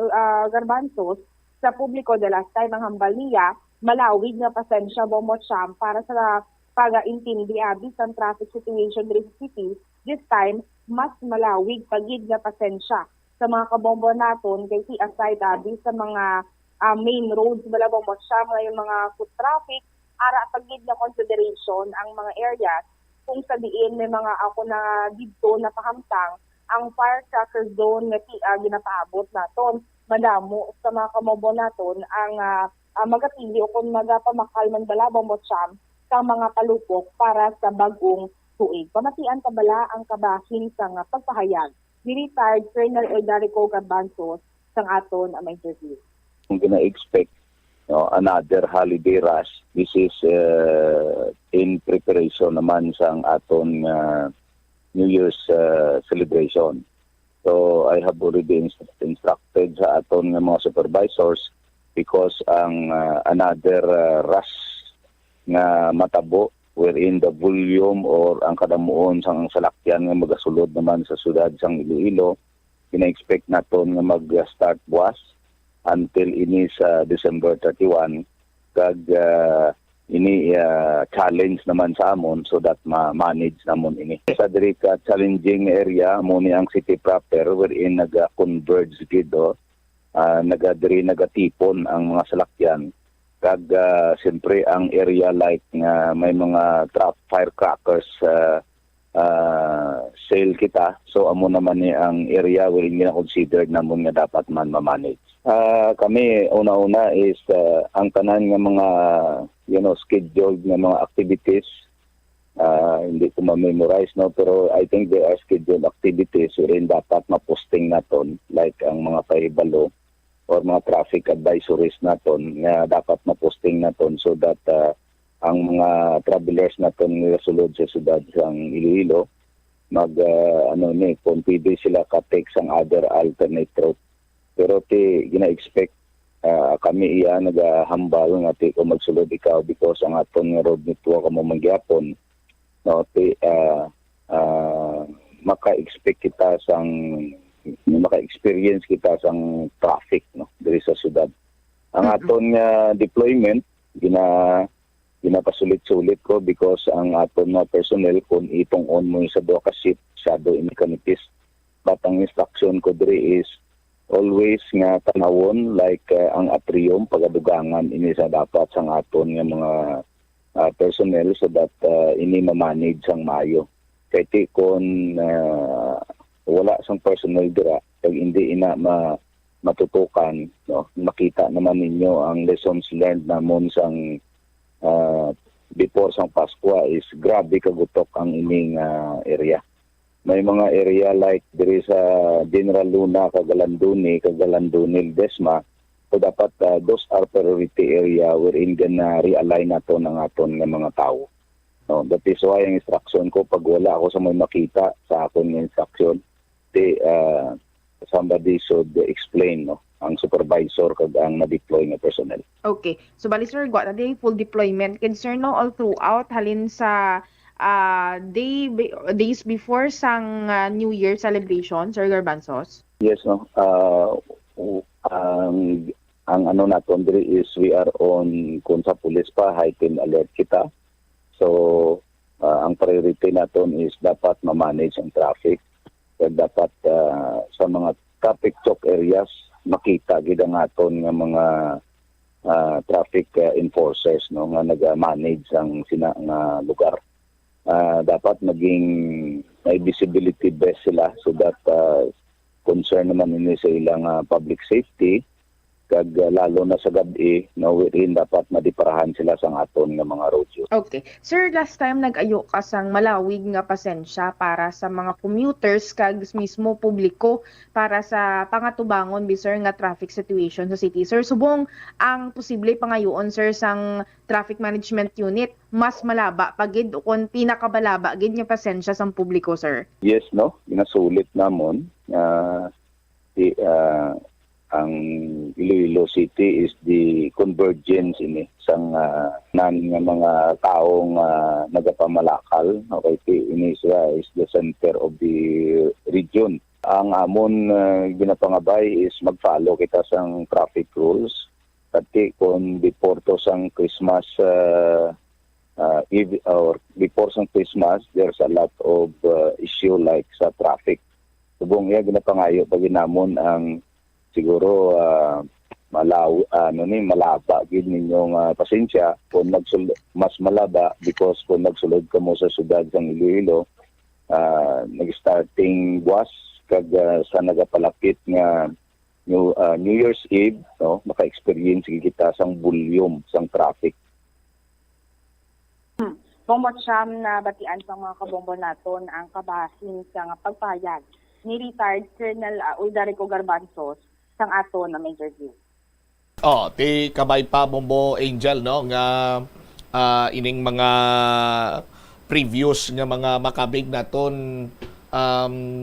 Garbanzos sa publiko the last time ang hambal niya malawig na pasensya Bombo Cham para sa pag-intindi abi sa traffic situation diri sa city. This time mas malawig pagid na pasensya sa mga kabombo naton kay si aside abi sa mga main roads bala Bombo Cham nga yung mga foot traffic ara pagid na consideration ang mga areas kung sa diin may mga ako na didto na pahamtang ang firecracker zone nga ginapaabot naton. Madamo sa mga kabombo naton ang magatili o kung magapamakal man bala Bombo Cham sa mga palupok para sa bagong tuig. Pamatian ka bala ang kabahin sa pagpahayag ni retired Colonel Aldarico Garbanzo sa aton ang interview. Kung gina-expect another holiday rush, this is in preparation naman sa aton New Year's celebration. So I have already instructed sa aton mga supervisors because ang another rush nga matabo wherein the volume or ang kadamuon sang salakyan nga magasulod naman sa syudad sang Iloilo, ina-expect naton nga mag-start buwas until ini sa December 31 kag ini challenge naman sa amon so that ma-manage namon ini. Sa diri ka challenging area mo ni ang city proper wherein naga-converge gido. Nagatipon ang mga salakyan kag siyempre ang area like may mga firecrackers sale kita, so amo naman ni ang area wherein gina-considered namon nga dapat man ma-manage. Kami una-una is ang tanan nga mga scheduled nga mga activities, hindi ko ma-memorize pero I think there are scheduled activities wherein dapat ma-posting naton like ang mga pahibalo or mga traffic advisories naton nga dapat ma-posting naton so that ang mga travelers naton nga sulod sa syudad sang Iloilo kung pwede sila ka-take sang other alternate route. Pero gina-expect kami iya nagahambal nga kung magsulod ikaw because ang aton nga road nito ka mo mangyapon maka-expect kita maka-experience kita sang traffic no diri sa syudad. Ang aton nga deployment ginapasulit-sulit ko because ang aton nga personnel kung itong-on mo sa duha ka shift shadow in mechanics, but ang instruction ko diri is always nga tanawon like ang atrium pagadugangan ini sa dapat sang aton nga mga personnel so that ini ma-manage sang maayo. Kay kung wala sang personnel dira pag hindi ina matutukan no, makita naman ninyo ang lessons learned namon sang before sang Pasko is grabe kagutok ang ining area. May mga area like diri sa General Luna, Kagalanduni, Desma, so dapat those are priority area wherein gana realign nato ng aton nga mga tao. No, that is why ang instruction ko pag wala ako sa may makita sa akong instruction, somebody should explain no ang supervisor kag ang na-deploy nga personnel. Okay. So bali sir, got na day full deployment concern no all throughout halin sa days before sang New Year celebration, Sir Garbanzos? Yes, no. Ang ano naton diri is we are on kung sa police pa heightened alert kita. So ang priority naton is dapat ma-manage ang traffic. Dapat sa mga traffic choke areas makita gid ang aton nga mga traffic enforcers no nga naga-manage ang sina nga lugar. Dapat maging may visibility best sila so that concern naman ini sa ilang public safety kag lalo na sa gabi na wherein dapat madiparahan sila sa aton nga mga road use. Okay. Sir, last time nag-ayo ka sang malawig nga pasensya para sa mga commuters kag mismo publiko para sa pangatubangon sir nga traffic situation sa city. Sir, subong ang posible pangayoon sir sang traffic management unit mas malaba pagid o kon pinakabalaba gid nga pasensya sang publiko sir. Yes no, ginasulit namon ang Iloilo City is the convergence ini sang nan nga mga taong nagapamalakal. Okay, ini siya is the center of the region. Ang amon ginapangabay is mag-follow kita sang traffic rules. Pati kung before to sang Christmas Eve or before sang Christmas, there's a lot of issue like sa traffic. Subong iya ginapangayo pag ginamon ang siguro malaba gid ninyong pasensya kung mas malaba because kung nagsulod ka mo sa syudad sang Iloilo nag-starting buwas kag sa nagapalapit nga New Year's Eve no maka-experience kita sang volume sang traffic. Bombot siyam na batian sa mga kabombo naton ang kabahin sa pagpayag ni retired Colonel Uldarico Garbanzos sang ato na interview. Ti kabay pa Bombo Angel no nga ining mga previous nga mga makabig naton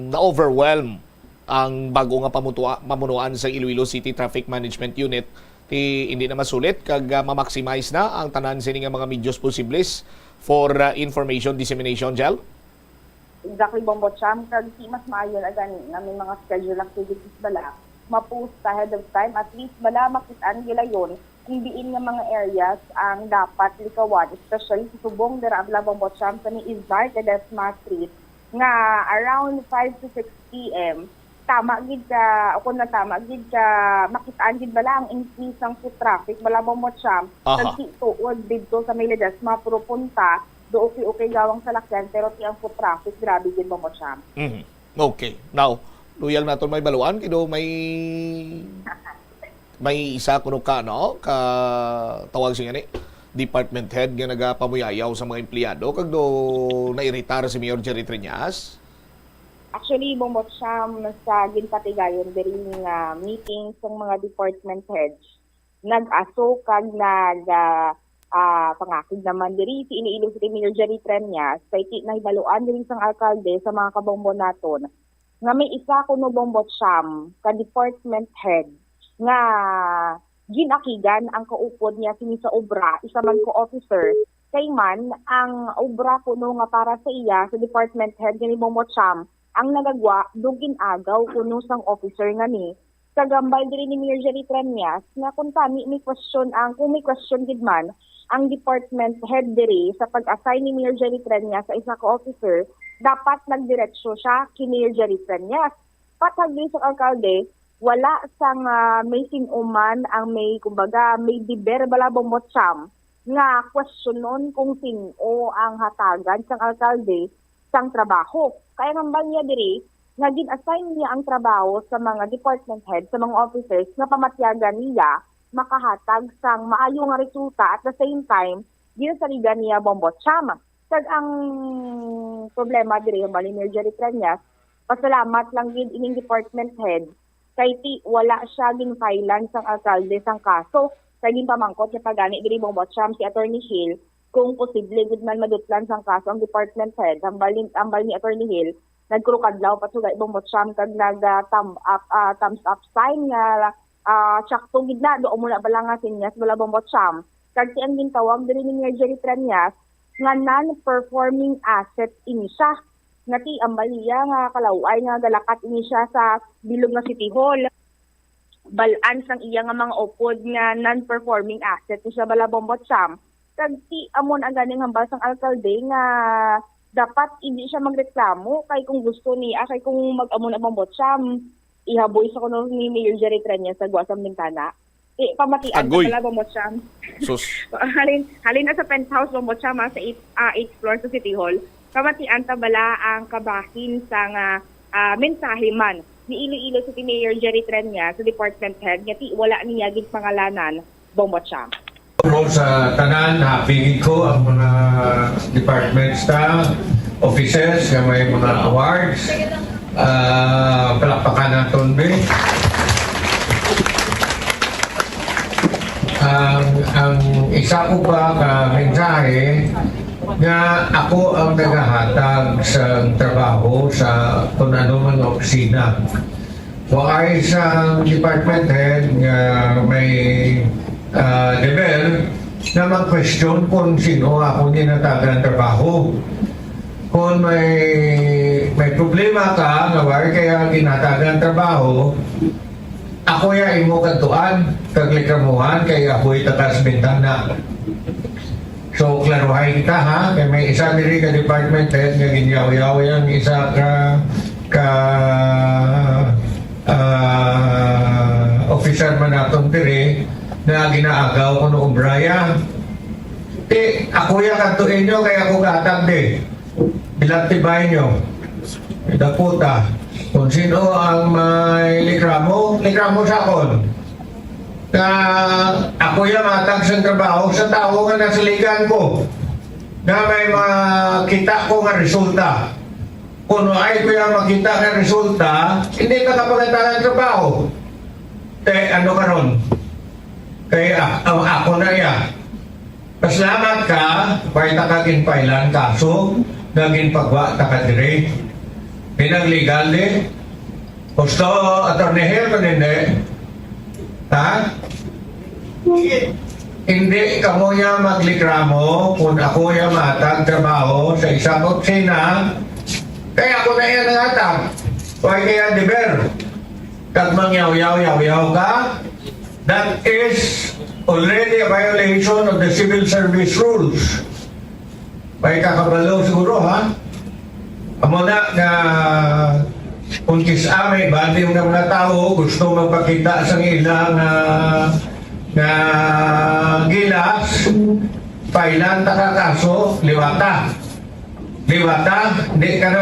na overwhelm ang bago nga pamunuan sa Iloilo City Traffic Management Unit ti hindi na masulit kag ma-maximize na ang tanan sini nga mga medios posibles for information dissemination gel. Exactly Bombo Cham kag mas maayo na gani nga may mga schedule activities bala ma-post ahead of time, at least bala makitaan nila yun, kung diin nga mga areas ang dapat likawan, especially sa subong dira ang Labang Botcham sa ni Izbar, Desma Street, nga around 5 to 6 p.m., tama gid ka, o kung natama gid ka, makitaan gid bala ang increase ng foot traffic, Malabang Botcham, nagtituod dito sa Mila Desma, puro punta, do okay gawang salakyan, pero ti ang foot traffic, grabe gid Bang Botcham. Okay, now, luyang naton may baluan kido may isa kuno ka no ka tawag siya ni department head nga nagapamuyayaw sa mga empleyado kag do nairitar si Mayor Jerry Triñas. Actually bumot siya sa ginpatigayon diri nga meeting sa mga department heads nag-aso kag pangakig naman diri si iniilog si Mayor Jerry Triñas sa nahibaluan diri sang alkalde sa mga kabombo naton nga may isa kuno bombot siyam ka department head nga ginakigan ang kaupod niya sini sa obra isa man ko officer Kay man, ang obra kuno nga para sa iya, sa department head ni Momocham, ang nagagwa, dugin agaw kuno sang officer nga ni, kagambal diri ni Mayor Jerry Treñas, nga kung kung may question gid man, ang department head diri sa pag-assign ni Mayor Jerry Treñas sa isa ka officer, dapat nagdiretsyo siya kay Mayor Jerry Treñas. Patagli sa alkalde, wala sang may sinuman ang may diber balabong Mocham nga questionon kung sino ang hatagan sang alkalde sang trabaho. Kaya ngambal niya diri nga gin-assign niya ang trabaho sa mga department head, sa mga officers nga pamatyagan niya makahatag sang maayo nga resulta at the same time ginasaligan niya Bombotcham. Kag ang problema diri ang Mayor Jerry Treñas, pasalamat lang gid ining department head kay wala siya ginfailan sang alkalde sang kaso. Kaya pamangkot niya pagani diri Bombotcham si Attorney Hill kung posible gud man madutlan sang kaso ang department head. Ambal ni Attorney Hill nagkrukadlaw pasugay Bombotcham kag thumbs up sign nga tsakto gid na do mo na bala nga sinyas bala Bombotcham. Kag si ang gintawag diri ni Mayor Jerry Treñas nga non-performing asset ini siya. Ngati ambal niya nga kalaway nga galakat ini siya sa bilog nga City Hall. Balaan sang iya nga mga upod nga non-performing asset siya bala Bombotcham. Kag ti amon ang ganing hambal sang alkalde nga dapat hindi siya magreklamo kay kung gusto niya kay kung mag-amon ang Bombotcham ihaboy sa kuno ni Mayor Jerry Treñas sa Guasang Bintana. Pamatian Agoy. bala Bombotcham. Sus. halin na sa penthouse Bombotcham sa 8th floor sa City Hall. Pamatian ta bala ang kabahin sang mensahe man ni Iloilo City Mayor Jerry Treñas sa department head nga ti wala niya gid pangalanan Bombotcham. Sa tanan, napigid ko ang mga department staff, officers na may mga awards. Palakpakan natin, be. Ang isa ko pa ka mensahe nga ako ang naghahatag sa trabaho sa kung ano man opisina. Waay sa department head nga may deber na mag-question kung sino ako ninatagan trabaho. Kung may problema ka nga waay kaya ginatagan trabaho, ako ya imo kantuan kaglikamuhan kaya ako'y takas bintana. So, klaruhay kita ha, kaya may isa diri ka department head nga ginyaw-yaw yung isa ka officer man naton diri na ginaagaw ko noong Braya. Ako yung kantuin nyo kaya ako katag di. Bilang tibay nyo. Daputa. Kung sino ang may likramo sa akon. Ako yung matag sa trabaho sa tao nga nasaligan ko na may makita ko nga resulta. Kung ay ko yung makita nga resulta, hindi ka kapagatalan trabaho. Ano ka ron? Kaya ako na yan. Pasalamat ka, may takagin pailan kaso, naging pagwa takadiri. Pinang legal din. Gusto, Attorney Hill, hindi? Ha? Hindi ka mo niya maglikramo kung ako yung matag trabaho sa isang opisina, kaya ako na yan nangatag. Huwag kaya deber. Kag mangyaw-yaw ka, that is already a violation of the civil service rules. May kakabalo siguro ha? Amo na kung kisa may bandi yung mga tao gusto magpakita sa ilang na gilas, pailan ta kaso, liwata, hindi ka na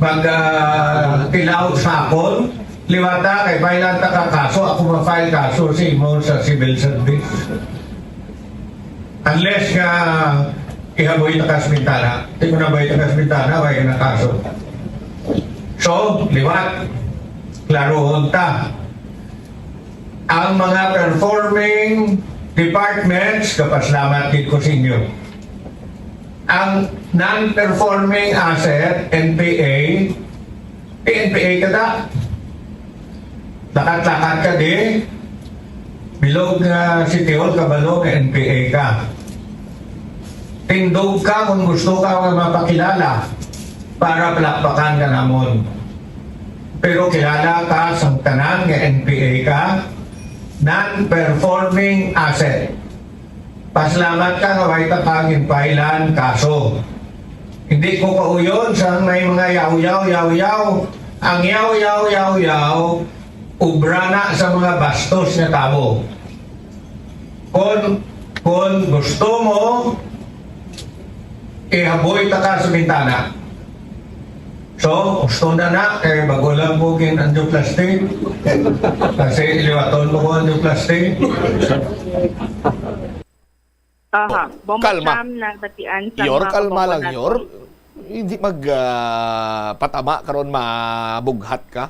mag-tilaw sa akon, liwata kay pailan ta kaso, ako ma-file kaso si mo sa civil service. Unless nga ihaboy na kasmintana, hindi mo na boy na kasmintana, way na kaso. So, liwat, klarohon ta. Ang mga performing departments, kapaslamat din ko sa inyo. Ang non-performing asset, NPA, PNPA ka da. Lakat-lakat ka di. Bilog na City Hall, kabalo na NPA ka. tindog ka kung gusto ka mapakilala para palakpakan ka namon. Pero kilala ka sa tanan nga NPA ka, non-performing asset. Pasalamat ka nga way takangin pailan kaso. Hindi ko kauyon sa may mga yaw-yaw. Ang yaw-yaw, ubra na sa mga bastos na tao. Kung gusto mo, ihaboy ta ka sa bintana. So, gusto na, kaya bago lang po angioplasty. Kasi iliwaton mo ko angioplasty. Kalma. Yor, kalma lang, Yor. Yor. Hindi patama karon mabughat ka.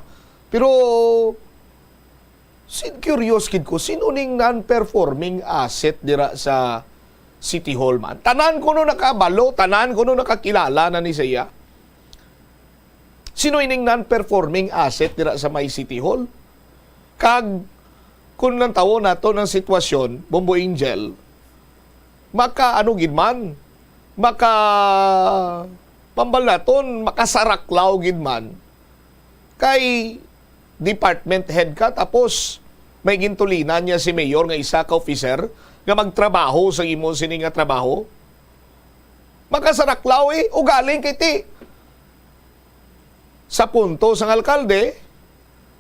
Pero curious kid ko, sino ning non-performing asset dira sa City Hall man? Tanan ko no nakabalo, tanan ko no nakakilala na ni siya. Sino ining non-performing asset dira sa may City Hall? Kag kung nang tawo nato ng sitwasyon, Bombo Angel, maka gid man, maka pambalaton, makasaraklaw gid man kay department head ka tapos may gintulinan niya si mayor nga isa ka officer nga magtrabaho sa imo sini nga trabaho. Makasaraklaw ugaling kay ti sa punto sang alkalde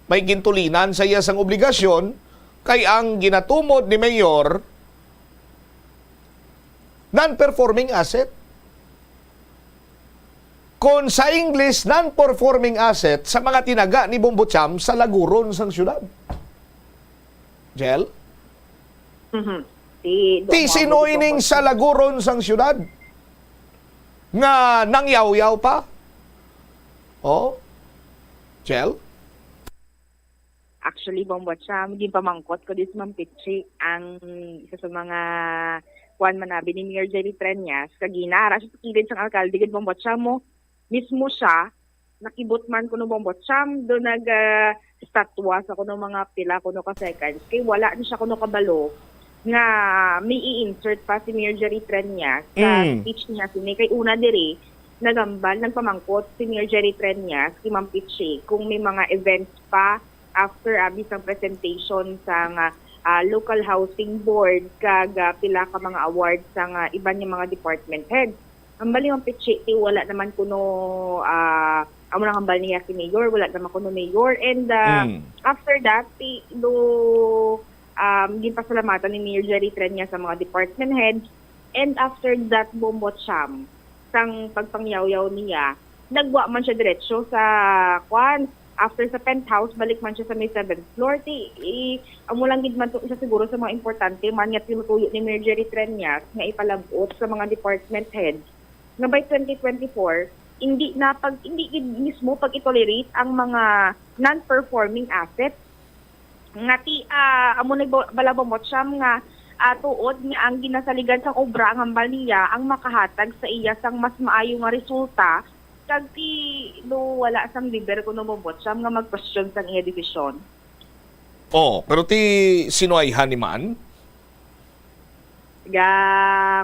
may gintulinan sa iya sang obligasyon kay ang ginatumod ni mayor non-performing asset. Kung sa English, non-performing asset sa mga tinaga ni Bombo Cham sa laguron sang syudad. Jel? Ti sinoining sa laguron sang syudad nga nangyaw-yaw pa. Oh? Jel? Actually, Bombo Cham, di pamangkot ko dis Mampitsi ang isa sa mga kuan manabi ni Mayor Jerry Treñas kaginara sa kilid sang alkalde gid Bombo Cham mo mismo siya nakibot man kuno Bombo Cham do nag statwa sa kuno mga pila kuno ka seconds kay wala ni siya kuno kabalo nga may i-insert pa si Mayor Jerry Treñas sa speech niya sini kay una diri nagpamangkot si Mayor Jerry Treñas kay Ma'am Pichi kung may mga events pa after abis ang presentation sa local housing board kag pila ka mga awards sa iban yung mga department heads. Ang bali ang Pichi wala naman kuno amo nang hambal niya si mayor, wala naman kuno mayor and after that ginpasalamatan ni Mayor Jerry Treñas sa mga department heads and after that Bombo Cham sang pagpangyaw-yaw niya nagwa man siya diretso sa kwan after sa penthouse, balik man siya sa may 7th floor. Amo lang gid man to siya siguro sa mga importante man nga tinutuyo ni Mayor Jerry Treñas nga ipalabot sa mga department heads nga by 2024 hindi mismo pag itolerate ang mga non-performing assets nga amo nagbalabong mo siyam nga tuod nga ang ginasaligan sang obra ang hambal niya ang makahatag sa iya sang mas maayo nga resulta kag wala sang liber kuno mobot siyam nga mag-question sang iya division. Pero sinuayhan ni man?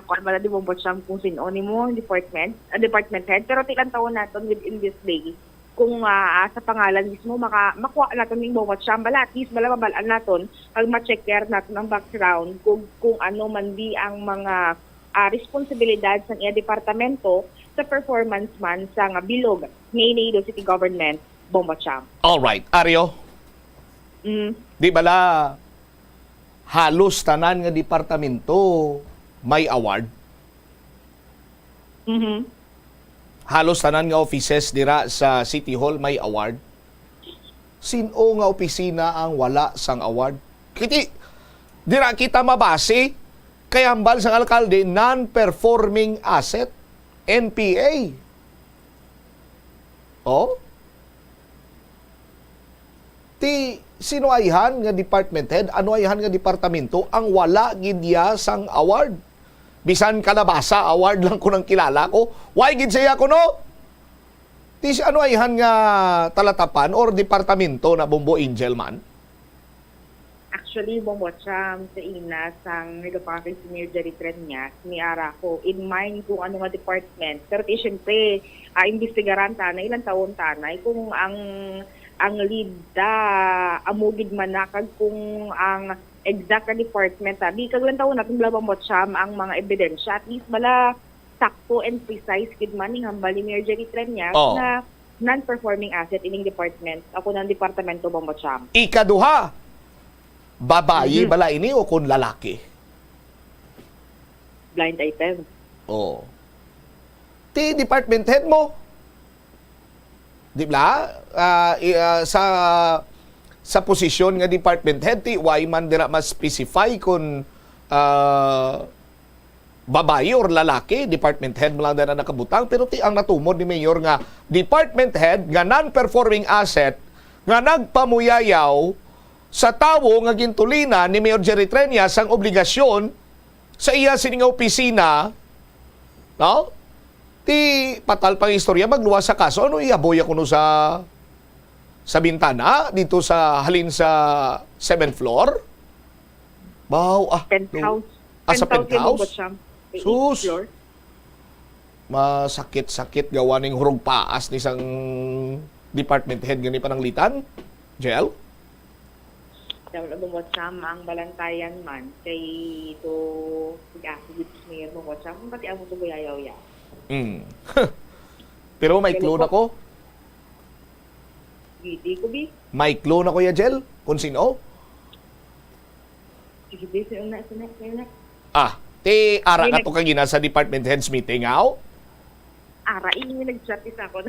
Kuan bala di mobot siyam kung sino ni mo department head pero tilang taon naton within this day kung sa pangalan mismo makuha natin yung bawat siyam bala at least bala mabalaan natin pag ma-checker natin ang background kung ano man di ang mga responsibilidad sa iya departamento sa performance man sa bilog ng Iloilo City Government, Bombo Cham. Alright, Aryo. Di bala halos tanan nga departamento may award? Halos tanan nga offices dira sa City Hall may award? Sino nga opisina ang wala sang award? Dira kita mabase kay hambal sang alkalde non-performing asset NPA. Sino ayhan nga department head, ano ayhan nga departamento ang wala gidya sang award? Bisan kalabasa award lang ko nang kilala ko. Why gid siya ko no? Ano ayhan nga talatapan or departamento na Bombo Angel man? Actually, bumotsa sa ina sang nagapakit si Mayor Jerry Treñas, ni Ara ko, in mind kung ano nga department. Pero siyempre, investigaran tanay, ilang taon tanay, kung ang lead amugid manakag kung ang exact na department. Di kaglang taon natin bumotsa ang mga ebidensya. At least bala sakto and precise kid maning hambal ni Mayor Jerry Treñas na non-performing asset ining department. Ako ng departamento bumotsa. Ikaduha, babae bala ini o kung lalaki? Blind item. Oh. Ti department head mo. Di ba? Sa posisyon nga department head, ti why man dira mas specify kung babae or lalaki, department head mo lang dira nakabutang, pero ti ang natumod ni Mayor nga department head nga non-performing asset nga nagpamuyayaw sa tawo nga gintulina ni Mayor Jerry Treñas ang obligasyon sa iya sining opisina, no? Ti patal pang istorya magluwas sa kaso. Ano iaboy ako no sa bintana dito sa halin sa 7th floor? Wow, penthouse. Sa penthouse? Sus. Masakit-sakit gawa ning hurog paas ni sang department head gani pananglitan. Jel? Dapat bumotsa ang balantayan man kay ito sigit Mayor bumotsa kung pati ang mutugo yayaw ya. Pero may clue na ko. Gidi ko bi. May clue na ko ya, Jel? Kung sino? Sige, sino na. Ti ara ka to kagina sa department heads meeting, aw? Ara, ini nag-chat isa ko.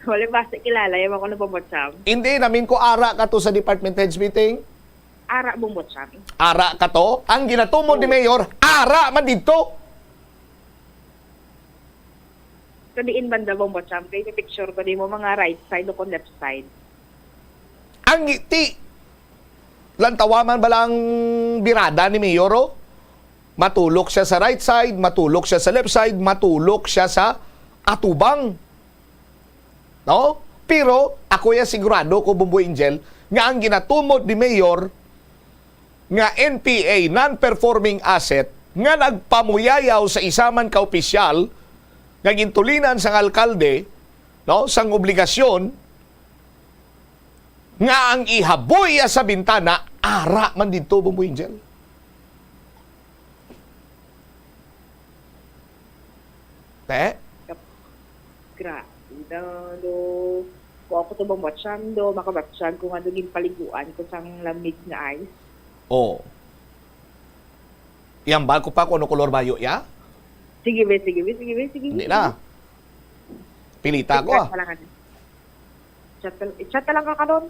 Wala basta kilala, yung ako na bumotsa. Hindi, namin ko ara ka to sa department heads meeting. Ara bumotsa. Ara ka to? Ang ginatumod ni Mayor, ara man dito. Kadiin banda bumotsa. Kaya picture ko di mo mga right side o left side. Ang ti lantawaman balang birada ni Mayor, oh? Matulok siya sa right side, matulok siya sa left side, matulok siya sa atubang. No? Pero ako ya sigurado ko, Bumbo Angel, nga ang ginatumod ni Mayor nga NPA, non-performing asset, nga nagpamuyayaw sa isaman ka opisyal nga gintulinan sang alkalde, no, sang obligasyon nga ang ihaboy sa bintana, ara man dito, Bumbo Angel. Do kung ako to bumotsan do makabatsan kung ano yung paliguan kung sang lamig na ice. Yang ba ko pa kung ano kolor bayo ya? Sige. Hindi na. Pilita ko Chat lang ka doon.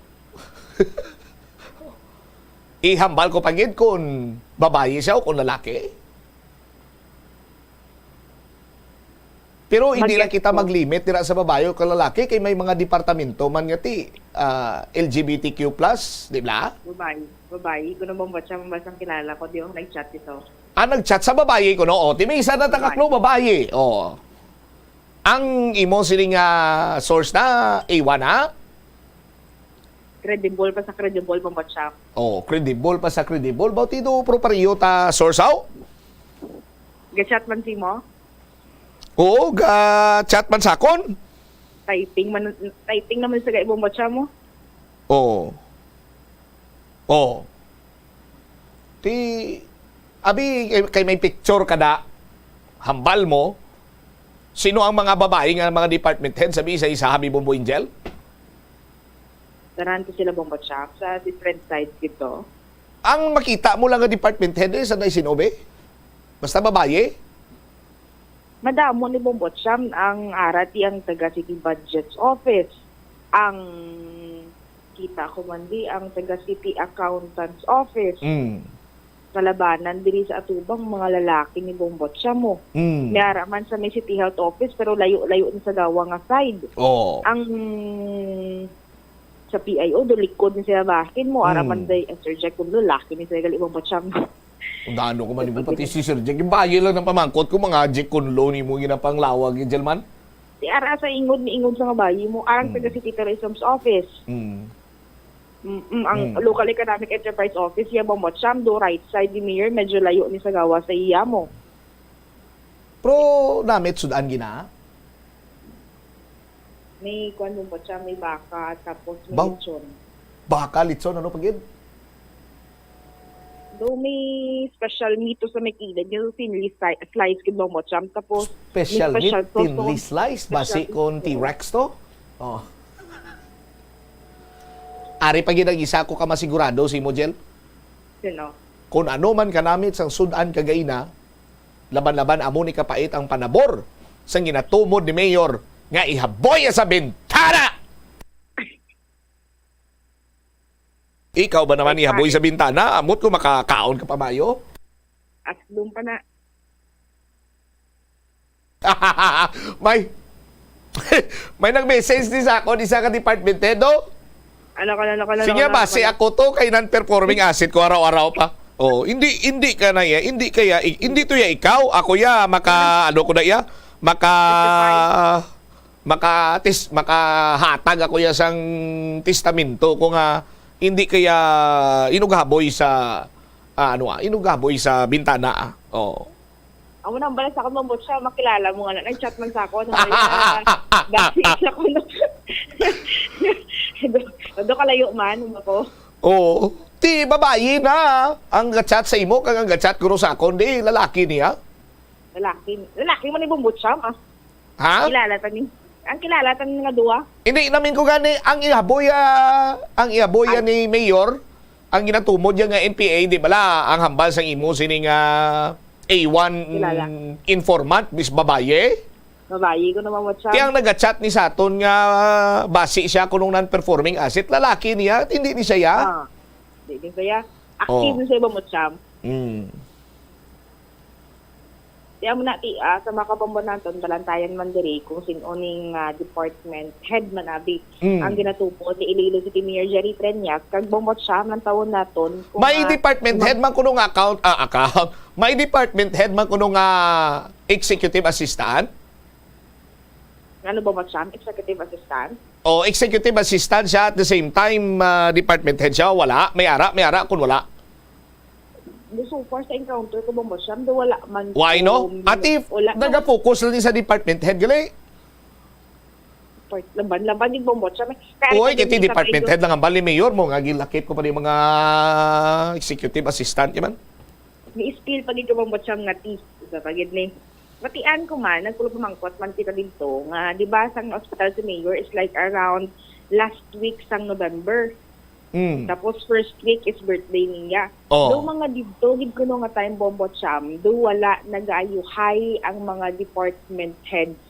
Ihambal ko pagid kung babae siya o kung lalaki. Pero hindi lang kita mag-limit dira sa babae o lalaki kay may mga departamento man nga ti LGBTQ+, di ba? Babae. Kung naman ba siya mabasang kilala ko, di ako nag-chat ito. Nag-chat sa babae ko, no? O, ti may isa na takaklo babae. O. Ang imo sining source na A1 na? Credible pa sa credible pa ba siya? Credible pa sa credible. Bauti do properyo ta source aw? Ga-chat man si mo? Oo, chat man sakon. Typing naman sa gaibong batsa mo. Oo. Ti abi kay may picture kada hambal mo. Sino ang mga babae nga mga department head sabi sa isa habi Bumbo Angel? Daran ko sila bong batsa sa different sides dito. Ang makita mo lang nga department head sa nay sinobe? Basta babae? Madamo ni Bombot Siyam ang arati ang taga City Budgets Office. Ang kita ko man di ang taga City Accountants Office. Kalabanan diri sa atubang mga lalaki ni Bombot Siyam mo. Mayara man sa may City Health Office pero layo-layo ni sa gawa nga side. Ang sa PIO do likod ni sila bahin mo araman day Sir Jack kung lalaki ni sila gali Bombot Siyam. Kung daano ko man mo pati si Sir Jack, bayo lang ng pamangkot ko mga Jack Conlo ni mo ginapanglawag yung Jelman. Di ara sa ingod ni ingod sa bayi mo, arang taga City Tourism's Office. Ang Local Economic Enterprise Office, iya bombot siyam, do right side ni Mayor, medyo layo ni sa gawa sa iya mo. Pro namit sudan gina. May kwan bombot siyam, may baka, tapos may Bang? lechon. Baka litson ano pagid? Do may special meat to sa may kilid, yung thinly slice kid bombot siyam, tapos Special may meat, sauce thinly to. sliced, basi Special- kon T-Rex to. Oh. Ari pa gid ang isa ko ka masigurado si Mojel. Sino? Kung ano man kanamit sang sudan kagaina, laban-laban amo ni kapait ang panabor sang ginatumod ni Mayor nga ihaboy sa bintana. Ikaw ba naman ihaboy sa bintana? Amot ko makakaon ka pa mayo? Aslum pa na. may may nag-message din sa ako isa ka department head, no? Ano ka. Sige ba, si ako to kay non-performing asset ko araw-araw pa. Oh, hindi ka na ya, hindi to ya ikaw, ako ya ano ko na ya, makahatag ako ya sang testamento ko nga hindi kaya inughaboy sa inughaboy sa bintana. Oh. Amo nang bala sa akong bombot siya, makilala mo nga na, nag-chat man sa ako, dati ako na. Do kalayo man, ako. Oo. Ti babae na ang gatchat sa imo kag ang gatchat ko sa akon di lalaki niya. Lalaki man ni bombot siya, ah. Ha? Ang kilala tan nga duwa. Hindi namin ko gani ang ihaboya ni Mayor ang ginatumod niya nga NPA di bala ang hambal sang imo sining A1 Kilala. informant bis babaye. Babae ko naman siya. Tiyang nag-chat ni Saton nga basi siya kunong non-performing asset lalaki niya at hindi ni siya. Hindi din siya. Active din siya bombot siya. Kaya mo na sa mga kapambananton, balantayan man diri kung sinoning department head man abi ang ginatupo ni Iloilo City Mayor Jerry Treñas kag bombot siya man tawon naton. May department head man kuno nga account. May department head man kuno nga executive assistant. Ano bombot siya? Executive assistant? O executive assistant siya at the same time department head siya. Wala. May ara kun wala. So far sa encounter ko bombot siya, do wala man. Why no? At if nag-focus lang din sa department head gali. Laban yung bombot siya. Uy, kiti department head lang ang bali mayor mo. Nga gilakip ko pa rin mga executive assistant yaman. May spill pagid ko bombot siya nga ti. Sa pagid ni. Matian ko man, nagkulo pamangkot man kita dito. Nga, di ba, sang hospital si Mayor is like around last week sang November. Tapos first week is birthday niya. Do mga dito, gid ko nga time bombot siya, do wala nag-ayuhay ang mga department heads.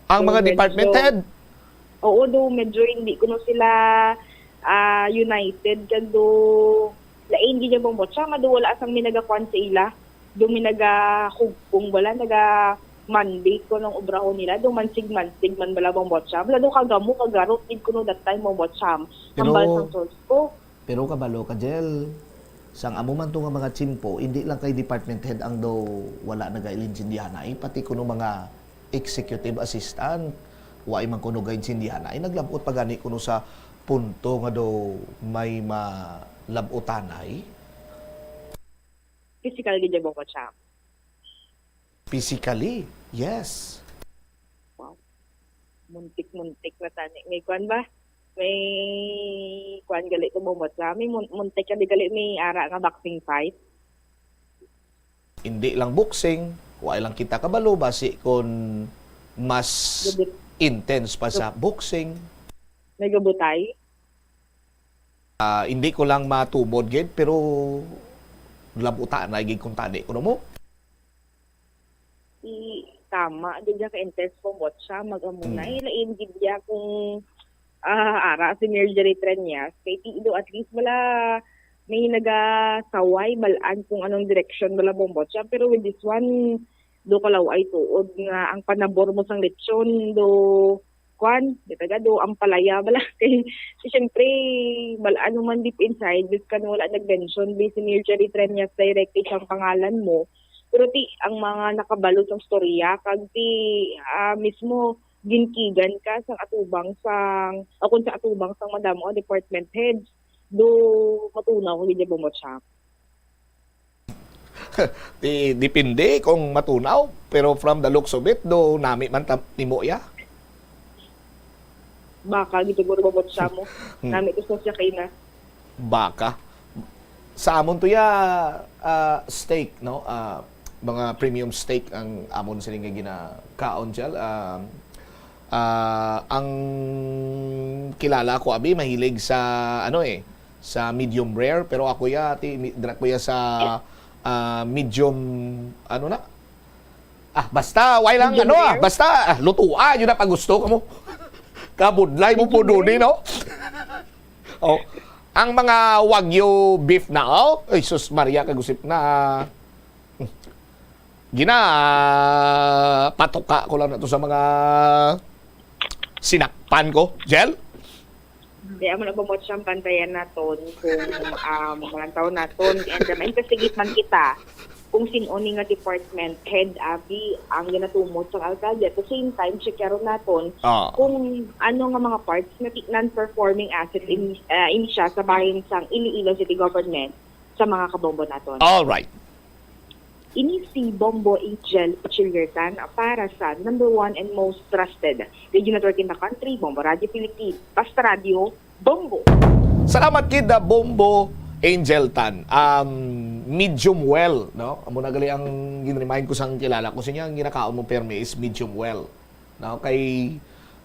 Ang mga department head? Oo, do medyo hindi ko sila united. Kado, lain gid yung bombot siya, do wala asang minagakwan sa ila. Do minagahugpong wala, mandate ko ng obrahon nila, do mansig man bala bombot siya. Wala do kagamo, kagarot, gid ko that time bombot siya. Hambal sang source ko. Pero kabalo ka, Jel. Sang amo man to nga mga chimpo, hindi lang kay department head ang daw wala nagailinsindihan ay pati kuno mga executive assistant wa man kuno gainsindihan ay naglabot pa gani kuno sa punto nga daw may malabutanay. Physical gid yung bukod siya. Physically, yes. Wow. Muntik na tani. May kwan ba? May kwan gali ito bumot siya. May muntik ka di gali may ara nga boxing fight. Hindi lang boxing, wa lang kita kabalo basi kon mas intense pa sa boxing. Nagabutay? Hindi ko lang matubod gid pero labutan na gid kung tani kuno mo. Tama, di ka intense bumot siya magamunay. Lain gid ya kung ara si Mayor Jerry Treñas kay tiido at least wala may nagasaway balaan kung anong direksyon wala bombot siya. Pero with this one, do kalaw ay tuod nga ang panabor mo sang lechon, do kwan, do ang palaya bala. Kay siyempre, balaan mo man deep inside, bis ka wala nag-mention, bis si Mayor Jerry Treñas directly siyang pangalan mo. Pero ti, ang mga nakabalot ng storya, kag ti mismo ginkigan ka sa atubang sang akon sa atubang sang madamo ang department heads do matunaw kung hindi bumot siya. Depende kung matunaw, pero from the looks of it, do nami man timo ya. Baka dito siguro bumot siya mo. Nami to siya kay na. Baka. Sa amon to ya steak, no? Mga premium steak ang amon sila nga ginakaon dyan. Ang kilala ko abi mahilig sa sa medium rare, pero ako ya sa medium basta why lang Medium rare? basta lutuan yun na pag gusto mo. Kabudlay mo po doon no. Oh, ang mga wagyu beef na ay sus Maria kagusip na patoka ko lang na to sa mga sinakpan ko, Jel. Kaya mo nabumot siyang bantayan naton kung mga taon naton and ma-investigate man kita kung sino ni nga department head abi ang ginatumot sa alkalde. At the same time, checkero naton kung ano nga mga parts na non-performing asset in siya sa bahin sang Iloilo City Government sa mga kabombo naton. All right. Ini si Bombo Angel Chillertan para sa number 1 and most trusted radio network in the country, Bombo Radio Philippines. Basta Radio, Bombo. Salamat kid Bombo Angel Tan. Medium well, no? Amo na gali ang ginremind ko sang kilala ko siya ang ginakaon mo perme is medium well. No, kay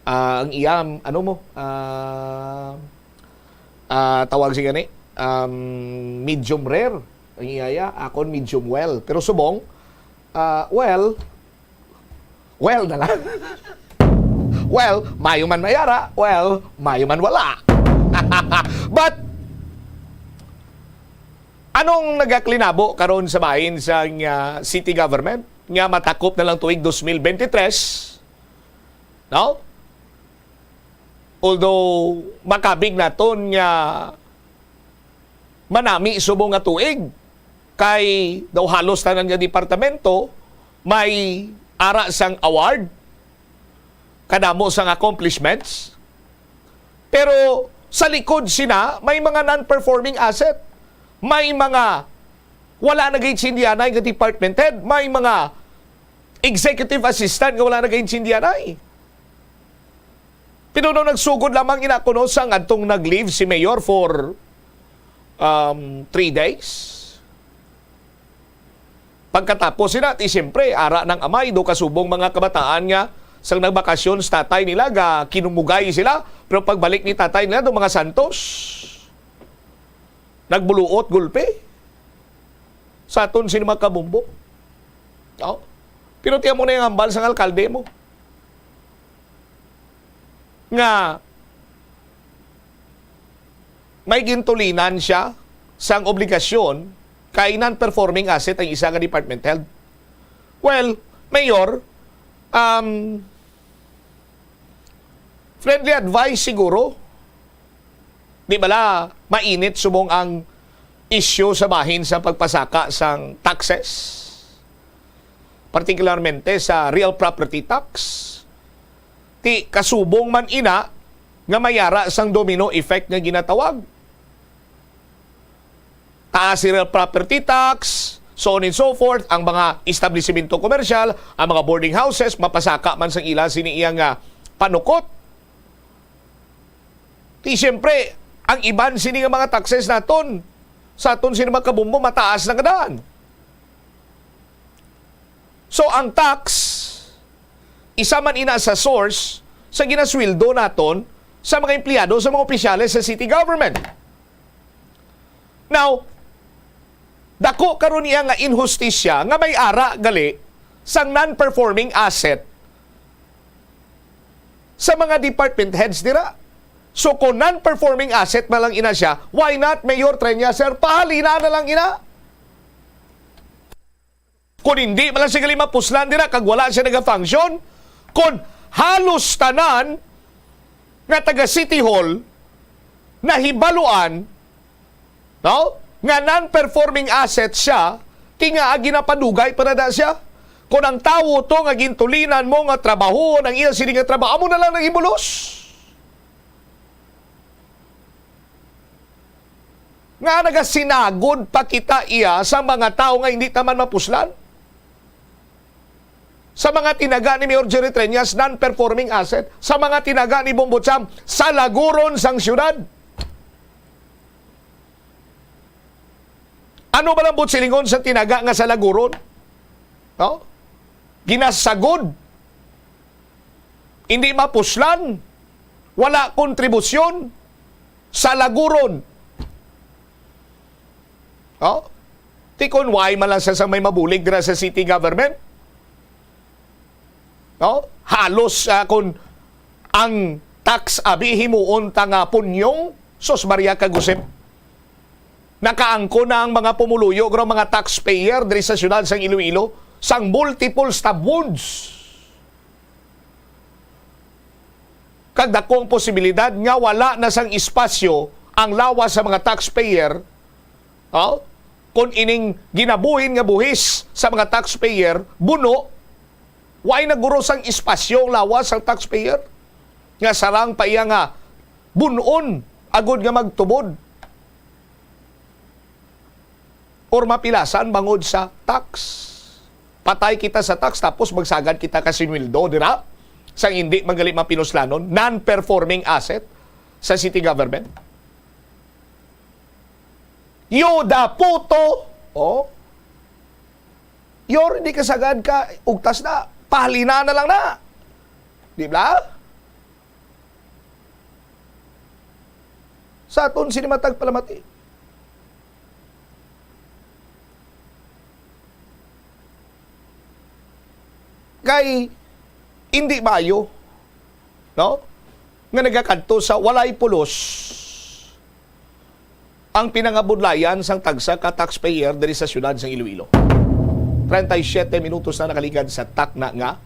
ang iyam tawag siya gani medium rare. Ang iyaya, akon medium well. Pero subong, well na lang. Well, mayo man mayara. Well, mayo man wala. But, anong nagaklinabo karon sa bahin sa city government? Nga matakop na lang tuig 2023. No? Although, makabig na ton nga manami subong nga tuig. Kay daw halos tanan nga departamento may ara sang award kadamo sang accomplishments, pero sa likod sina may mga non-performing asset, may mga wala na gayud sindianay nga department head, may mga executive assistant nga wala na gayud sindianay. Pinuno nagsugod lamang inakuno sang adtong nag-leave si Mayor for 3 days. Pagkatapos sila, siyempre, ara ng amay, do kasubong mga kabataan nga sang nagbakasyon sa tatay nila, kinumugay sila, pero pagbalik ni tatay nila, do mga santos, nagbuluot gulpe, sa aton sino magkabumbo. No? Pero tiyan mo na yung hambal sang alkalde mo. Nga, may gintulinan siya sang obligasyon kay non-performing asset ang isa nga department head. Well, Mayor, friendly advice siguro. Di bala mainit subong ang issue sa bahin sa pagpasaka sang taxes. Particularmente sa real property tax. Ti kasubong man ina nga mayara sang domino effect nga ginatawag. Taas si real property tax, so on and so forth, ang mga establishmento komersyal, ang mga boarding houses, mapasaka man sang ila siniyang panukot. Di siyempre, ang iban sini nga mga taxes naton, sa aton sini magkabumbo, mataas na kadaan. So ang tax, isa man ina sa source sa ginasweldo naton sa mga empleyado, sa mga opisyales sa city government. Now, dako karon niya nga inhustisya nga may ara gali sang non-performing asset sa mga department heads dira. So kung non-performing asset na lang ina siya, why not Mayor Trenya, sir, pahalina na lang ina? Kung hindi malang siya gali mapuslan dira kag wala siya naga-function, kung halos tanan nga taga City Hall na hibaluan, no? Nga non-performing asset siya, tinga ginapadugay para na siya. Kung ang tawo to nga gintulinan mo nga trabaho, ang iya sini nga trabaho, amo na lang nang ibulos. Nga nagasinagod pa kita iya sa mga tao nga hindi taman mapuslan. Sa mga tinaga ni Mayor Jerry Treñas, non-performing asset. Sa mga tinaga ni Bongbong Cham, sa laguron sang syudad. Ano ba lang silingon sa tinaga nga sa laguron? No? Ginasagod. Hindi mapuslan. Wala kontribusyon sa laguron. Oh? Tikon, why man lang sa may mabulig na sa city government? No? Halos kung ang tax abi himuon nga punyong, sos Maria Kagusep. Nakaangko na ang mga pumuluyo, mga taxpayer diri sa syudad sang Iloilo, sang multiple stab wounds. Kagdakong posibilidad nga wala na sang espasyo ang lawas sa mga taxpayer. Oh? Kung ining ginabuhin nga buhis sa mga taxpayer, buno, why naguros ang espasyo lawas ang taxpayer? Nga sarang pa iya nga bunon agud nga magtubod. Or mapilasan bangod sa tax. Patay kita sa tax tapos magsagad kita ka sinweldo, dira? Sang hindi magalit mapinuslanon, non-performing asset sa city government. Yoda puto. Oh. Yor, hindi kasagad ka, ugtas na. Pahalina na lang na. Di ba? Sa aton, sinimatag palamati. Kay, hindi mayo. No? Nga nagakadto sa walay pulos ang pinangabudlayan sang tagsa ka taxpayer diri sa syudad sang Iloilo. 37 minutos na nakaligad sa takna nga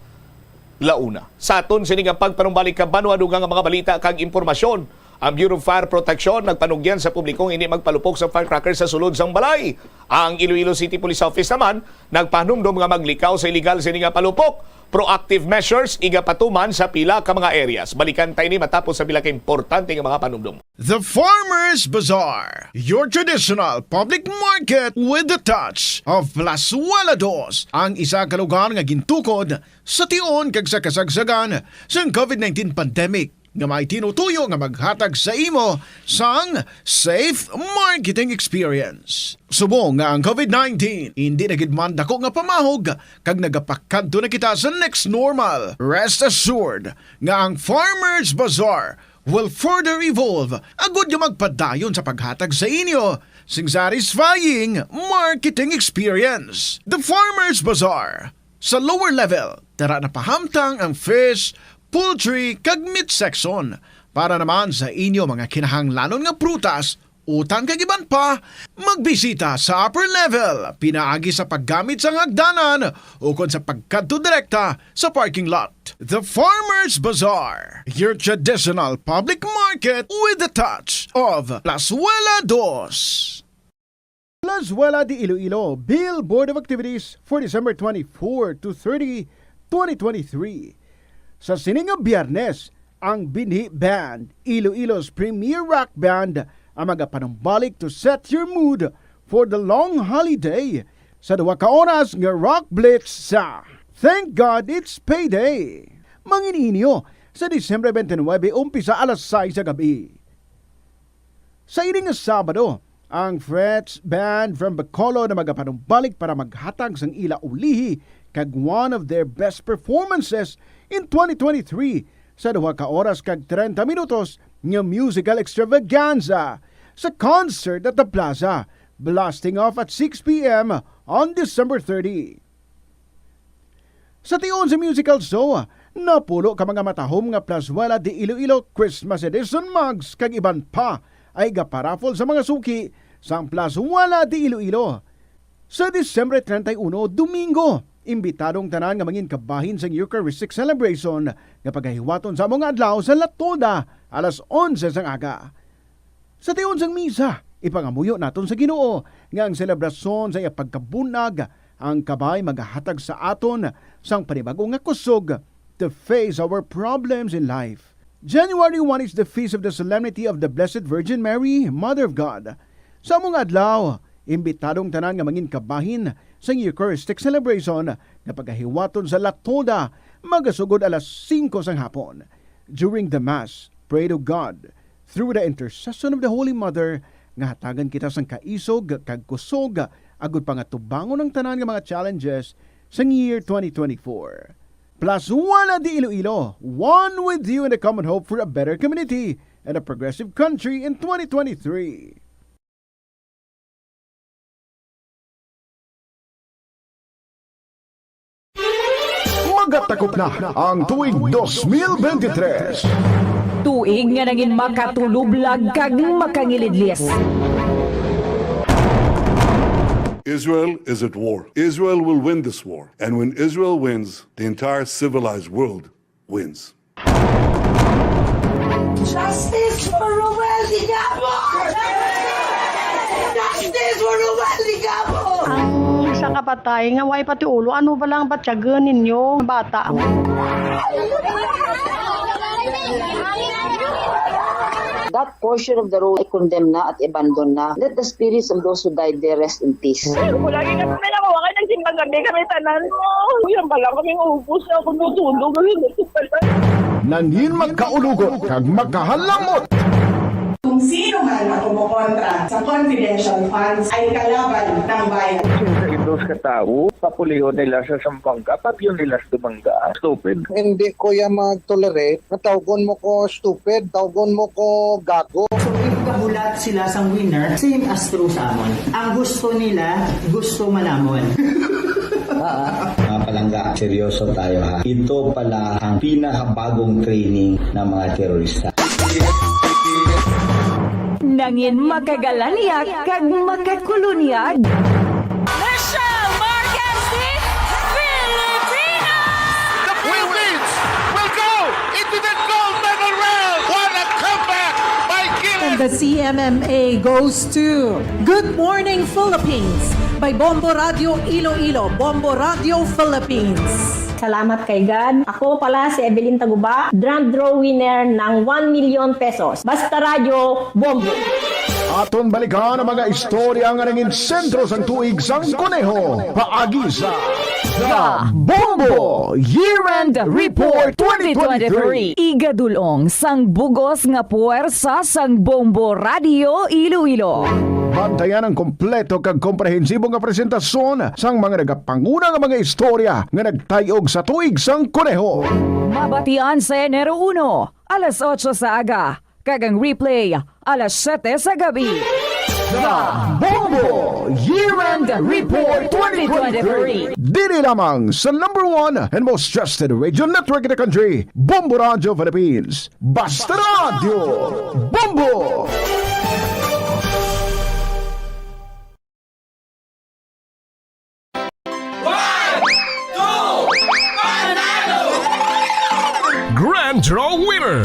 launa. Sa aton sini nga pagpanumbalik ka banwa-dugang nga mga balita kag impormasyon. Ang Bureau of Fire Protection nagpanugyan sa publikong hindi magpalupok sa firecracker sa sulod sang balay. Ang Iloilo City Police Office naman nagpanumdum nga maglikaw sa illegal sini nga palupok. Proactive measures igapatuman sa pila ka mga areas. Balikan tayo ni matapos sa pila ka importante nga mga panumdum. The Farmers Bazaar, your traditional public market with the touch of Plazuela Dos, ang isa ka lugar nga gintukod sa tion kag sa kasagsagan sa COVID-19 pandemic nga may tinutuyo nga maghatag sa imo sang safe marketing experience. Subong nga ang COVID-19 hindi nagidman dako nga pamahog kag nagapakadto na kita sa next normal. Rest assured nga ang Farmers Bazaar will further evolve agud nga magpadayon sa paghatag sa inyo sing satisfying marketing experience. The Farmers Bazaar sa lower level tara na pahamtang ang fish, poultry kag meat section para naman sa inyo mga kinahanglanon nga prutas, utang kag iban pa, magbisita sa upper level pinaagi sa paggamit sa hagdanan o kon sa pagkadto direkta sa parking lot. The Farmers Bazaar, your traditional public market with the touch of Plazuela Dos. Plazuela de Iloilo Bill Board of Activities for December 24 to 30, 2023. Sa siningang Biyernes, ang Binhi Band, Iloilo's premier rock band, ang magapanumbalik to set your mood for the long holiday sa 2 ka oras nga rock blitz sa Thank God It's Payday. Mangininyo sa Disyembre 29, umpisa alas 6 sa gabi. Sa ining nga Sabado, ang Frets Band from Bacolod na magapanumbalik para maghatag sang ila ulihi kag one of their best performances in 2023 sa 2 ka oras kag 30 minutos nga musical extravaganza sa concert at the Plaza, blasting off at 6 p.m. on December 30. Sa tion sa musical show, napulo ka mga matahom nga Plazuela de Iloilo Christmas Edition mugs kag iban pa ay gaparafol sa mga suki sa Plazuela de Iloilo. Sa Disyembre 31, Domingo, imbitadong tanan nga mangin kabahin sa Eucharistic celebration nga paghiwaton sa mga adlaw sa Latoda alas 11 sang aga. Sa tion sang misa, ipangamuyo naton sa Ginoo nga ang selebrasyon sa pagkabunag Ang kabay magahatag sa aton sang panibagong nga kusog to face our problems in life. January 1 is the feast of the Solemnity of the Blessed Virgin Mary, Mother of God. Sa among adlaw, imbitadong tanan nga mangin kabahin sa Eucharistic celebration na pagahiwaton sa Latoda magasugod alas 5 sang hapon. During the Mass, pray to God through the intercession of the Holy Mother nga hatagan kita sang kaisog kag kusog agud pangatubangon ng tanan nga mga challenges sa year 2024. Plus one di Iloilo, one with you in the common hope for a better community and a progressive country in 2023. Magatakop na ang tuig 2023. Tuig nga naging makatulublag kag makangilidlis. Israel is at war. Israel will win this war. And when Israel wins, the entire civilized world wins. Justice for Ruel Ligabo! Justice for Ruel Ligabo! Ang isa kapatay nga way pati ulo, ano ba lang batyagan ninyo bata? That portion of the road ay condemn na at abandon na. Let the spirits of those who died there rest in peace. Lagi kami nakuha kayo ng simbang gabi kami tanan mo. Yan pala kaming ubus na kung tutulog. Nangin magkaulugot kag magkahalamot. Kung sino man na kumukontra sa confidential funds ay kalaban ng bayan. Sa itos katao, papulihon nila sa sampangka, papyon nila sa dumangga. Stupid. Hindi ko yan mag-tolerate na tawgon mo ko stupid, tawgon mo ko gago. So if kabulat sila sa winner, same as true sa amon. Ang gusto nila, gusto manamon. Mga palangga, seryoso tayo ha. Ito pala ang pinakabagong training ng mga terorista. Nangin makagalaniyag kag makakuluniyag. Michelle Marquez, Filipinas! The Philippines will go into the gold medal round! What a comeback by Giles! And the CMMA goes to Good Morning Philippines by Bombo Radio Iloilo, Bombo Radio Philippines. Salamat kay God. Ako pala si Evelyn Taguba, drum draw winner ng 1 million pesos. Basta Radyo, Bombo. Aton balikan ang mga istorya nga nanging sentro sang tuig sang Kuneho. Paagi sa The Bombo Year-End Report 2023. Igadulong sang bugos nga puwersa sang Bombo Radio Iloilo. Bantayan ang kompleto kag komprehensibo nga presentasyon sang mga nagapanguna nga mga istorya nga nagtayog sa tuig sang Kuneho. Mabatian sa Enero 1, alas 8 sa aga. Kagang replay, alas 7 sa gabi. The Bombo Year-End Report 2023. Dili lamang sa number 1 and most trusted radio network in the country, Bombo Radio Philippines. Basta Radio Bombo! Grand Draw Winner!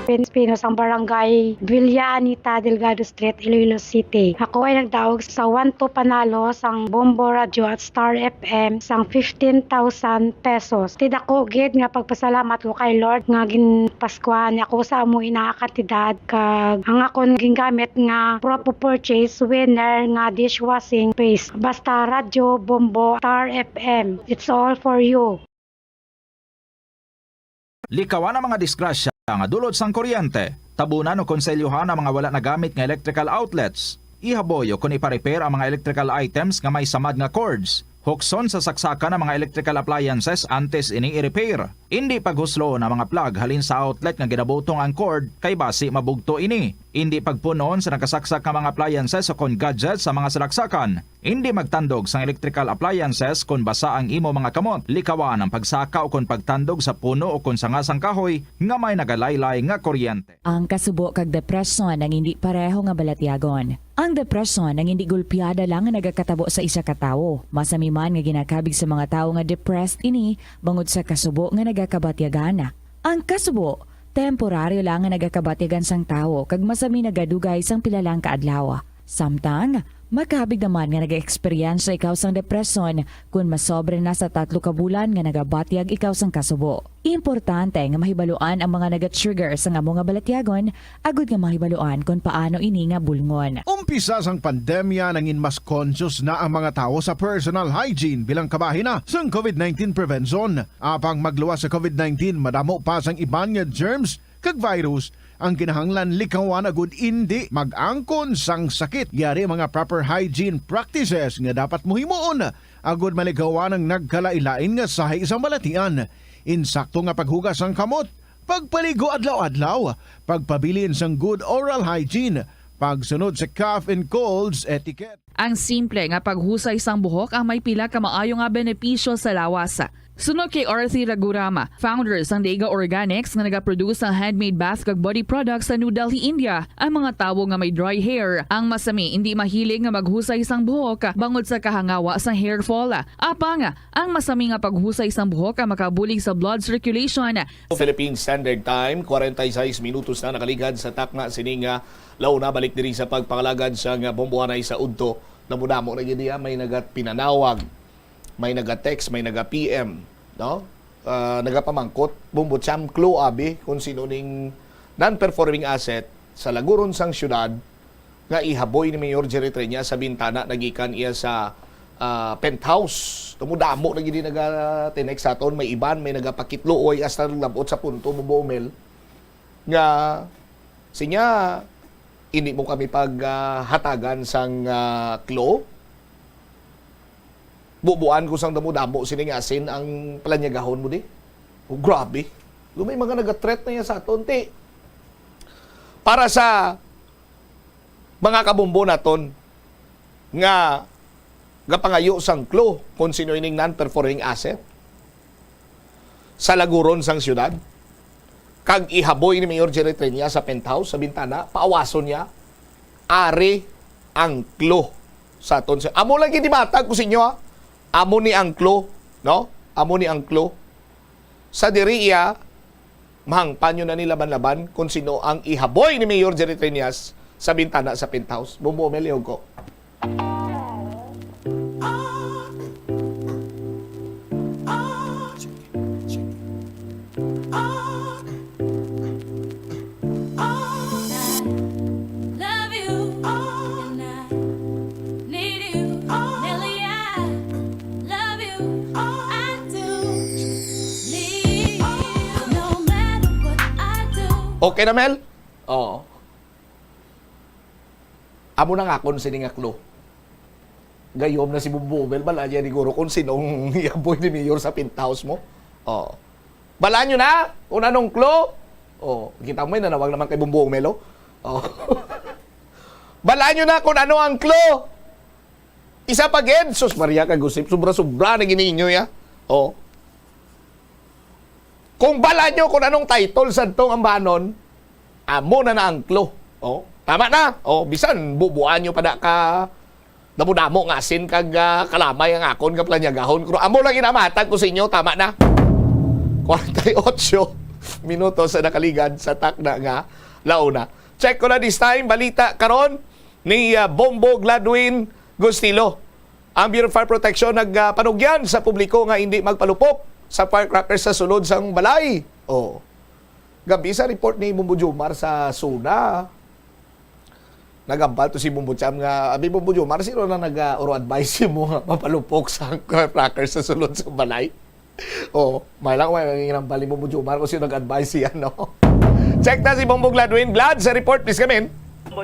Pinos ang barangay Villa Anita, Delgado Street, Iloilo City. Ako ay nagdawag sa 1-2 panalo sang Bombo Radio at Star FM sang 15,000 pesos. Tidak ko gid nga pagpasalamat ko kay Lord nga ginpaskuhan ako sa amo inaakatidad kag ang akong gingamit nga proper purchase winner nga dishwashing paste. Basta Radio Bombo Star FM. It's all for you. Likawan ang mga disgrasya nga dulot sang kuryente. Tabunan o konselyuhan ang mga wala na gamit nga electrical outlets. Ihaboyo kung ipa-repair ang mga electrical items nga may samad nga cords. Hukson sa saksakan ng mga electrical appliances antes ini i-repair. Hindi paghuslo na mga plug halin sa outlet nga ginabutong ang cord kay basi mabugto ini. Hindi pagpunon sa nakasaksak ng mga appliances o kon gadgets sa mga salaksakan. Hindi magtandog sa electrical appliances kung basa ang imo mga kamot. Likawan ang pagsaka o kung pagtandog sa puno o kung sangasang kahoy nga may nagalaylay nga kuryente. Ang kasubo kag depresyon ang hindi pareho nga balatyagon. Ang depresyon ang hindi gulpiada lang nga nagakatabo sa isa ka tawo. Masami man nga ginakabig sa mga tawo nga depressed ini bangod sa kasubo nga nagakabatyagana. Ang kasubo temporaryo lang nga nagakabatyagan sang tawo kag masami nagadugay sang pilalang kaadlaw. Samtang, makabig naman nga nag-experience ikaw sang depresyon kung masobre na sa 3 ka bulan nga nagabatyag ikaw sang kasubo. Importante nga mahibaluan ang mga naga-trigger sa nga mga balatyagon, agud nga mahibaluan kung paano ini nga bulngon. Umpisa sang pandemya nangin mas conscious na ang mga tao sa personal hygiene bilang kabahina sang COVID-19 prevention. Apang magluwas sa COVID-19, madamo pa sang iban nga germs kag virus ang kinahanglan likawan agud hindi mag-angkon sang sakit. Yari mga proper hygiene practices nga dapat mohimuon agud maligawan ang nagkalailain nga sahay isang balatian. Insakto nga paghugas sang kamot, pagpaligo adlaw-adlaw, pagpabilin sang good oral hygiene, pagsunod sa cough and colds etiquette. Ang simple nga paghusay sang buhok ang may pila ka maayo nga benepisyo sa lawas. Sunod kay Arthi Ragurama, founder sang Dega Organics nga nagaproduce ng handmade bath kag body products sa New Delhi, India. Ang mga tawo nga may dry hair, ang masami hindi mahilig nga maghusay sang buhok bangod sa kahangawa sang hair fall. Apang, ang masami nga paghusay sang buhok ang makabulig sa blood circulation. Philippine Standard Time, 46 minutos na nakaligad sa takna sining launa balik diri sa pagpangalagad sa bombohanay sa udto. Namudamo na gid may nagatpinanawag, may naga-text, may naga-PM, no? Nagapamangkot, bumbutsam clue abi kung sino ning non-performing asset sa Laguron sang syudad nga ihaboy ni Mayor Jerry Treña sa bintana nagikan iya sa penthouse. Tumudamo na gid naga-text sa aton, may iban, may nagapakitluoy hasta labot sa punto mubomel nga sinya hindi mo kami paghatagan sang clue. Bubuan ko sang damo-damo sining asin ang palanyagahon mo di. Oh, grabe. Lumay mga naga-threat na yan sa aton. Para sa mga kabumbo naton nga gapangayo sang klo kung sino ining non-performing asset sa Laguron sang syudad, kag ihaboy ni Mayor Jerry Treña sa penthouse, sa bintana, paawason niya, ari ang klo sa aton. Amo lang kinimatag ko sa inyo, amo ni angklo, no? Amo ni angklo. Sa diriya, mahangpan nyo na nilaban-laban kung sino ang ihaboy ni Mayor Jerry Treñas sa bintana sa penthouse. Bumbo, melihog ko. Okay na, Mel? Oo. Amo na nga kung sining aklo. Gayom na si Bumbo Mel, bala niya ni Guro kung sinong yaboy ni Mayor sa penthouse mo. Oo. Bala nyo na kung anong klo. Oo. Kita mo, may nanawag naman kay Bumbo Mel, oh. Oo. Bala nyo na kung ano ang klo. Isa pa gid, sus Maria kagusip, sobra-sobra na gininyo ya. Oo. Kung bala nyo kung anong title sa itong ambanon, amo na na angklo. Oh, tama na. Oh, bisan bubuan nyo pa na ka damo-damo nga asin kag kalamay ang akon ka planyagahon. Pero amo lang inamatag ko sa inyo, tama na. 48 minutos sa nakaligad sa takna nga launa. Check ko na this time, balita karon ni Bombo Gladwin Gustilo. Ang Bureau of Fire Protection nagpanugyan sa publiko nga hindi magpalupok sa firecrackers sa sulod sang balay. Oh. Gabi sa report ni Bumbo Jomar sa Suna. Nagambal to si Bumbo Cham nga, abi Bumbo Jomar, sino na nag-oro-advise mo nga mapalupok sa firecrackers sa sulod sang balay? Oh, may lang may nangingambal ni Bumbo Jomar kung sino nag-advise siya, no? Check na si Bombo Gladwin. Glad sa report, please come in.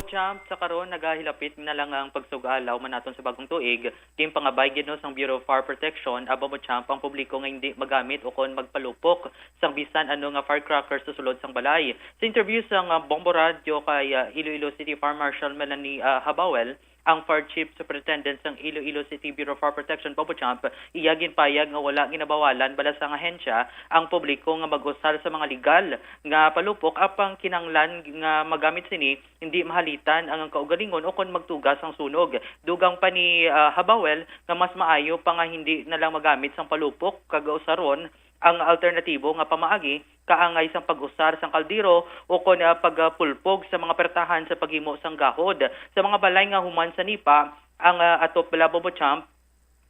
Champ, sa karon nagahilapit na lang ang pagsugalaw manaton sa bagong tuig, kim pangabay gid no sang Bureau of Fire Protection aba mo champ ang publiko nga hindi magamit o kon magpalupok sang bisan ano nga firecrackers sa sulod sang balay. Sa interview sang Bombo Radio kay Iloilo City Fire Marshal Melanie Habawel, ang Fire Chief Superintendent ng Iloilo City Bureau of Fire Protection, Bobo Champ, iyagin payag nga wala ginabawalan bala sa ahensya ang publiko nga mag-usar sa mga legal nga palupok apang kinanglan nga magamit sini hindi mahalitan ang kaugalingon o kon magtugas ang sunog. Dugang pa ni Habawel nga mas maayo pa nga hindi na lang magamit sang palupok kag usaron ang alternatibo nga pamaagi kaangay sang pag-usar sang kaldero o kon pagpulpog sa mga pertahan sa paghimo sang gahod. Sa mga balay nga human sa nipa, ang atop Labo Champ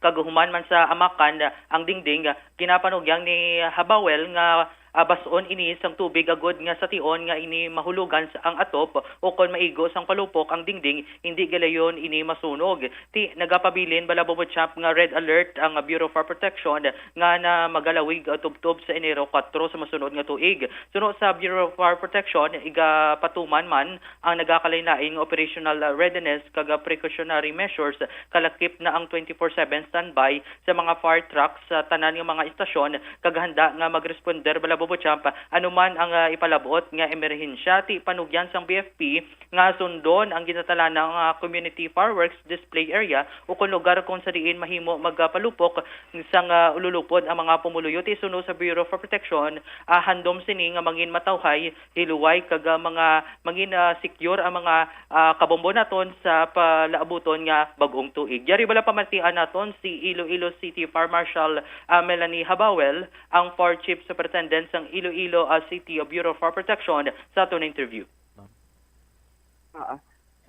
kagahuman man sa amakan ang dingding ginapanugyang ni Habawel nga bason ini sang tubig agod nga sa tion nga ini mahulugan sa ang atop o kon maigo sang palupok ang dingding hindi galayon ini masunog. Ti nagapabilin Balabo Champ nga red alert ang Bureau of Fire Protection nga na magalawig tubtob sa Enero 4 sa masunod nga tuig. Sunod sa Bureau of Fire Protection iga patuman man ang nagakalain-lain nga operational readiness kag precautionary measures kalakip na ang 24/7 standby sa mga fire trucks sa tanan nga mga istasyon kag handa nga magresponder Balabo Champ anuman ang ipalabot nga emerhensya. Ti panugyan sang BFP nga sundon ang ginatala ng community fireworks display area o kung lugar kung sa diin mahimo magpalupok sang ululupod ang mga pumuluyo. Ti suno sa Bureau of Protection handom sini nga mangin matawhay hiluway kag mga mangin secure ang mga kabombo naton sa palaabuton nga bag-ong tuig. Yari bala pamatian naton si Iloilo City Fire Marshal Melanie Habawel ang Fire Chief Superintendent ng Iloilo City Bureau of Fire Protection sa aton interview.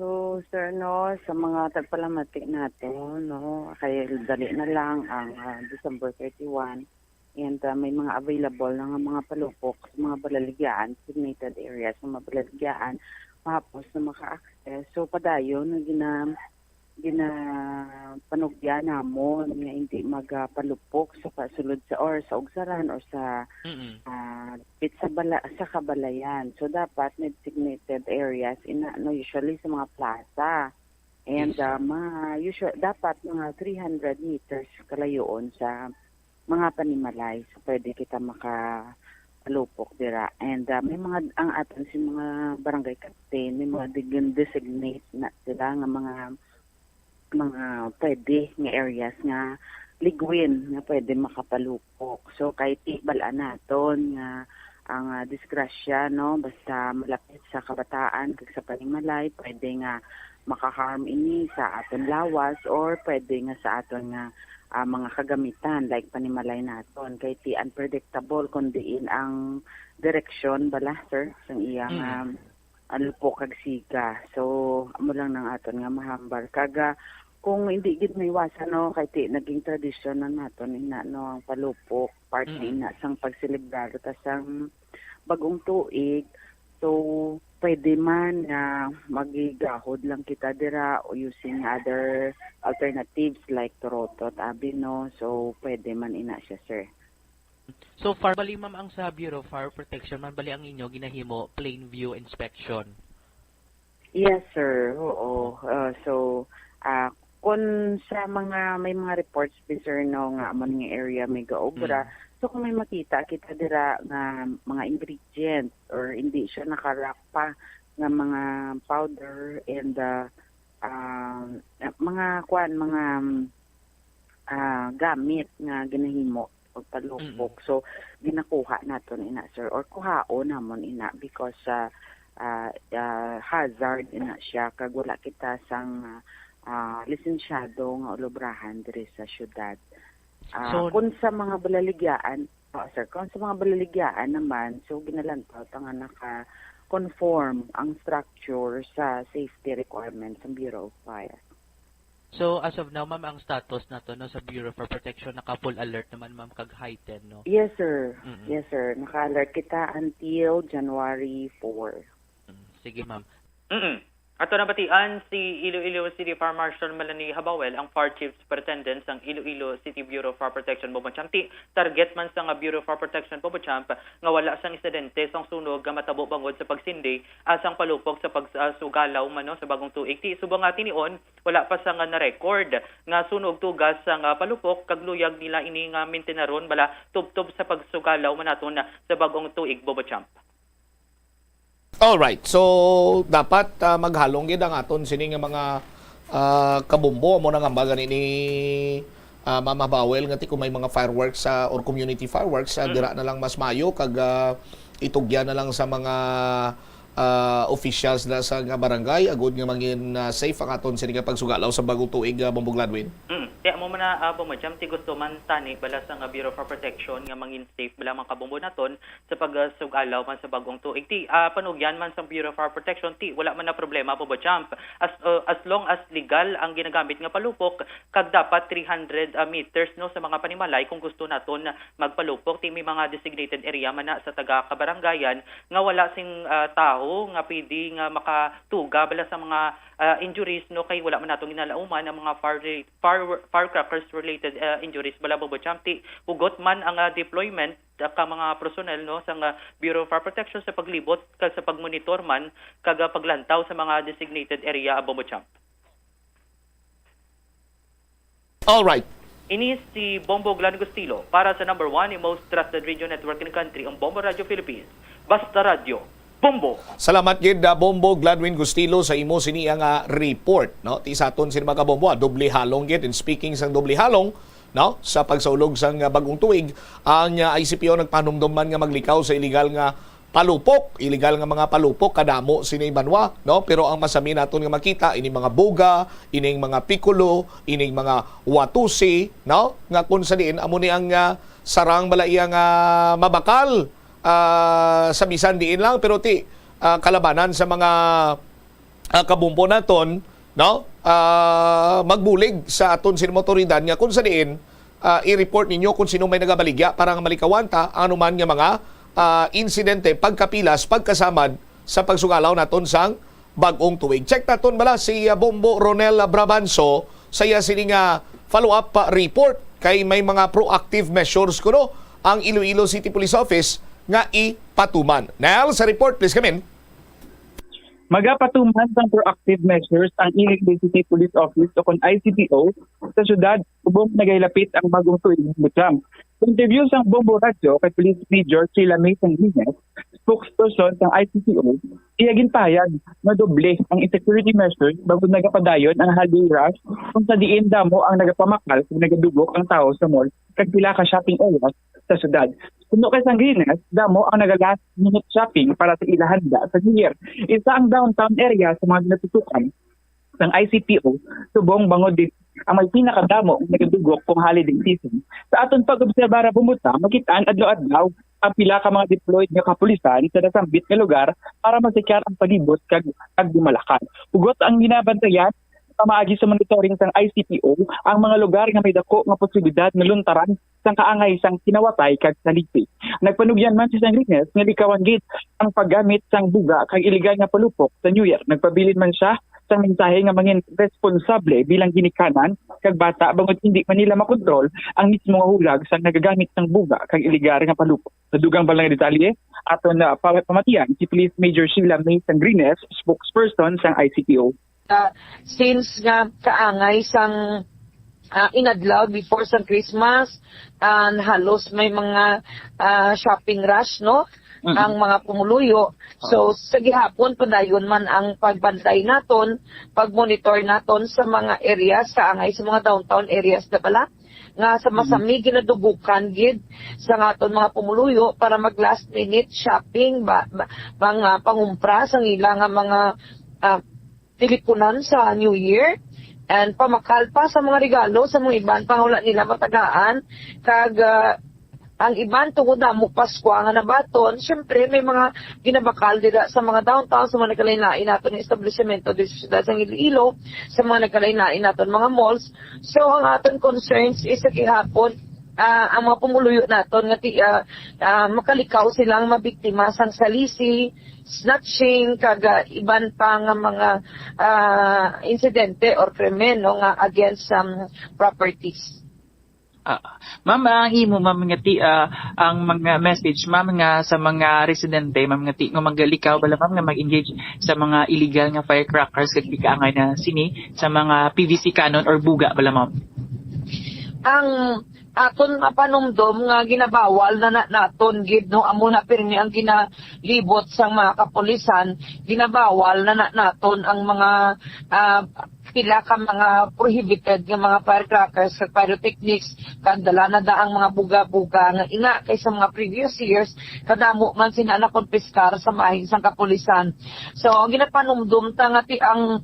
So sir no, sa mga tagpalamati natin no, kaya dali na lang ang December 31 and may mga available na mga palupok sa mga balaligyan, designated areas sa mga balaligyan mahapos na maka-access. So padayon na ginapanugyan namon nga hindi magpalupok sa pasulod sa or sa ugsaran or sa sa kabalayan. So dapat may designated areas usually sa mga plaza. And dapat mga 300 meters kalayoon sa mga panimalay. So pwede kita makapalupok dira. And may mga ang aton si mga barangay captain, may mga designate na sila nga mga pwede nga areas nga ligwin nga pwede makapalupok. So kahit ibalaan naton nga ang disgrasya no basta malapit sa kabataan kag sa panimalay pwede nga makaharm ini sa aton lawas or pwede nga sa aton nga mga kagamitan like panimalay naton kay ti unpredictable kundi ang direksyon bala sir sang iyang alupok kag siga. So amo lang nang aton nga mahambar kaga kung hindi gid maiwasan no kay ti naging tradisyon na naton ina no ang palupok part ina sang pagselebrar ta sang bagong tuig. So pwede man na magigahod lang kita dira o using other alternatives like Torotot, Abino. So pwede man ina siya sir. So far bali ma'am ang sa Bureau of Fire Protection man bali ang inyo ginahimo plain view inspection. Yes sir. Oo. Kung sa may mga reports sir no nga among nga area may gaobra. So kung may makita kita dira nga mga ingredients or hindi siya nakarak pa nga mga powder and mga gamit nga ginahimo pagpalupok. So ginakuha naton ina sir or kuhaon namon ina because hazard ina siya kag wala kita sang lisensyado nga olobrahan diri sa syudad. Kung sa mga balaligyaan, kung sa mga balaligyaan naman, so ginalantaw nga naka-conform ang structure sa safety requirements ng Bureau of Fire. So as of now, ma'am, ang status na to no, sa Bureau for Protection, naka-full alert naman, ma'am, kag-heighten, no? Yes, sir. Yes, sir. Naka-alert kita until January 4. Sige, ma'am. Ato nabatian si Iloilo City Fire Marshal Melanie Habawel, ang Fire Chief Superintendent ng Iloilo City Bureau of Fire Protection Bobonchamp. Target man sa Bureau of Fire Protection Bobonchamp nga wala sang insidente sang sunog nga matabo bangod sa pagsindi asang palupok sa pagsugalaw man sa bagong tuig. Subong nga tinion wala pa sang na-record nga sunog tugas sang palupok kag luyag nila ini nga mintenaron bala tubtob sa pagsugalaw man naton sa bagong tuig Bobonchamp. Alright, so dapat maghalong gid ang aton sini nga mga kabumbo mo nang ambagan ni Mama Bawel nga kung may mga fireworks or community fireworks dira na lang mas mayo kag itugya na lang sa mga officials na sa nga barangay agud nga mangin safe ang aton sini nga pagsugalaw sa bagong tuig Bombong Gladwin. Kaya mo na bumajam ti gusto man tani bala sa nga Bureau for Protection nga mangin safe bala man kabombo naton sa pagsugalaw man sa bagong tuig. Ti panugyan man sa Bureau for Protection ti wala man na problema bumajam as long as legal ang ginagamit nga palupok kag dapat 300 meters no sa mga panimalay kung gusto naton magpalupok ti may mga designated area man na sa taga kabarangayan nga wala sing tao nga pwede nga makatuga bala sa mga injuries no kay wala man natong ginalauman ang mga firecrackers related injuries bala bobochamp ti hugot man ang deployment ka mga personnel no sa Bureau of Fire Protection sa paglibot kag sa pagmonitor man kag paglantaw sa mga designated area bobochamp. All right. Ini si Bombo Glan Gustilo para sa number 1 most trusted radio network in the country, ang Bombo Radio Philippines. Basta Radio Bombo. Salamat gid Bombo Gladwin Gustilo sa imo sini nga report no ti saton sini mga kabombo doble halong gid. And speaking sang doble halong no sa pagsaulog sang bagong tuig ang ICPO nagpanumduman nga maglikaw sa illegal nga palupok, illegal nga mga palupok kadamo sini banwa no pero ang masami naton nga makita ini mga buga, ining mga piccolo, ining mga watusi no nga kun sa diin amo ni ang sarang balaiyang mabakal sa bisan diin lang pero ti kalabanan sa mga kabumpo naton no magbulig sa aton sin motoridad nga kun sa diin i-report ninyo kung sino may nagabaligya para nga malikawanta ano man nga mga insidente pagkapilas pagkasamad sa pagsugalaw naton sang bagong tuig. Check naton bala si Bombo Ronel Brabanso saya sini nga follow-up report kay may mga proactive measures kuno ang Iloilo City Police Office nga ipatuman. Nel, sa report, please come in. Magapatuman ng proactive measures ang Iloilo City Police Office o kon ICPO sa syudad ubong nagahilapit ang bagong tuig ng Butram. Sa interview sa Bombo Radio kay Police Major Sheila May Sanguines, spokesperson ng ICPO, iyagin payag na doble ang security measures bago nagapadayon ang holiday rush kung sa diin damo ang nagapamakal kung nagadugok ang tao sa mall kag pila ka shopping areas sa syudad. Kuno kay Sanguines, damo ang naga-last minute shopping para sa ilahanda sa New Year. Isa ang downtown area sa mga natutukan ng ICPO, subong bangod din ang may pinakadamo ng nagadugok kung holiday season. Sa aton pag-obserbara bumuta, makitaan adlaw-adlaw ang pila ka mga deployed nga kapulisan sa nasambit nga lugar para masikar ang palibot kag dumalakan. Ugot ang ginabantayan pamaagi sa monitoring sang ICPO ang mga lugar nga may dako nga posibilidad nga luntaran sang kaangay sang kinawatay kag salipi. Nagpanugyan man si Sanguines nga likawan gid ang paggamit sang buga kag iligal nga palupok sa New Year. Nagpabilin man siya sa mensahe nga mangin responsable bilang ginikanan kag bata bangod hindi man nila makontrol ang mismo nga hulag sang nagagamit sang buga kag iligal nga palupok. Sa dugang balang detalye aton na pamatian si Police Major Sheila May Sanguines, spokesperson sang ICPO. Since nga kaangay sang inadlaw before sa Christmas and halos may mga shopping rush no ang mga pumuluyo. So sa gihapon padayon man ang pagbantay naton, pagmonitor naton sa mga areas kaangay sa mga downtown areas na pala nga sa masami ginadugukan gid sa aton mga pumuluyo para mag last minute shopping mga pangumpra sa ilang mga tilipunan sa New Year and pamakal pa sa mga regalo sa mga iban pangula nila matagaan kag ang iban tungod na mo Pasko nga nabaton syempre may mga ginabakal dira sa mga downtown sa mga nagkalain-lain naton establishmento dito sa Iloilo sa mga nagkalain-lain naton mga malls. So ang aton concerns is sa gihapon ang mga pumuluyo naton nga makalikaw silang mabiktima sang salisi, snatching kag iban pa nga mga insidente or krimen no nga against some properties. Ma'am, ang imo ma'am nga ti ang mga message ma'am nga sa mga residente ma'am nga ti nga magalikaw bala ma'am nga mag-engage sa mga illegal nga firecrackers kag pikaangay na sini sa mga PVC cannon or buga bala ma'am. Ang aton panumdom nga ginabawal na naton gid no amo na pirmi ang ginalibot sang mga kapulisan ginabawal na naton ang mga pila ka mga prohibited nga mga firecrackers kag pyrotechnics kag dala na daang mga buga-buga nga ina kaysa mga previous years kadamo man sina nakonpiskar sa mahig sang kapulisan. So ginapanumdum ta nga ti ang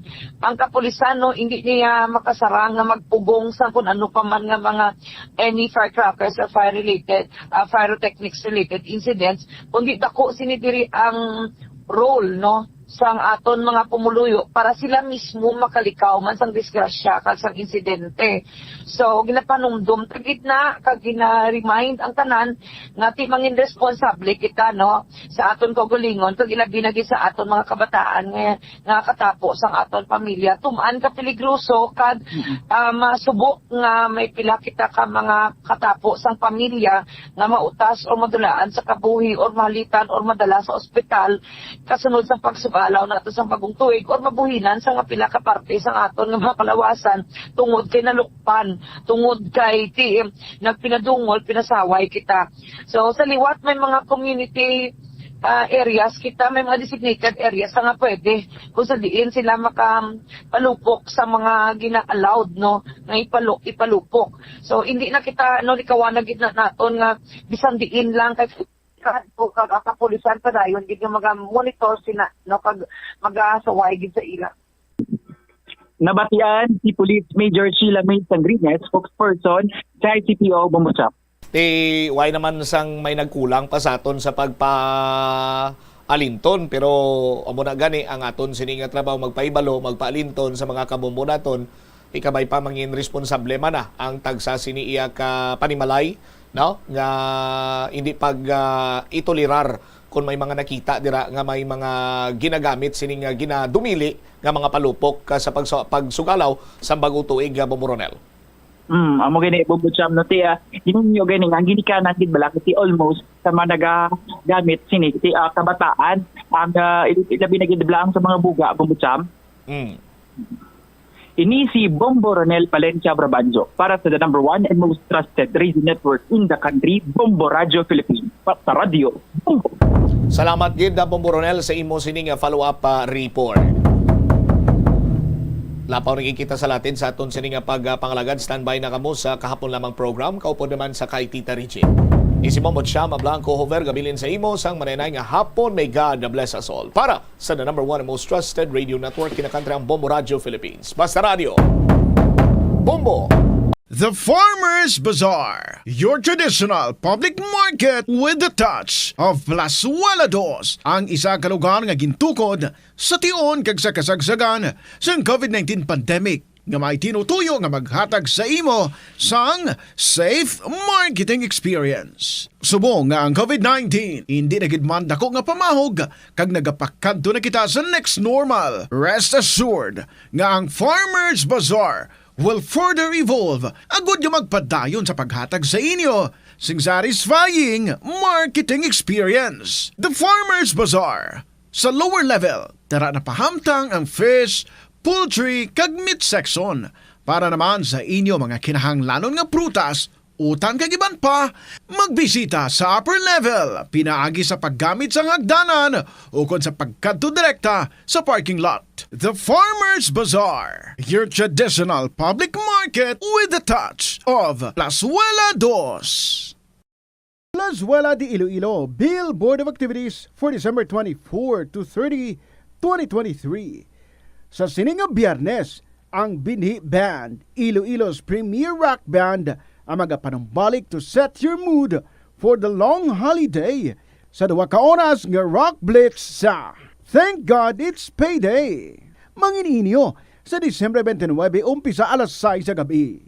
kapulisan no hindi niya makasara nga magpugong sa kun ano pa man nga mga any firecrackers or pyrotechnics related incidents kundi dako sinidiri ang role no sang aton mga pumuluyo para sila mismo makalikaw man sang disgrasya kag sang insidente. So ginapanumdum tagit na kag gina-remind ang tanan nga ti mangin responsable kita no sa aton kaugalingon kag ilabi na sa aton mga kabataan nga katapo sang aton pamilya tumaan ka peligroso kag masubok nga may pila kita ka mga katapo sang pamilya nga mautas o madulaan sa kabuhi or mahalitan or madala sa ospital kasunod sa pagsugalaw nato sa bagong tuig or mabuhinan sa nga pila ka parte sang aton nga mga kalawasan tungod kay nalukpan, tungod kay ti nagpinadungol, pinasaway kita. So sa liwat may mga community areas kita, may mga designated areas nga pwede kung sa diin sila makapalupok sa mga gina-allowed no nga ipalupok. So hindi na kita likawanag gid naton nga bisan diin lang kay kapulisan pa dayon gid nga mag-monitor sila no kag magasaway gid sa ila. Nabatian si Police Major Sheila May Sangriñez, spokesperson sa ICPO Bumuchap. Why naman sang may nagkulang pa sa aton sa pagpa-alinton pero amo na gani ang aton sini nga trabaho magpaibalo, magpaalinton sa mga kabombo naton. Ikabay pa mangin responsable man na ang tagsa sini iya ka panimalay no nga hindi pag itolerar kung may mga nakita dira nga may mga ginagamit sining ginadumili nga mga palupok sa pagsugalaw sa bagong tuig Bomoronel. Amo gani Bumucham no ti gininyo gani ang ginikanan gid bala ti almost sa mga nagagamit sini ti kabataan ang ilabi na gid blang sa mga buga Bumucham. Ini si Bombo Ronel Palencia Brabanjo para sa the number 1 and most trusted radio network in the country, Bombo Radio Philippines. Sa radio, Bombo. Salamat gid Bombo Ronel sa imo sining follow-up report. Lapaw nakikita sa latin sa aton sining pagpangalagad. Standby na kamo sa kahapon lamang program. Kaupo naman sa kay Tita Richie. Isimomot siya, Blanco Hover, gabilin sa imo sang manenay nga hapon. May God bless us all. Para sa the number 1 and most trusted radio network kinakantri ang Bombo Radio Philippines. Basta Radio. Bombo! The Farmers Bazaar, your traditional public market with the touch of Plazuela Dos, ang isa ka lugar nga gintukod sa tion kag sa kasagsagan sa COVID-19 pandemic nga may tinutuyo nga maghatag sa imo sang safe marketing experience. Subong nga ang COVID-19 hindi na gid man dako nga pamahog kag nagapakadto na kita sa next normal. Rest assured nga ang Farmers Bazaar will further evolve agud nga magpadayon sa paghatag sa inyo sing satisfying marketing experience. The Farmers Bazaar sa lower level tara na pahamtang ang fish, poultry kag meat section para naman sa inyo mga kinahanglanon nga prutas, utan kag iban pa, magbisita sa upper level pinaagi sa paggamit sa hagdanan o kon sa pagkadto direkta sa parking lot. The Farmers Bazaar, your traditional public market with the touch of Plazuela Dos. Plazuela de Iloilo Bill Board of Activities for December 24 to 30, 2023. Sa sininga Biyernes, ang Binhi Band, Iloilo's premier rock band, ang magapanumbalik to set your mood for the long holiday sa 2 ka oras nga Rock Blitz sa Thank God It's Payday. Mangininyo sa Disyembre 29, umpisa alas 6 sa gabi.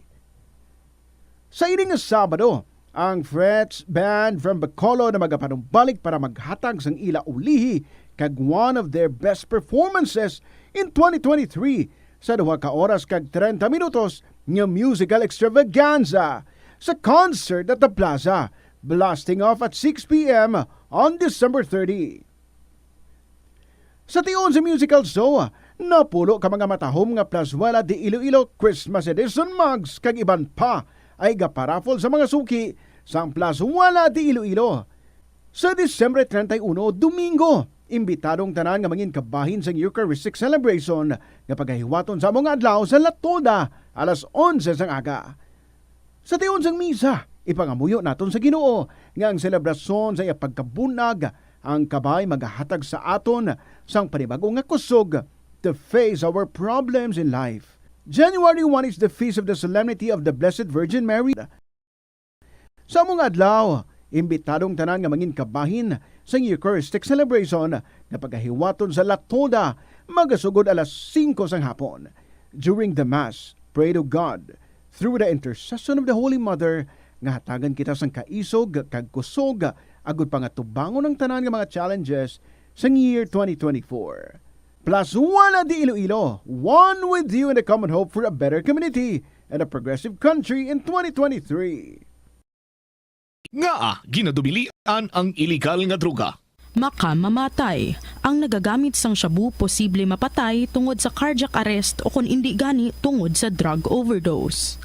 Sa ining Sabado, ang Frets Band from Bacolod na magapanumbalik para maghatag sang ila ulihi kag one of their best performances in 2023 sa 2 ka oras kag 30 minutos nga musical extravaganza sa concert at the Plaza, blasting off at 6 p.m. on December 30. Sa tion sa musical show, napulo ka mga matahom nga Plazuela de Iloilo Christmas Edition mugs kag iban pa ay gaparafol sa mga suki sa Plazuela de Iloilo sa Disyembre 31, Domingo. Imbitadong tanan nga mangin kabahin sa Eucharistic celebration nga paghiwaton sa among adlaw sa Latoda alas 11 sang aga. Sa tiyon sang misa, ipangamuyo naton sa Ginoo nga ang selebrasyon sa iya pagkabunag ang kabay magahatag sa aton sang panibagong nga kusog to face our problems in life. January 1 is the feast of the Solemnity of the Blessed Virgin Mary. Sa among adlaw, imbitadong tanan nga mangin kabahin sa Eucharistic celebration nga paghiwaton sa Latoda magasugod alas 5 sang hapon. During the Mass, pray to God through the intercession of the Holy Mother nga hatagan kita sang kaisog kag kusog agud pangatubangon ng tanan nga mga challenges sa year 2024. Plus one di Iloilo, one with you in the common hope for a better community and a progressive country in 2023. Nga ginadubilian ang illegal nga droga. Makamamatay. Ang nagagamit sang shabu posible mapatay tungod sa cardiac arrest o kung hindi gani tungod sa drug overdose.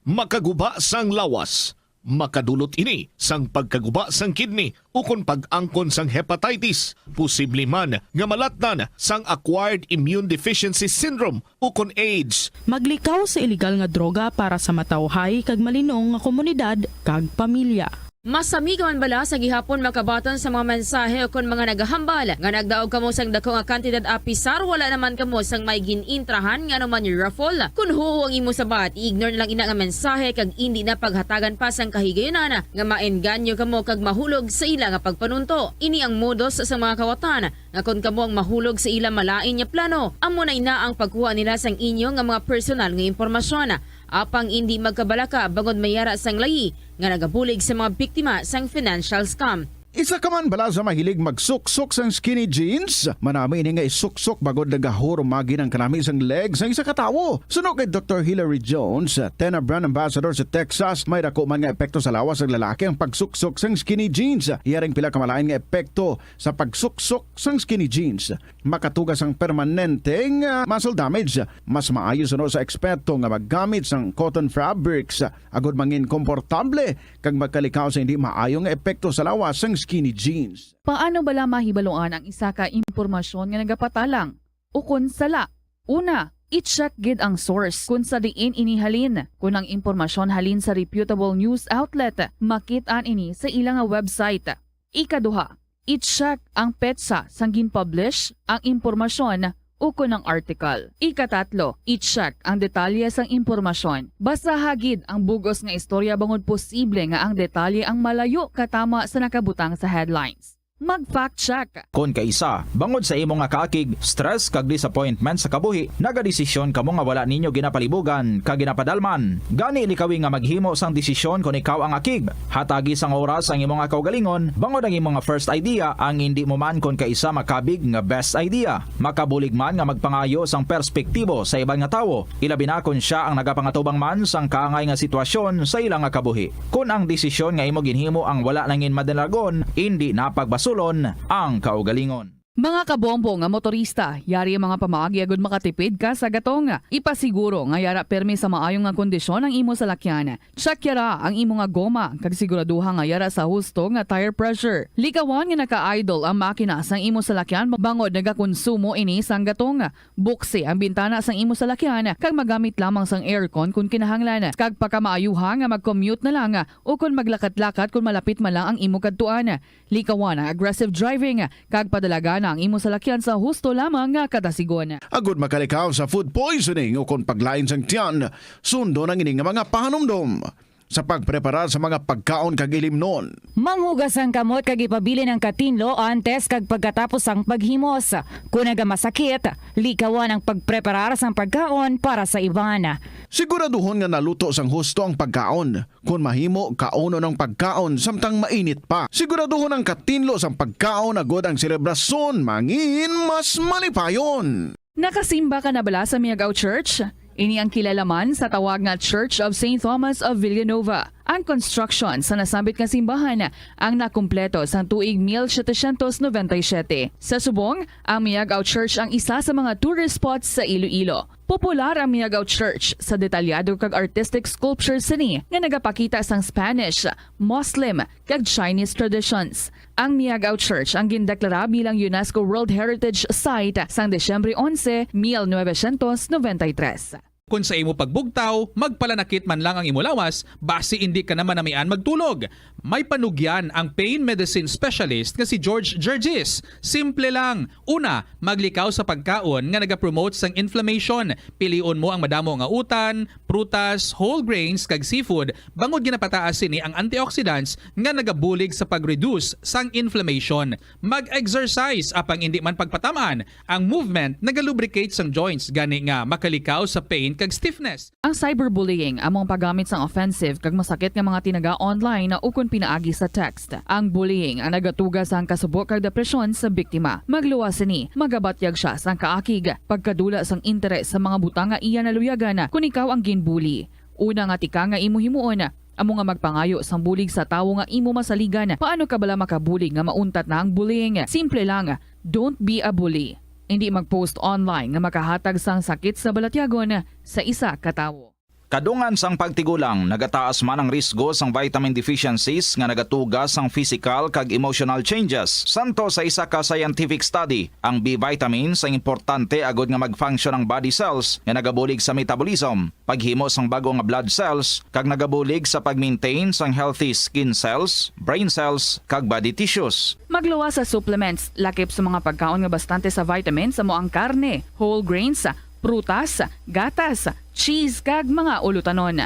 Makaguba sang lawas. Makadulot ini sang pagkaguba sang kidney o kung pag-angkon sang hepatitis. Posible man nga malatnan sang acquired immune deficiency syndrome o kung AIDS. Maglikaw sa illegal nga droga para sa matawhay kag malinong nga komunidad kag pamilya. Masami ka man bala sa gihapon makabaton sa mga mensahe o kung mga nagahambal nga nagdaog kamo sang dako nga kantidad apisar wala naman kamo sang may ginintrahan nga naman yung raffle. Kung huo ang imo sabat, ignore na lang ina nga mensahe kag hindi na paghatagan pa sang kahigayonan nga maenganyo kamo kag mahulog sa ila nga pagpanunto. Ini ang modus sa mga kawatan nga kung kamo ang mahulog sa ila malain nga plano, amo na ina ang pagkuha nila sang inyo nga mga personal nga impormasyon. Apang hindi magkabalaka bangod mayara sang layi nga nagabulig sa mga biktima sang financial scam. Isa ka man bala sa mahilig magsuksok sang skinny jeans? Manami ini nga isuksok bagod nagahurumagi ng kanami sang legs sang isa katawo. Suno kay Dr. Hilary Jones, Tena Brand Ambassador sa Texas, may dako man nga epekto sa lawas ng lalaki ang pagsuksok sang skinny jeans. Iyaring pila kamalain nga epekto sa pagsuksok sang skinny jeans. Makatugas ang permanenteng muscle damage. Mas maayo suno sa eksperto nga maggamit sang cotton fabrics. Agod mangin komportable kag magkalikaw sa hindi maayong epekto sa lawas sang skinny jeans. Paano bala mahibaloan ang isa ka impormasyon nga nagapatalang? O kun sala? Una, i-check gid ang source kung sa diin inihalin. Kung ang impormasyon halin sa reputable news outlet, makit-an ini sa ilang website. Ikaduha, i-check ang petsa sang gin-publish ang impormasyon o kun ang article. Ikatatlo, i-check ang detalye sang impormasyon. Basta hagid ang bugos nga istorya bangod posible nga ang detalye ang malayo katama sa nakabutang sa headlines. Mag-fact check. Kung kaisa, bangod sa imo nga kaakig, stress kag disappointment sa kabuhi, nagadesisyon kamo nga wala ninyo ginapalibugan kag ginapadalman. Gani likawi nga maghimo sang desisyon kung ikaw ang akig. Hatagi sang oras ang imo nga kaugalingon, bangod ang imo nga first idea ang hindi mo man kung kaisa makabig nga best idea. Makabulig man nga magpangayo sang perspektibo sa ibang nga tawo, ilabi na kung siya ang nagapangatubang man sang kaangay nga sitwasyon sa ilang nga kabuhi. Kung ang desisyon nga imo ginhimo ang wala nangin madalagon, hindi napagbas sulon ang kaugalingon. Mga kabombo nga motorista, yari ang mga pamaagi agud makatipid ka sa gatong. Ipasiguro nga yara permi sa maayong nga kondisyon ang imo salakyan. Check yara ang imo nga goma kag siguraduha nga yara sa husto nga tire pressure. Likawan nga naka-idle ang makina sang imo salakyan bangod nagakonsumo ini sang gatong. Buksi ang bintana sang imo salakyan kag magamit lamang sang aircon kung kinahanglan. Kag pagkamaayuha nga mag-commute na lang o kung maglakat-lakat kung malapit man lang ang imo kadtuan. Likawan ang aggressive driving kag padalagan ang imo salakyan sa husto lamang nga kadasigon. Agud makalikaw sa food poisoning o kung paglain sang tiyan, sundo ng ining mga pahanumdom sa pagprepara sa mga pagkaon kag ilimnon. Manghugas ang kamot kag ipabili ng katinlo antes kag pagkatapos ang paghimos. Kung nagamasakit, likawan ang pagpreparar sang pagkaon para sa iban. Siguraduhon nga naluto sang husto ang pagkaon. Kung mahimo, kauno ng pagkaon samtang mainit pa. Siguraduhon ang katinlo sang pagkaon agod ang selebrasyon mangin mas malipayon. Nakasimba ka na bala sa Miagaw Church? Ini ang kilalaman sa tawag nga Church of St. Thomas of Villanueva. Ang construction sa nasabit nga simbahan ang nakumpleto sa tuig 1797. Sa subong, ang Miagaw Church ang isa sa mga tourist spots sa Iloilo. Popular ang Miagaw Church sa detalyado kag artistic sculptures sini nga nagapakita sang Spanish, Muslim kag Chinese traditions. Ang Miagao Church ang gindeklara bilang UNESCO World Heritage Site sang Desyembre 11, 1993. Kung sa imo pagbugtaw, magpalanakit man lang ang imo lawas, basi hindi ka naman namian magtulog. May panugyan ang pain medicine specialist nga si George Gergis. Simple lang. Una, maglikaw sa pagkaon nga nagapromote sang inflammation. Pilion mo ang madamo nga utan, prutas, whole grains kag seafood, bangod ginapataas sini ang antioxidants nga nagabulig sa pag-reduce sang inflammation. Mag-exercise apang hindi man pagpatamaan. Ang movement nagalubricate sang joints gani nga makalikaw sa pain kag stiffness. Ang cyberbullying among paggamit sang offensive kag masakit nga mga tinaga online na ukon pinaagi sa text. Ang bullying ang nagatuga sa kasubok kag depresyon sa biktima. Magluwas ni, magabatyag siya sang kaakig, pagkadula sang interes sa mga butang nga iya naluyagan kung ikaw ang ginbully. Una nga tika nga imo himuon, amo nga magpangayo sang bulig sa tawo nga imo masaligan. Paano ka bala makabulig nga mauntat na ang bullying? Simple lang, don't be a bully. Hindi mag-post online nga makahatag sang sakit sa balatyagon sa isa ka tawo. Kadungan sang pagtigulang, nagataas man ang risgo sang vitamin deficiencies nga nagatuga sang physical kag emotional changes. Santo sa isa ka scientific study, ang B vitamins ang importante agod nga mag-function ang body cells nga nagabulig sa metabolism, paghimo sang bago nga blood cells kag nagabulig sa pag-maintain sang healthy skin cells, brain cells kag body tissues. Magluwa sa supplements, lakip sa mga pagkaon nga bastante sa vitamins amo ang karne, whole grains, prutas, gatas, cheese kag mga ulutanon.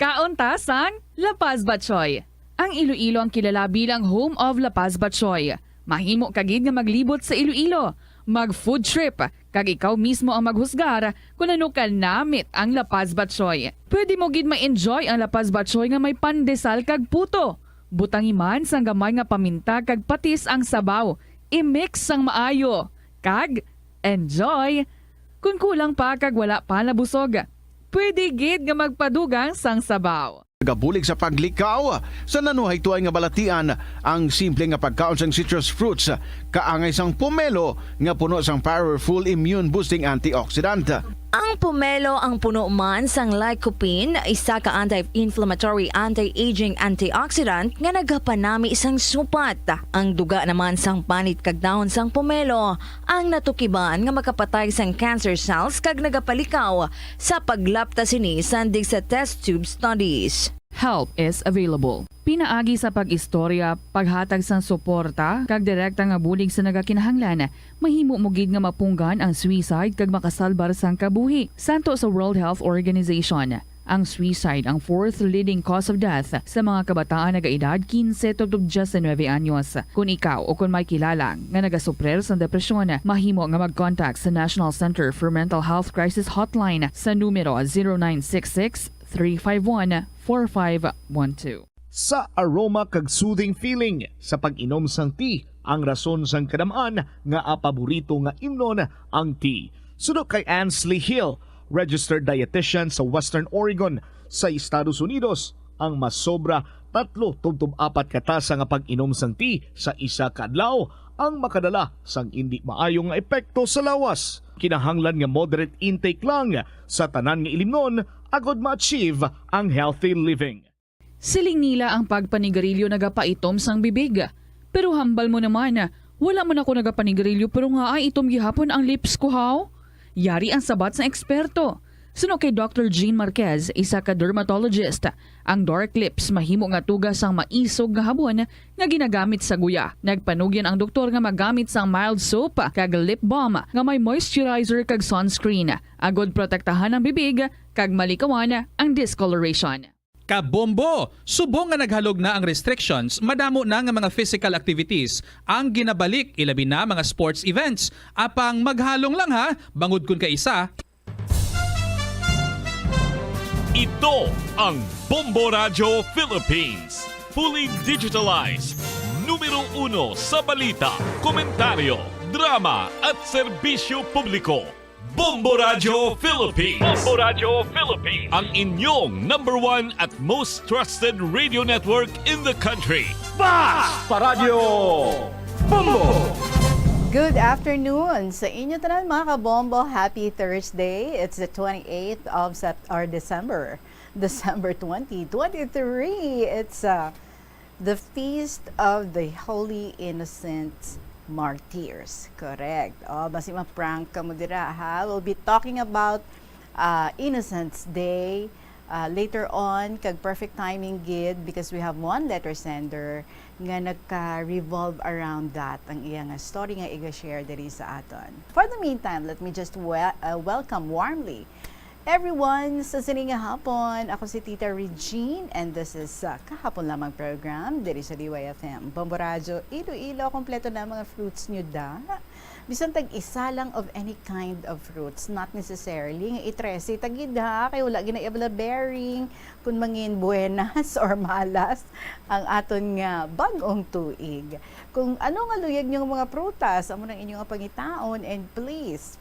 Kauntasan, La Paz Batchoy. Ang Iloilo ang kilala bilang home of La Paz Batchoy. Mahimo kagid nga maglibot sa Iloilo, mag-food trip, kag ikaw mismo ang maghusgar kung ano ka namit ang La Paz Batchoy. Pwede mo gid ma-enjoy ang La Paz Batchoy nga may pandesal kag puto. Butangi man sang gamay nga paminta kag patis ang sabaw. I-mix sang maayo. Kag enjoy. Kung kulang pa kag wala pa nabusog, pwede gid nga magpadugang sang sabaw. Gabulig sa paglikaw sa nanuhay tuay nga balatian ang simple nga pagkaon sang citrus fruits kaangay sang pomelo nga puno sang powerful immune boosting antioxidant. Ang pomelo ang puno man sang lycopene, isa ka anti-inflammatory, anti-aging antioxidant nga nagapanami isang supat. Ang duga naman sang panit kag dahon sang pomelo ang natukiban nga makapatay sang cancer cells kag nagapalikaw sa paglapta sini sandig sa test tube studies. Help is available. Pinaagi sa pag-istorya, paghatag sang suporta, kag direkta nga bulig sa nagakinahanglan, mahimo mo gid nga mapunggan ang suicide kag makasalbar sang kabuhi. Santo sa World Health Organization, ang suicide ang fourth leading cause of death sa mga kabataan nagaedad 15 to 19 anyos. Kung ikaw o kung may kilala nga nagasuprer sa depresyon, mahimo nga mag-contact sa National Center for Mental Health Crisis Hotline sa numero 0966-351-4512. Sa aroma kag soothing feeling sa pag-inom sang tea, ang rason sang kadamaan nga paborito nga imnon ang tea. Sunod kay Ansley Hill, registered dietitian sa Western Oregon sa Estados Unidos, ang mas sobra 3-4 katasa nga pag-inom sang tea sa isa ka adlaw ang makadala sang hindi maayong nga epekto sa lawas. Kinahanglan nga moderate intake lang sa tanan nga ilimnon agod ma-achieve ang healthy living. Siling nila ang pagpanigarilyo nagapaitom sang bibig. Pero hambal mo naman, wala mo na ko nagapanigarilyo pero nga ay itom gihapon ang lips ko haw. Yari ang sabat sa eksperto. Suno kay Dr. Jean Marquez, isa ka dermatologist, ang dark lips mahimo nga tugas sang maisog nga habon nga ginagamit sa guya. Nagpanugyan ang doktor nga magamit sang mild soap kag lip balm nga may moisturizer kag sunscreen. Agod protektahan ang bibig kag malikawan ang discoloration. Kabombo! Subong nga naghalog na ang restrictions, madamo na nga mga physical activities ang ginabalik, ilabi na mga sports events. Apang maghalong lang ha, bangod kun ka isa. Ito ang Bombo Radio Philippines. Fully digitalized. Numero 1 sa balita, komentaryo, drama at serbisyo publiko. Bombo Radio Philippines. Bombo Radio Philippines. Ang inyong #1 at most trusted radio network in the country. Basta Radio Bombo! Good afternoon sa inyo tanan mga kabombo. Happy Thursday. It's the 28th of December 2023. It's the Feast of the Holy Innocent Martyrs. Correct. Basi ma-prank ka mo dira, ha? We'll be talking about Innocents Day later on, kag perfect timing gid because we have one letter sender nga nagka-revolve around that ang iyang story nga iga-share diri sa aton. For the meantime, let me just welcome warmly everyone sa sining hapon. Ako si Tita Regine and this is Kahapon Lamang program diri sa DYFM. Bombo Radio, Iloilo, kompleto na mga fruits nyo da. Bisan tag-isa lang of any kind of fruits, not necessarily nga itresi tagid ha, kay wala gina bearing kung mangin buenas or malas ang aton nga bag-ong tuig. Kung ano nga luyag nyo mga prutas, amo nang inyong pangitaon, and please,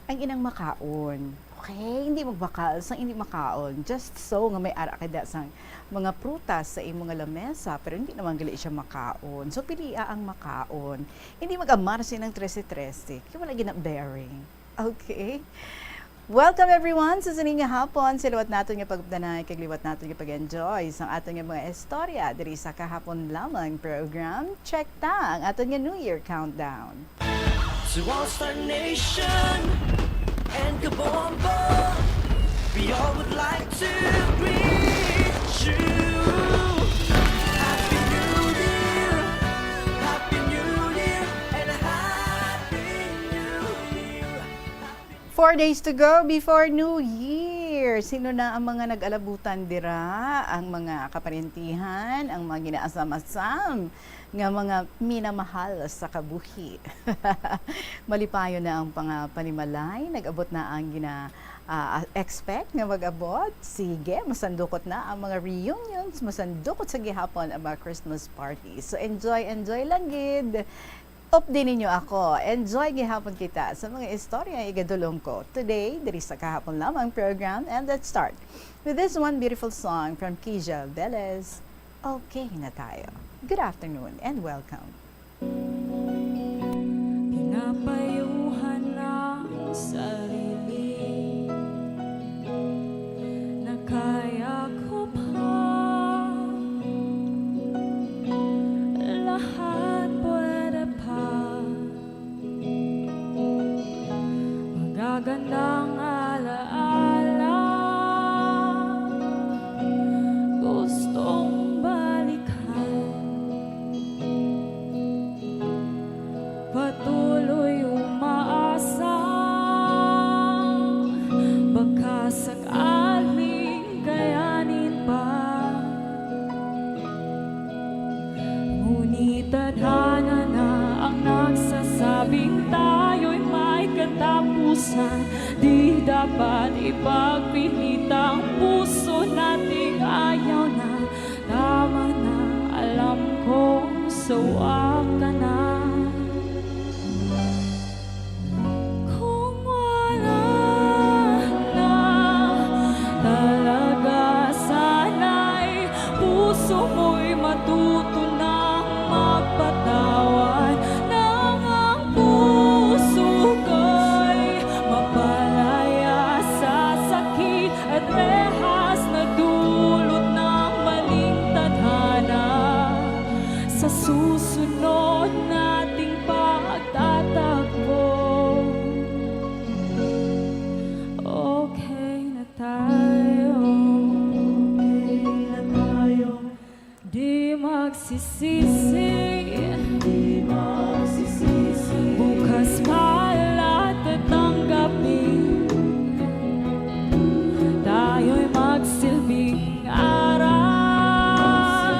ang inang makaon. Okay, hindi magbakal sang hindi makaon. Just so nga may ara kada sang mga prutas sa imong lamesa, pero hindi naman gali siya makaon. So pilia ang makaon. Hindi mag-amar ng 13-13. Kaya wala gina bearing. Okay? Welcome everyone sa sining hapon. Silawat naton nga pagdanay, kagliwat naton nga pag-enjoy sa aton nga mga istorya diri sa Kahapon Lamang program. Check ta ang aton nga New Year countdown. To all Star Nation and Kabombo, we all would like to greet you. Happy New Year, Happy New Year, and Happy New Year. 4 days to go before New Year. Sino na ang mga nag-alabutan dira? Ang mga kaparintihan, ang mga ginaasam-asam nga mga minamahal sa kabuhi. Malipayo na ang panimalay, nag-abot na ang expect nga mag-abot. Sige, masandukot na ang mga reunions, masandukot sa gihapon ang mga Christmas parties. So enjoy lang gid. Update ninyo ako. Enjoy gihapon kita sa mga istorya igadulong ko today diri sa Kahapon Lamang program, and let's start with this one beautiful song from Keisha Velez. Okay na tayo. Good afternoon and welcome. Pinapayuhan ng sarili na kaya ko pa lahat pwede pa magagandang alaala gustong patuloy umaasa baka sakaling kayanin pa, ngunit tadhana na ang nagsasabing tayo'y may katapusan. Di dapat ipagpilit ang puso nating ayaw na. Tama na, alam kong sawa ka na. Puso mo'y matuto ng magpatawad nang ang puso ko'y mapalaya sa sakit at rehas na dulot ng maling tadhana sa susunod nating pagtatakbo. Okay na tayo, di magsisisi, bukas pala tatanggapin tayo'y magsilbing aral.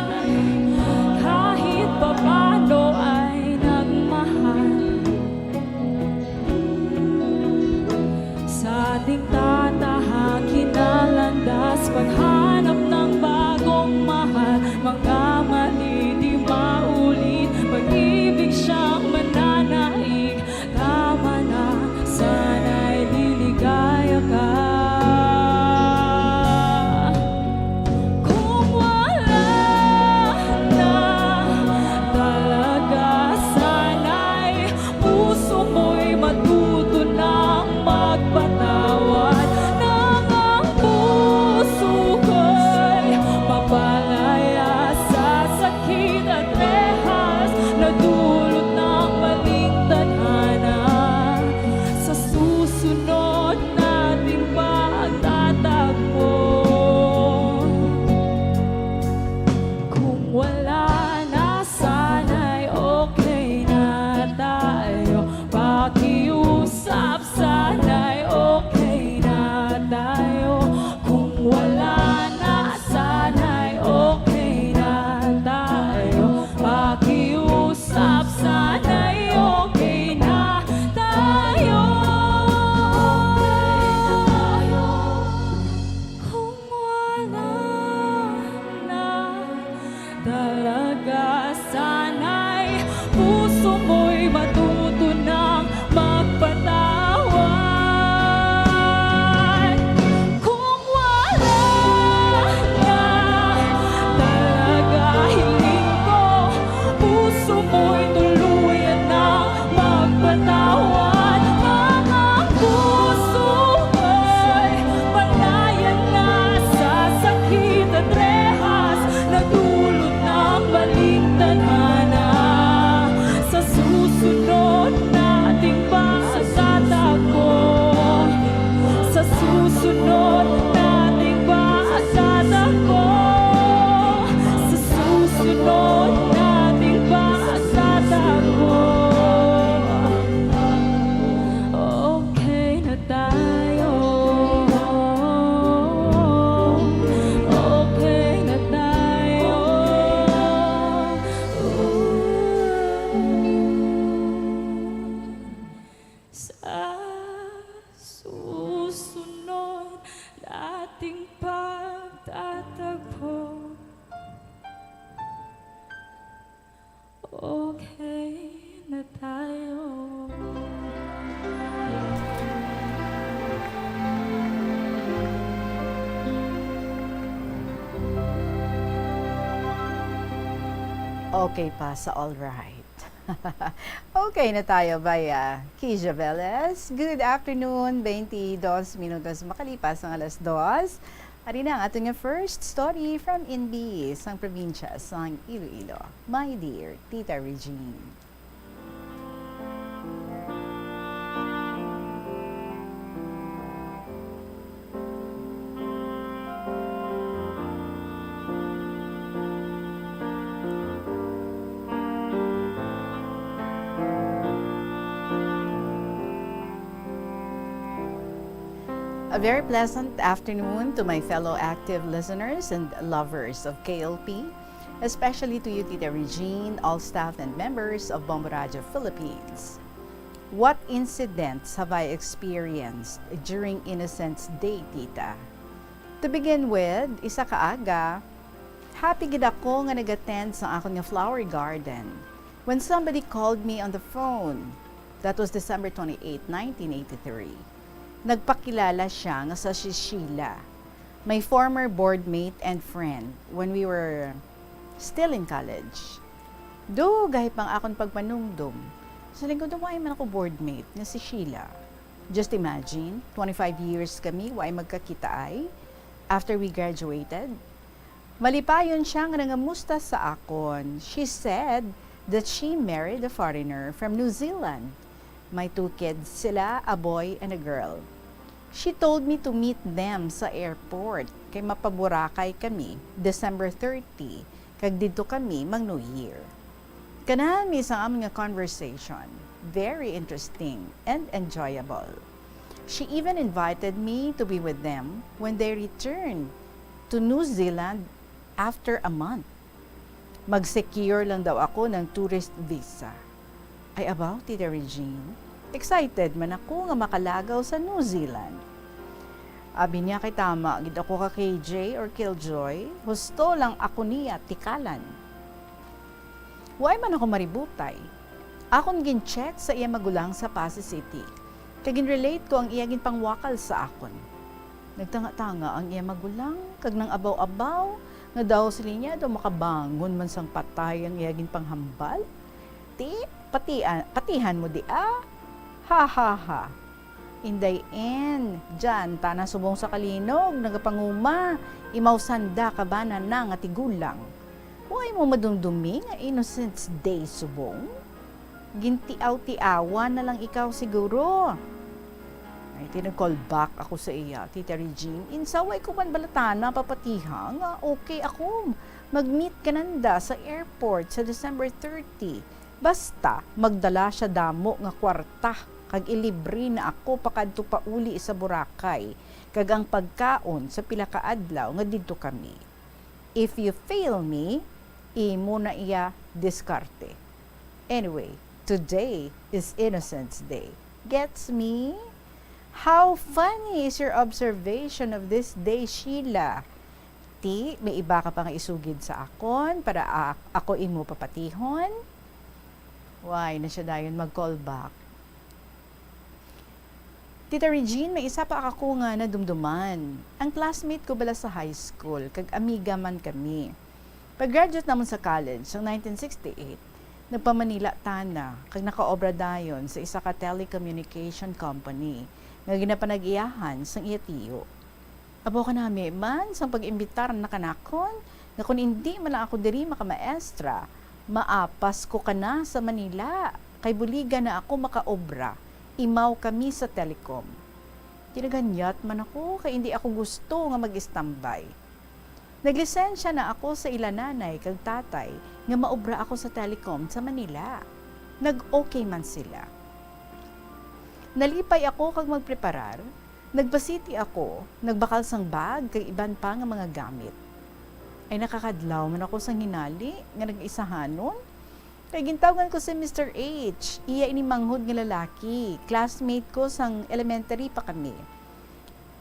Kahit papano ay nagmahal sa ating tatahakin na landas, paghanap ng bagong mahal. Mga mali di maulit, pag-ibig siyang mananaig. Tama na, sana'y liligaya ka. Kung wala na talaga, sana'y puso mo'y matuto ng magpatawad nang ang puso ko Okay pa sa all right. Okay na tayo by Keisha Velez. Good afternoon, 22 minutos makalipas ng alas 2. Ari na ang ating first story from NB, sang probinsya sang Iloilo. My dear Tita Regine. A very pleasant afternoon to my fellow active listeners and lovers of KLP, especially to you, Tita Regine, all staff and members of Bombo Radio Philippines. What incidents have I experienced during Innocents Day, Tita? To begin with, isa kaaga, happy gid ako nga nag-attend sa akong nga flower garden when somebody called me on the phone. That was December 28, 1983. Nagpakilala siya nga sa si Sheila, my former boardmate and friend when we were still in college. Dugay pang akong pagpanumdum. Sa lingkod why man ako boardmate nga si Sheila. Just imagine, 25 years kami why magkakita ay after we graduated. Malipayon siya nga nangamusta sa akon. She said that she married a foreigner from New Zealand. My 2 kids sila, a boy and a girl. She told me to meet them sa airport kay mapaburakay kami December 30 kag dito kami mag New Year. Kanahan mi sa aming conversation, very interesting and enjoyable. She even invited me to be with them when they returned to New Zealand after a month. Mag-secure lang daw ako ng tourist visa. Ay about Tita Regine, excited man ako nga makalagaw sa New Zealand. Abi niya kay tama, gid ako ka KJ or Killjoy, husto lang ako niya tikalan. Why man ako maributay? Akon gin-check sa iya magulang sa Pasay City. Kag gin-relate ko ang iya gin pangwakal sa akon. Nagtanga-tanga ang iya magulang, kag nang abaw-abaw, nga daw sila niya daw makabangon man sang patay ang iya gin panghambal. Patihan mo di ha ha ha. Inday dyan, tana subong sa kalinog, nagapanguma, imaw sanda kabanan na nga tigulang. Huwag mo madumdumi nga Innocents Day subong. Gintiaw-tiawa na lang ikaw siguro. Ay, tinag-call back ako sa iya, Tita Regine. Insaway ko man balatana, papatiha nga okay ako. Mag-meet ka nanda sa airport sa December 30. Basta, magdala siya damo nga kwarta, kag ilibre na ako pakadto pa uli sa Boracay, kag ang pagkaon sa pila ka adlaw nga didto kami. If you fail me, imo na iya diskarte. Anyway, today is Innocents Day. Gets me? How funny is your observation of this day, Sheila? Ti, may iba ka pang isugid sa akon para ako imo papatihon? Why na siya dayon mag-call back? Tita Regine, may isa pa ako nga na dumduman. Ang classmate ko bala sa high school, kag amiga man kami. Pag-graduate naman sa college, sa 1968, nagpa-Manila tana, kag nakaobra dayon sa isa ka telecommunication company, nga ginapanag-iyahan sang iya tiyo. Abo ka nami man, sang pag-imbitar na kanakon, nga kung hindi man ako diri makamaestra, maapas ko ka na sa Manila, kay buliga na ako makaobra, imaw kami sa telecom. Tinaganyat man ako, kay hindi ako gusto nga mag-istambay. Naglisensya na ako sa ilananay kag tatay, nga maobra ako sa telecom sa Manila. Nag-okay man sila. Nalipay ako kag magpreparar, nagbasiti ako, nagbakal sang bag kag iban pa nga mga gamit. Ay nakakadlaw man ako sa hinali nga nag-isahanon. Kaya gintawagan ko si Mr. H. Iya ini manghod nga lalaki. Classmate ko sang elementary pa kami.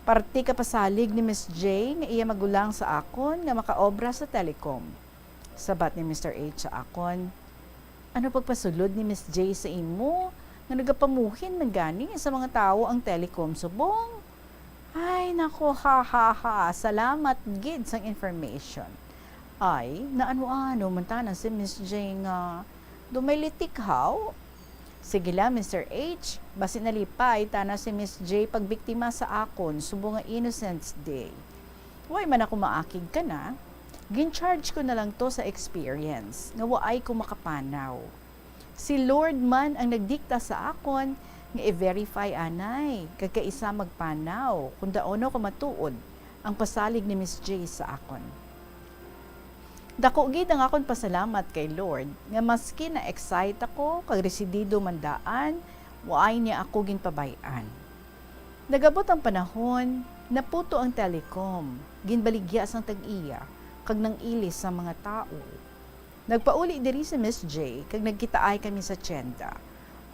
Parte ka pasalig ni Miss J nga iya magulang sa akon nga makaobra sa telecom. Sabat ni Mr. H sa akon, ano pagpasulod ni Miss J sa imo nga nagapamuhin man gani sa mga tao ang telecom subong? Ay, nako, ha, ha, ha. Salamat, gid, sang information. Ay, naano-ano man tanan si Miss J nga dumilitik haw. Sige la, Mr. H, basi nalipay tana si Miss J pagbiktima sa akon subo nga Innocence Day. Way man ako maakig ka na, gin-charge ko na lang to sa experience, nga waay ko makapanaw. Si Lord man ang nagdikta sa akon, nga i-verify anay, kagkaisa magpanaw, kung daono ko matuod, ang pasalig ni Miss J sa akon. Dako gid ang akon pasalamat kay Lord, nga maski na excite ako, kag residido mandaan, waay niya ako ginpabayan. Nagabot ang panahon, naputo ang telecom, ginbaligya sang tag-iya, kag nang ilis sa mga tao. Nagpauli diri si Miss J, kag nagkitaay kami sa tienda.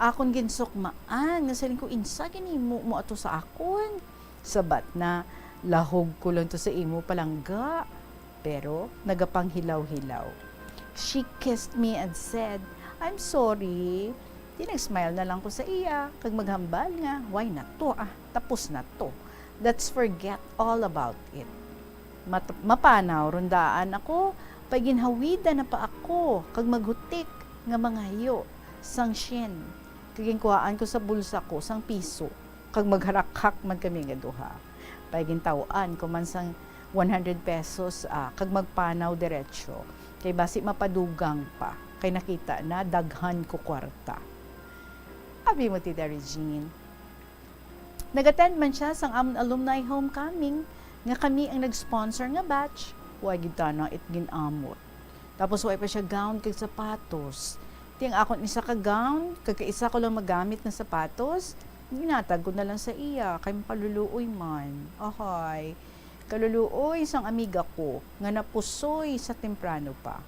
Akon ginsukmaan, nga saling ko insa ginimo mo ato sa akon. Sabat na, lahog ko lang to sa imo palangga. Pero nagapanghilaw-hilaw. She kissed me and said, I'm sorry. Di nag-smile na lang ko sa iya, kag maghambal nga, why na to tapos na to. Let's forget all about it. Mapanaw, rundaan ako, paginhawida na pa ako, kag maghutik nga mga hiyo, sang shin. Kagingkuhaan ko sa bulsa ko, sang piso, kag magharakak man kami nga duha. Pagintawaan ko man sang 100 pesos, kag magpanaw diretsyo. Kay basi mapadugang pa, kay nakita na daghan ko kwarta. Abi mo, Tita Regine. Nag-attend man siya sang amon alumni homecoming, nga kami ang nag-sponsor nga batch, huwag gita na it ginamot. Tapos huwag pa siya gown kag sapatos. Ting akon isa ka gown, kagkaisa ko lang magamit ng sapatos, ginatag ko na lang sa iya, kay mapaluluoy man. Ahoy. Kaluluoy sang amiga ko, nga napusoy sa temprano pa.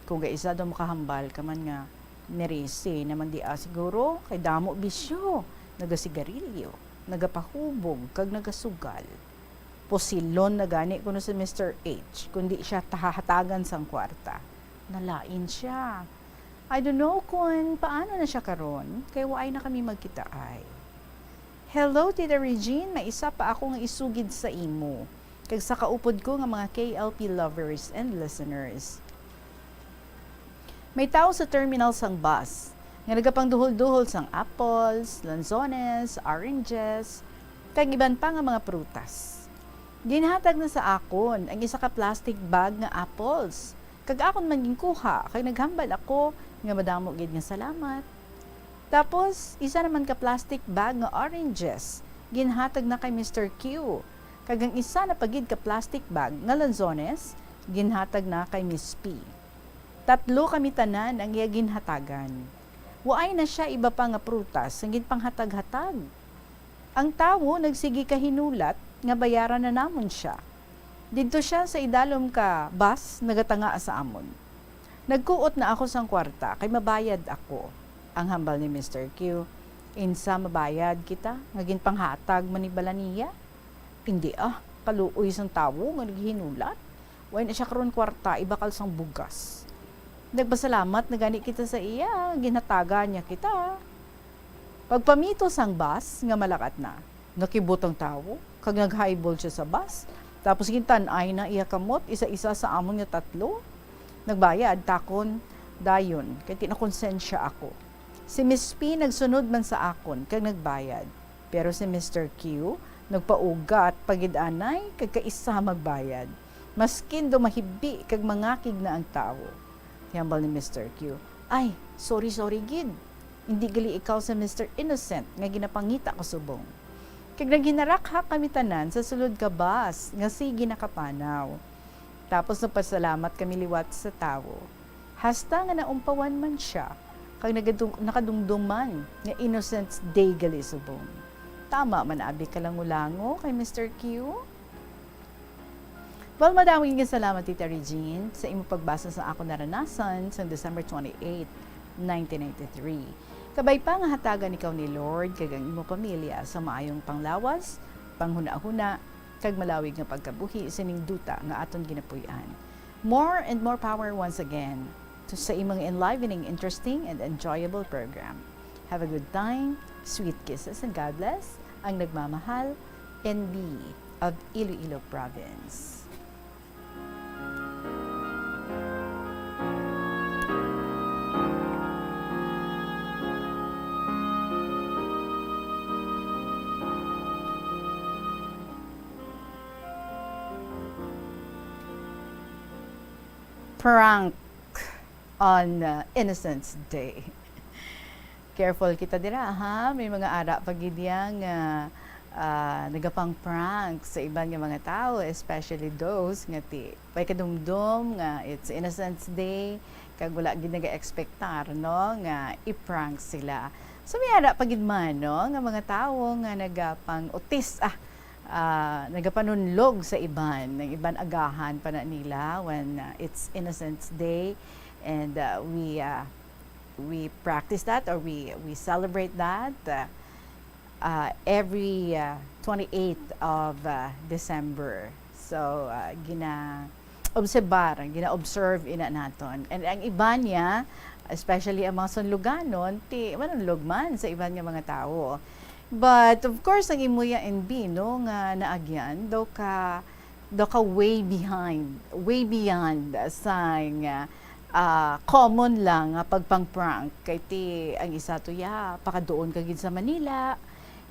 Kung gaisa daw makahambal ka man nga, nerese naman di siguro, kay damo bisyo, nagasigarilyo, nagapahubog, kag nagasugal. Posilon na gani kuno si Mr. H, kundi siya tahatagan sang kwarta. Nalain siya. I don't know kung paano na siya karon, kay waay na kami magkitaay. Hello, Tita Regine, may isa pa ako nga isugid sa imo. Kag sa kaupod ko nga mga KLP lovers and listeners. May tao sa terminal sang bus nga nagapangduhol-duhol sang apples, lanzones, oranges, kag iban pa nga mga prutas. Ginhatag na sa akon ang isa ka plastic bag nga apples. Kag akon man ginkuha, kag naghambal ako nga madamo gid nga salamat. Tapos isa naman ka plastic bag nga oranges. Ginhatag na kay Mr. Q. Kagang isa na pagid ka plastic bag nga lanzones, ginhatag na kay Miss P. Tatlo kami tanan ang iya ginhatagan. Waay na siya iba pa nga prutas, ang ginpanghatag-hatag. Ang tawo nagsigi ka hinulat, nga bayaran na namon siya. Dito siya sa idalom ka bus, nagatanga sa amon. Nagkuot na ako sang kwarta, kay mabayad ako. Ang hambal ni Mr. Q, insa mabayad kita, nga ginpanghatag manibala niya. Hindi kaluoy sang tawo nga naghinulat. Way na siya karon kwarta, ibakal sang bugas. Nagpasalamat na gani kita sa iya, ginhataga niya kita. Pagpamito sang bus, nga malakat na, nakibot ang tawo, kag nag-highball siya sa bus, tapos gintanay na iya kamot, isa-isa sa amon nga tatlo. Nagbayad, takon, dayon, kaya tinakonsensya ako. Si Miss P nagsunod man sa akon, kag nagbayad. Pero si Mr. Q, nagpaugat pagidanay kag kaisa magbayad. Maskin do mahibi kag mangakig na ang tawo. Hambal ni Mr. Q, ay, sorry gid. Hindi gali ikaw sa Mr. Innocent nga ginapangita ko subong. Kag naghinarakha kami tanan sa sulod ka bus nga sige nakapanaw. Tapos nagpasalamat kami liwat sa tawo. Hasta nga naumpawan man siya kag nakadungduman nga Innocence Day gali subong. Tama man abi ka lang ulango kay Mr. Q. Well, madaming salamat, Tita Regine, sa imo pagbasa sa ako naranasan sa December 28, 1993. Kabay pa nga hatagan ikaw ni Lord kag ang imo pamilya sa maayong panglawas, panghuna-huna, kag malawig nga pagkabuhi sining duta nga aton ginapuy-an. More and more power once again to sa imong enlivening, interesting, and enjoyable program. Have a good time, sweet kisses, and God bless ang nagmamahal, NB of Iloilo Province. prank on Innocence Day. Careful kita dira ha, may mga ara pagidiyang nagapang prank sa ibang nga mga tao, especially those nga ti pay kadumdum nga it's Innocence Day kag wala gid naga-expectar no nga i-prank sila. So may ara pagid man no nga mga tao nga nagapang utis nagapanunlog sa iban, ng iban agahan pa na nila when it's Innocence Day, and we practice that, or we celebrate that every 28th of December. So gina-observe ina naton. And ang iba niya, especially ang mga sunluganon, manunlog man sa iban nga mga tao. But of course ang imuya NB no nga naagyan daw ka way beyond sa common lang nga pagpang-prank kay ti ang isa to pakadoon ka gid sa Manila,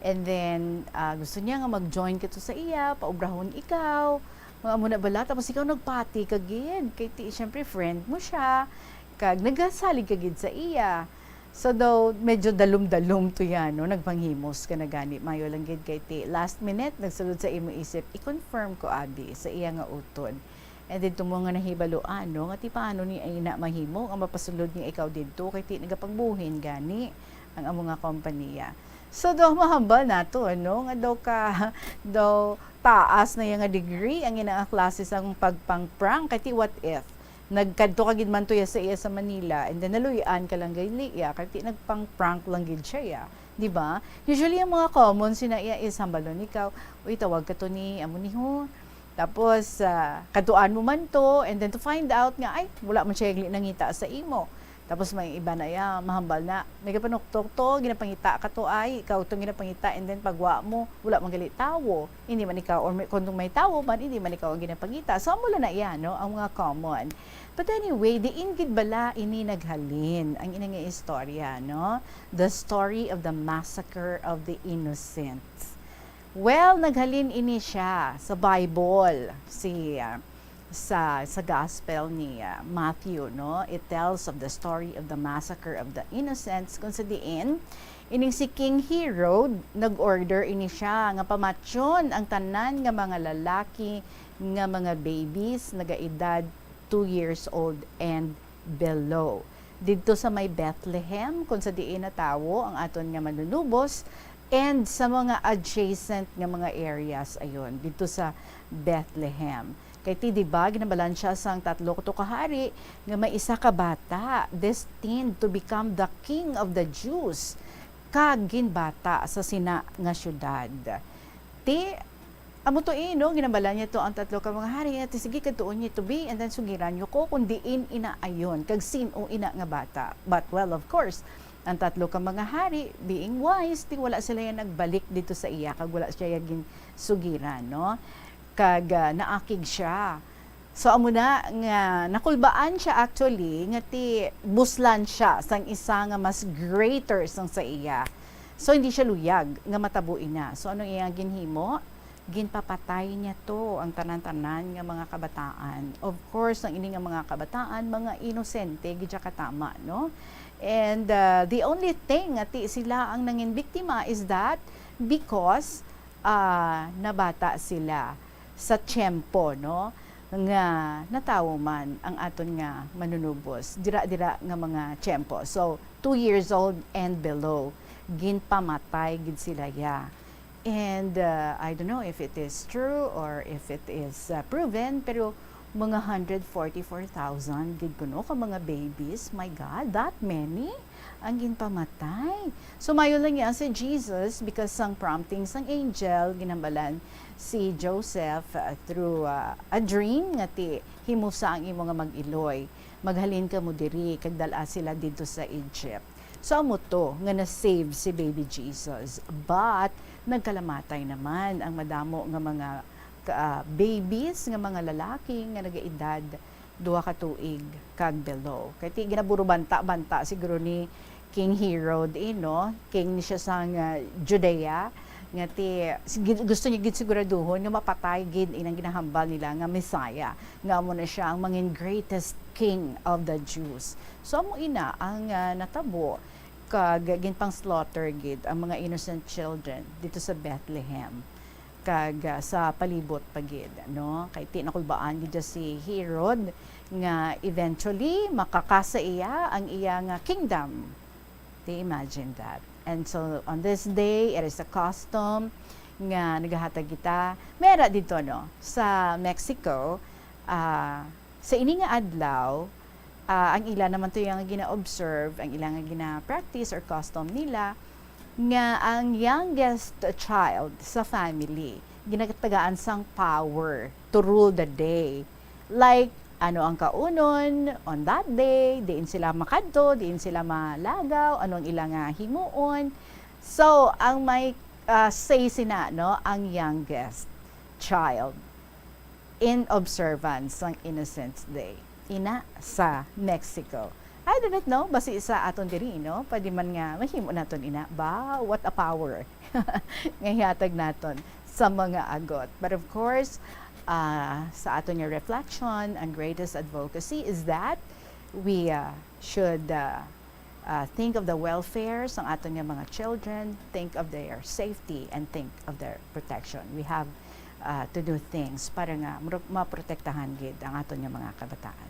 and then gusto niya nga mag-join ka to sa iya, paubrahon ikaw mga muna bala, tapos ikaw nagpati ka gid kay ti syempre friend mo siya kag nagasalig ka gid sa iya. So daw medyo dalum-dalum to yan, no? Nagpanghimos ka na gani, mayo lang gid kay ti last minute nagsulod sa imo isip, i-confirm ko abi sa iya nga utod. And then tumo nga nahibaluan, no? Nga ti paano ni ay na mahimo ang mapasulod ni ikaw didto kay ti nagapangbuhin gani ang amo nga kompanya. So daw mahambal nato, no? Nga daw taas na yung degree ang ina klase sang pagpang-prank kay ti what if nagkadto ka gid man to sa iya sa Manila, and then naluyan ka lang gayli kay nagpang-prank lang gid siya di ba? Usually ang mga common sina iya is hambalon ikaw, uy tawag ka to ni amo ni ho, tapos kaduan mo man to, and then to find out nga ay wala man siya nangita sa imo, tapos may iba na mahambal na may kapanuktok to ginapangita ka to, ay ikaw to ginapangita, and then pagwa mo wala man gali tawo, hindi man ikaw, or kung may tawo man hindi man ikaw ang ginapangita. So mula na iya no ang mga common. But anyway, di ingid bala ini naghalin ang ina nga istorya, no? The story of the massacre of the innocents. Well, naghalin ini siya sa Bible, sa Gospel ni Matthew, no? It tells of the story of the massacre of the innocents, kung sa diin ining si King Herod nag-order ini siya nga pamatyon ang tanan nga mga lalaki nga mga babies nagaedad 2 years old and below. Dito sa may Bethlehem, kung sa diin na tawo ang aton nga manunubos, and sa mga adjacent nga mga areas ayon dito sa Bethlehem. Kay ti diba ginabalan siya sang 3 ka hari nga may isa ka bata destined to become the king of the Jews, kag ginbata sa sina nga syudad. Ti amo to no ginabalan niya to ang 3 ka mga hari, at sige katuon niya to be, and then sugiran niyo ko kung diin inaayon kag sino ina nga bata. But well, of course, ang 3 ka mga hari being wise, ti wala sila yan nagbalik dito sa iya, kag wala siya yaging sugiran, no? Kag naakig siya. So amo na nga nakulbaan siya actually nga ti buslan siya sang isa nga mas greater sang sa iya. So hindi siya luyag nga matabuin na. So ano iya ginhimo? Ginpapatay niya to ang tanan-tanan nga mga kabataan. Of course, ang ini nga mga kabataan, mga inosente, gidya katama, no? And the only thing ati sila ang nangin biktima is that because nabata sila sa tiyempo, no? Nga natawo man ang aton nga manunubos. Dira-dira nga mga tiyempo. So, 2 years old and below, ginpamatay gid sila And I don't know if it is true or if it is proven, pero mga 144,000 gid kuno ka mga babies, my God, that many ang ginpamatay. So mayo lang yan si Jesus, because sang prompting sang angel ginambalan si Joseph through a dream nga ti himusa ang imo nga mag-iloy, maghalin ka mo diri kag dala sila dito sa Egypt. So amo to nga na-save si baby Jesus, but nagkalamatay naman ang madamo nga mga babies nga mga lalaki nga nagaedad 2 ka tuig kag below. Kay ti ginaburo banta siguro ni King Herod, no? King ni siya sang Judea, nga gusto niya gid siguraduhon nga mapatay gid inang ginahambal nila nga Messiah nga mo na siya ang mangin greatest king of the Jews. So mo ina ang natabo kag ginpang slaughter gid ang mga innocent children dito sa Bethlehem kag sa palibot pagid no kay tinakulbaan gid si Herod nga eventually makakasa iya ang iya nga kingdom. They imagine that. And so on this day, it is a custom nga nagahatag kita. Mera dito no sa Mexico, sa ini nga adlaw, ang ila naman to yung gina-observe, ang ila nga gina-practice or custom nila nga ang youngest child sa family ginatagaan sang power to rule the day. Like ano ang kaunon on that day, diin sila makadto, diin sila malagaw, ano ang ilang himuon. So, ang may say sina, no, ang youngest child in observance ng Innocents Day. Ina sa Mexico. I don't know, basi sa aton diri, no? Pwede man nga mahimo naton ina. Ba, what a power. Ngahihatag naton sa mga agot. But of course, sa aton yung reflection, ang greatest advocacy is that we should think of the welfare ng aton yung mga children, think of their safety, and think of their protection. We have to do things para nga maprotektahan gid ang aton yung mga kabataan.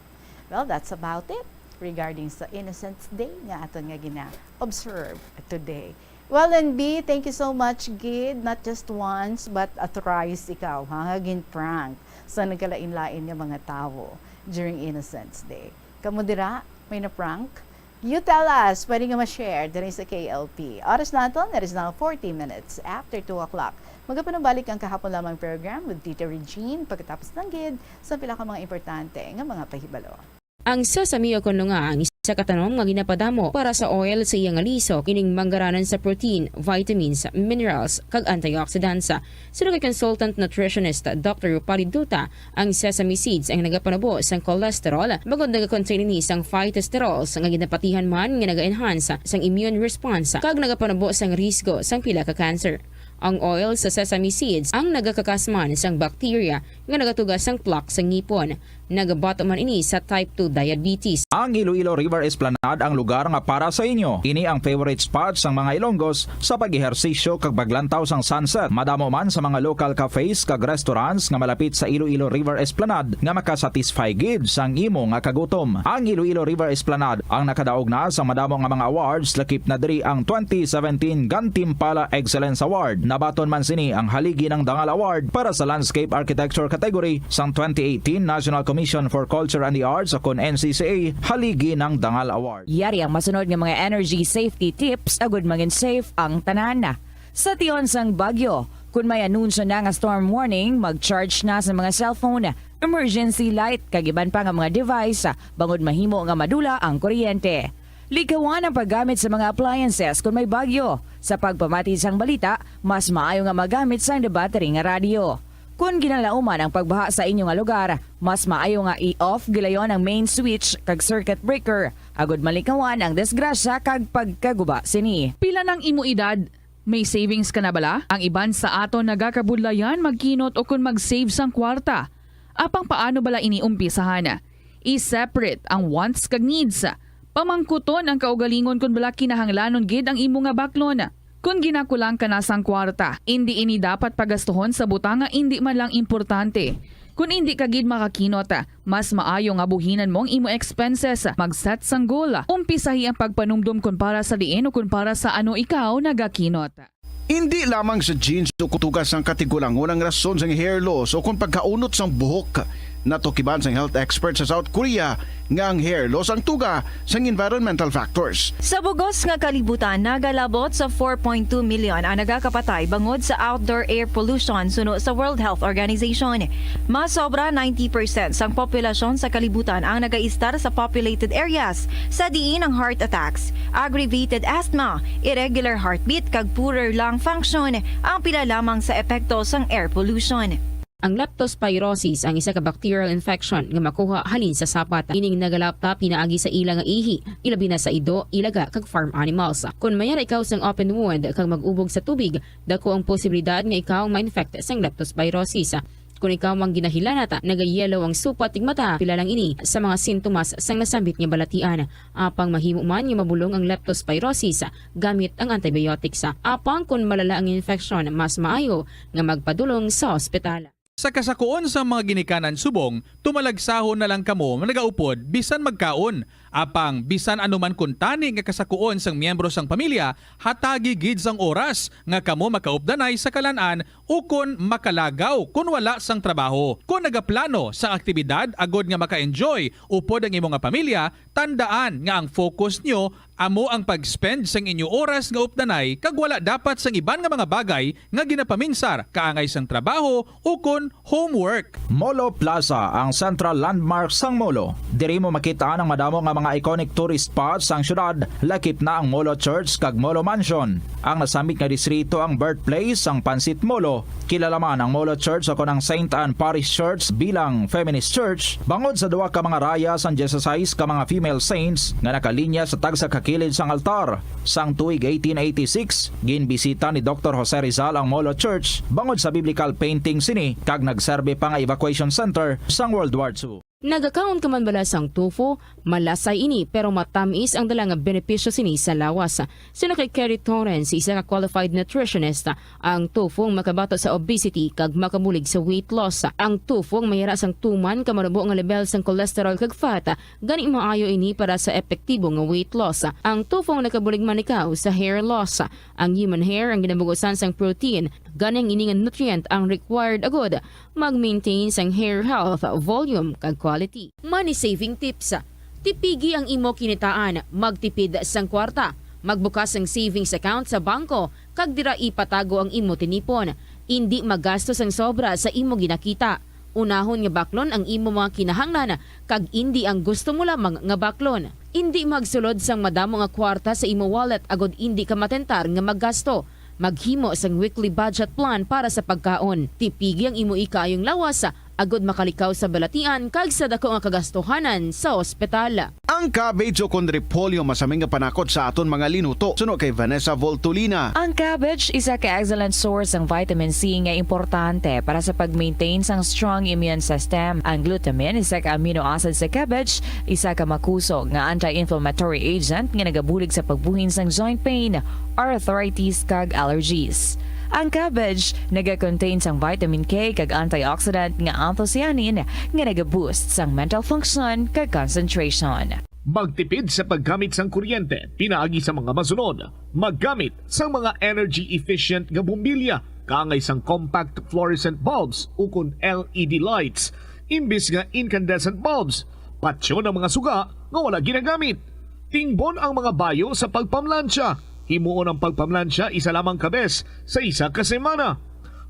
Well, that's about it regarding sa Innocents Day nga aton nga gina-observe today. Well, and B, thank you so much, Gid. Not just once, but thrice ikaw, hangagin prank sa nagkalain-lain ng mga tao during Innocents Day. Kamu dira, may na-prank? You tell us, pwede nga ma-share diri sa KLP. Oras natin, that is now 40 minutes after 2 o'clock. Magapanabalik ang kahapon lamang program with Tita Regine pagkatapos ng Gid sa pila ka mga importante nga mga pahibalo. Ang sesame o kuno nga ang isa ka tanom nga ginapadamo para sa oil sa iyang aliso kining manggaranan sa protein, vitamins, minerals kag antioxidants. Sino kay consultant nutritionist Dr. Rupali Duta, ang sesame seeds ang nagapanabo sang cholesterol bagod nagakontain ni sang phytosterols nga ginapatihan man nga naga-enhance sang immune response kag nagapanabo sang risgo sang pila ka cancer. Ang oil sa sesame seeds ang nagakakasman sang bacteria nga nagatugas sang plaque sa ngipon. Nagabato man ini sa type 2 diabetes. Ang Iloilo River Esplanade ang lugar nga para sa inyo. Ini ang favorite spot sang mga Ilonggos sa pag-ehersisyo kag paglantaw sang sunset. Madamo man sa mga local cafes kag restaurants nga malapit sa Iloilo River Esplanade nga makasatisfy gid sang imo nga kagutom. Ang Iloilo River Esplanade ang nakadaog na sa madamo nga mga awards lakip na diri ang 2017 Gantimpala Excellence Award. Nabaton man sini ang haligi ng Dangal Award para sa Landscape Architecture category sang 2018 National Commission for Culture and the Arts o kon NCCA haligi ng Dangal Award. Yari ang masunod nga mga energy safety tips agud maging safe ang tanan na. Sa tion sang bagyo, kung may anunsyo na nga storm warning, mag-charge na sa mga cellphone, emergency light, kagiban pa nga mga device, bangod mahimo nga madula ang kuryente. Likawan ang paggamit sa mga appliances kung may bagyo. Sa pagpamati sang balita, mas maayo nga magamit sang battery nga radio. Kung ginalauman ang pagbaha sa inyong nga lugar, mas maayo nga i-off gilayon ang main switch kag circuit breaker. Agud malikawan ang disgrasya kag pagkaguba sini. Pila ng imo edad? May savings ka na bala? Ang iban sa ato nagakabudlayan magkinot o kung mag-save sang kwarta. Apang paano bala ini umpisahan? I-separate ang wants kag needs. Pamangkuton ang kaugalingon kung bala kinahanglanon gid ang imo nga baklon. Kung ginakulang ka na sang kwarta, hindi ini dapat pagastuhon sa butang nga hindi man lang importante. Kung hindi ka gid makakinot, mas maayo nga buhinan mong imo expenses. Mag-set sang goal. Umpisahi ang pagpanumdum kung para sa diin o kung para sa ano ikaw nagakinot. Hindi lamang sa jeans o kutugas ang katigulangon ang rason sa hair loss o kung pagkaunot sang buhok. Natukiban sang health expert sa South Korea nga ang hair loss ang tuga sang environmental factors. Sa bugos nga kalibutan, nagalabot sa 4.2 million ang nagakapatay bangod sa outdoor air pollution suno sa World Health Organization. Mas sobra 90% sang populasyon sa kalibutan ang nagaistar sa populated areas, sa diin ang heart attacks, aggravated asthma, irregular heartbeat kag poorer lung function ang pila lamang sa epekto sang air pollution. Ang leptospirosis ang isa ka bacterial infection nga makuha halin sa sapat. Ining nagalapta pinaagi sa ila nga ihi, ilabi na sa ido, ilaga kag farm animals. Kung mayara ikaw sang open wound kag mag-ubog sa tubig, dako ang posibilidad nga ikaw ma-infect sang leptospirosis. Kung ikaw mang ginahilanata, nagayelo ang supat tig mata, pila lang ini sa mga sintomas sang nasambit nga balatian. Apang mahimo man nga mabulong ang leptospirosis gamit ang antibiotics. Apang kung malala ang infection, mas maayo nga magpadulong sa ospital. Sa kasakuon sa mga ginikanan subong, tumalagsahon na lang kamo nagaupod bisan magkaon. Apang bisan anuman kun tani nga kasakuon sang miyembro sang pamilya, hatagi gid sang oras nga kamo makaupdanay sa kalan-an ukon makalagaw kun wala sang trabaho. Kung nagaplano sa aktibidad agod nga maka-enjoy upod ang imong nga pamilya, tandaan nga ang focus nyo amo ang pag-spend sang inyo oras nga updanay kag wala dapat sang iban nga mga bagay nga ginapaminsar kaangay sang trabaho ukon homework. Molo Plaza ang central landmark sang Molo. Diri mo makita ang madamo nga mga iconic tourist spots sang syudad, lakip na ang Molo Church kag Molo Mansion. Ang nasambit nga distrito ang birthplace sang Pansit Molo. Kilala man ang Molo Church o ang St. Anne Parish Church bilang feminist church, bangod sa duwa ka mga raya sang 16 ka mga female saints nga nakalinya sa tagsa kakilid sang altar. Sang tuig 1886, ginbisita ni Dr. Jose Rizal ang Molo Church bangod sa biblical painting sini kag nagserbe pa nga evacuation center sang World War II. Nagakaon ka man bala sang tofu, malasay ini pero matamis ang dalang benepisyo sini sa lawas. Sino kay Kerry Torrens, isa ka qualified nutritionist, ang tofu ang makabato sa obesity kag makabulig sa weight loss. Ang tofu ang mayara sang tuman ka marubo nga level sang cholesterol kag fat, gani maayo ini para sa epektibo nga weight loss. Ang tofu ang nakabulig man ikaw sa hair loss. Ang human hair ang ginabugusan sang protein, ganing ini nga nutrient ang required agod mag-maintain sang hair health, volume kag quality. Money saving tips. Tipigi ang imo kinitaan, magtipid sang kwarta, magbukas ng savings account sa bangko, kag dira ipatago ang imo tinipon. Hindi magastos ang sobra sa imo ginakita. Unahon nga baklon ang imo mga kinahanglan, kag hindi ang gusto mo lamang nga baklon. Hindi magsulod sang madamo nga kwarta sa imo wallet agod hindi ka matentar nga maggasto. Maghimo sang weekly budget plan para sa pagkaon. Tipigi ang imo ikayong lawas agod makalikaw sa balatian kag sa dako nga kagastuhanan sa ospital. Ang cabbage o kon repolyo masaming nga panakot sa aton mga linuto. Suno kay Vanessa Voltolina. Ang cabbage isa ka excellent source ng vitamin C nga importante para sa pag-maintain sang strong immune system. Ang glutamine isa ka amino acid sa cabbage, isa ka makusog nga anti-inflammatory agent nga nagabulig sa pagbuhin sang joint pain, arthritis kag allergies. Ang cabbage naga-contain sang vitamin K kag antioxidant nga anthocyanin nga naga-boost sang mental function kag concentration. Magtipid sa paggamit sang kuryente, pinaagi sa mga masunod. Maggamit sa mga energy-efficient nga bumbilya, kaangay sang compact fluorescent bulbs ukon LED lights, imbis nga incandescent bulbs. Patsyo ng mga suga nga wala ginagamit. Tingbon ang mga bayo sa pagpamlansya. Himuon ang pagpamlansya isa lamang kabes sa isa ka semana.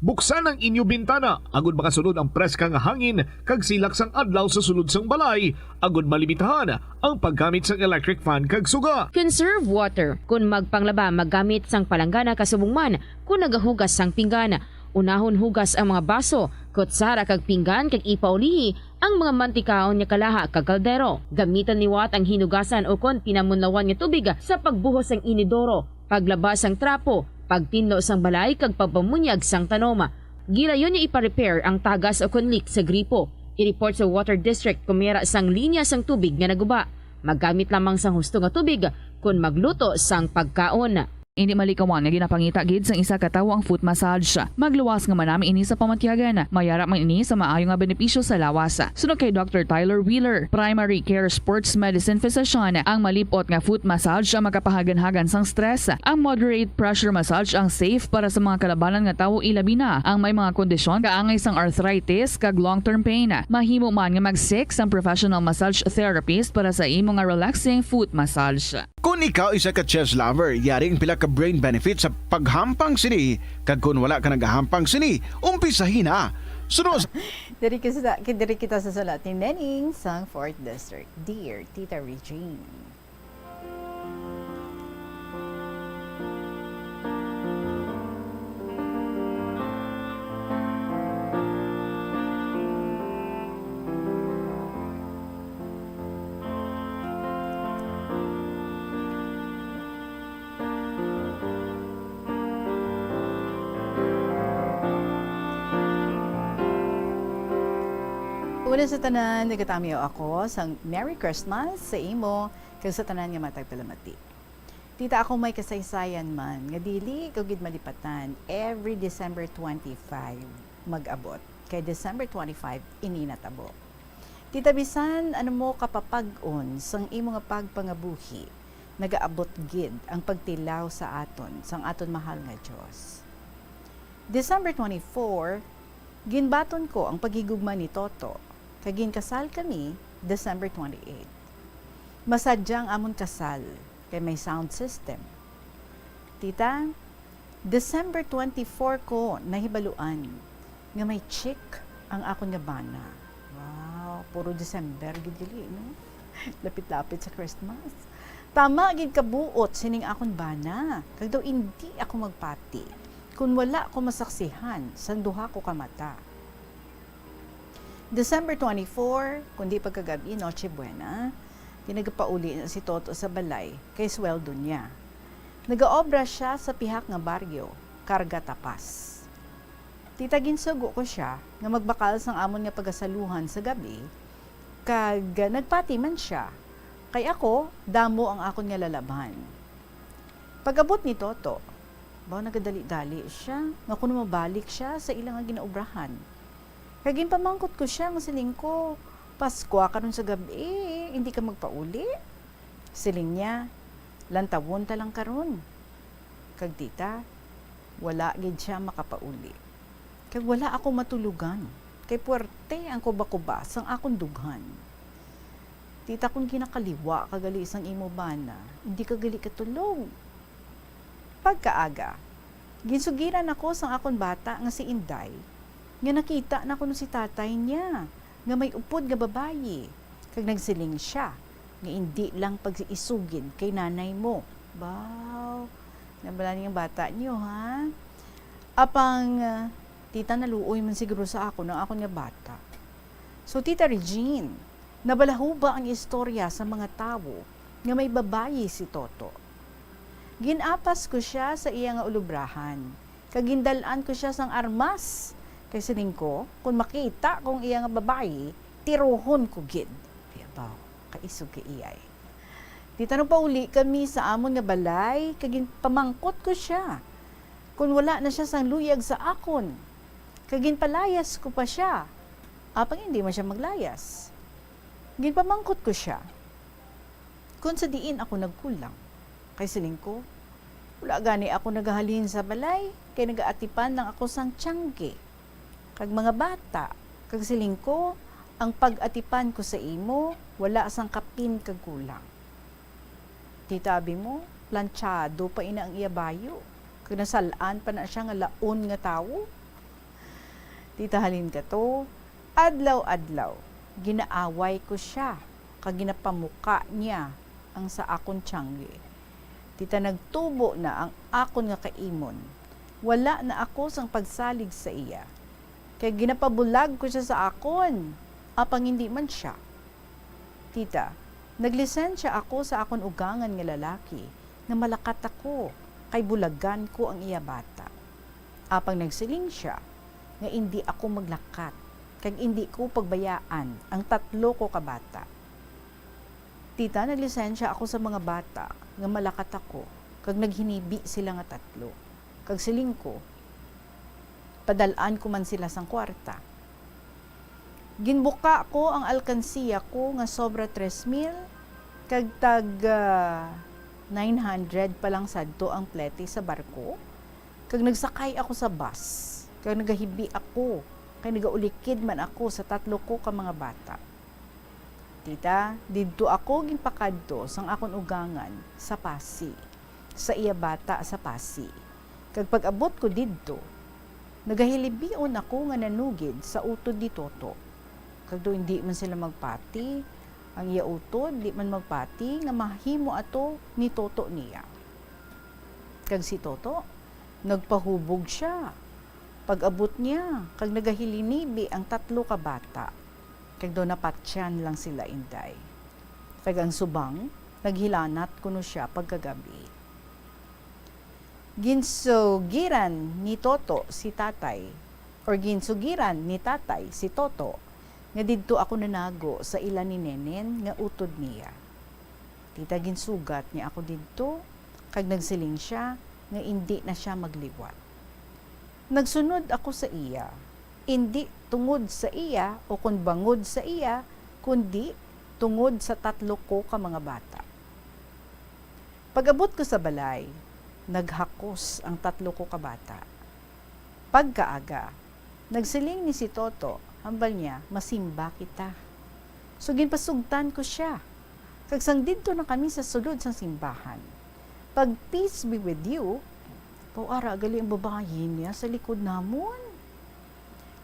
Buksan ang inyo bintana agud makasulod ang preska nga hangin kag silak sang adlaw sa sulod sang balay agud malimitahan ang paggamit sang electric fan kag suga. Conserve water. Kung magpanglaba, maggamit sang palanggana kasubong man kung nagahugas sang pinggan. Unahon hugas ang mga baso, kutsara kag pinggan kag ipaulihi ang mga mantikaon nga kalaha kag kaldero. Gamitan liwat ang hinugasan o kon pinamunlawan nga tubig sa pagbuhos sang inidoro, paglabas sang trapo, pagtinlo sang balay kag pagpamunyag sang tanoma. Gilayon niya ipa-repair ang tagas o kon leak sa gripo. I-report sa Water District kung mayara sang linya sang tubig nga naguba. Maggamit lamang sang husto nga tubig kung magluto sang pagkaon. Hindi malikawan nga ginapangita gid sang isa ka tawo ang foot massage. Magluwas nga manami ini sa pamatyagan. Mayara man ini sa maayo nga benepisyo sa lawas. Sunod kay Dr. Tyler Wheeler, primary care sports medicine physician, ang malipot nga foot massage ang makapahagan-hagan sang stress. Ang moderate pressure massage ang safe para sa mga kalabanan nga tawo ilabi na ang may mga kondisyon kaangay sang arthritis kag long-term pain. Mahimo man nga mag-seek sang professional massage therapist para sa imo nga relaxing foot massage. Kung ikaw isa ka chess lover, yaring pila ka brain benefit sa paghampang sini. Kag kung wala ka nagahampang sini, umpisahin na. Sunod. Diri kita sa sulat ni Nening sang 4th District. Dear Tita Regine. Una sa tanan, nagkatamiyo ako sang Merry Christmas sa imo, kag sa tanan nga matag palamati. Tita ako may kasaysayan man, nga dili kagid malipatan every December 25 mag-abot. Kay December 25 ininatabo. Tita bisan ano mo kapapag-on sang imo nga pagpangabuhi, nagaabot gid ang pagtilaw sa aton sang aton mahal nga Dios. December 24, ginbaton ko ang paghigugma ni Toto. Kagin kasal kami December 28. Masadyang amon kasal kay may sound system. Tita, December 24 ko nahibaluan nga may chick ang akon nga bana. Wow, puro December gid dili, no? Lapit-lapit sa Christmas. Tama gid kabuot sining akon bana. Kag daw hindi ako magpati kun wala ko masaksihan sang duha ko ka mata. December 24, kundi pagkagabi, Noche Buena, tinagapauli na si Toto sa balay kay sweldo niya. Nagaobra siya sa pihak nga baryo, Karga Tapas. Tita ginsugo ko siya nga magbakal sang amon nga pagasaluhan sa gabi, kag nagpati man siya. Kay ako, damo ang akon nga lalaban. Pag-abot ni Toto, nagadali-dali siya, nga kuno mabalik siya sa ilang nga ginaobrahan. Kagin pamangkot ko siya nga siling ko, Pasko karon sa gabi, hindi ka magpauli. Siling niya, lantawon ta lang karon. Kag tita, wala gid siya makapauli. Kag wala ako matulugan, kay puwerte ang kuba-kuba sang akong dughan. Tita, kung ginakaliwa kagali isang imo bana, hindi kagali katulog. Pagkaaga, ginsugiran ako sang akon bata nga si Inday, nga nakita na kuno si tatay niya, nga may upod nga babayi, kag nagsiling siya, nga hindi lang pag-isugid kay nanay mo. Baw, nabala niyang bata niyo, ha? Apang, tita, naluoy man siguro sa ako ng akon nga bata. So, Tita Regine, nabalaho ba ang istorya sa mga tao nga may babayi si Toto? Ginapas ko siya sa iya nga ulubrahan. Kagindalaan ko siya sang armas. Kay sining ko, kung makita kong iya nga babayi, tiruhon ko gid. Yabaw, kaisog kay iyay. Tita, nung pauli kami sa amon nga balay, kagin pamangkot ko siya. Kung wala na siya sang luyag sa akon, kagin palayas ko pa siya. Apang hindi man siya maglayas. Ginpamangkot ko siya. Kung sa diin ako nagkulang, kay siling ko, wala gani ako nagahalin sa balay, kay nagaatipan lang ako sang tiyangge. Kag mga bata, kag siling ko, ang pag-atipan ko sa imo, wala sang kapin kag kulang. Tita, abi mo, planchado pa ina ang iyabayo. Kag nasalaan pa na siya nga laon nga tawo. Tita, halin ka to, adlaw-adlaw, ginaaway ko siya, kag ginapamuka niya ang sa akon tiyangge. Tita, nagtubo na ang akon nga kaimon. Wala na ako sang pagsalig sa iya. Kaya ginapabulag ko siya sa akon, apang hindi man siya. Tita, naglisensya ako sa akon ugangan nga lalaki, na malakat ako, kay bulagan ko ang iya bata. Apang nagsiling siya, nga hindi ako maglakat, kag hindi ko pagbayaan ang 3 ko kabata. Tita, naglisensya ako sa mga bata, nga malakat ako, kag naghinibi sila nga 3. Kag siling ko, padalaan ko man sila sang kwarta. Ginbuka ko ang alkansiya ko nga sobra 3,000, kag tag 900 pa lang sadto ang plete sa barko. Kag nagsakay ako sa bus, kag nagahibi ako, kag nagaulikid man ako sa 3 ko ka mga bata. Tita, didto ako ginpakadto sang akon ugangan sa Pasi, sa iya bata sa Pasi. Kag pag-abot ko didto, nagahilibion ako nga nanugid sa utod ni Toto. Kag do hindi man sila magpati, ang iya utod di man magpati nga mahimo ato ni Toto niya. Kag si Toto, nagpahubog siya. Pag-abot niya, kag nagahilinibi ang 3 ka bata. Kag do napatsyan lang sila Inday. Kag ang subang, naghilanat kuno siya pagkagabi. Ginsugiran ni Toto si tatay, or ginsugiran ni tatay si Toto, nga didto ako nanago sa ila ni Nenen nga utod niya. Tita ginsugat niya ako didto, kag nagsiling siya nga hindi na siya magliwat. Nagsunod ako sa iya, hindi tungod sa iya o kun bangod sa iya, kundi tungod sa 3 ko ka mga bata. Pag-abot ko sa balay, naghakos ang 3 ko ka bata. Pagkaaga, nagsiling ni si Toto, hambal niya, masimba kita. So ginpasugtan ko siya. Kagsang dito na kami sa sulod sang simbahan. Pag peace be with you, pauara gali ang babae niya sa likod namon.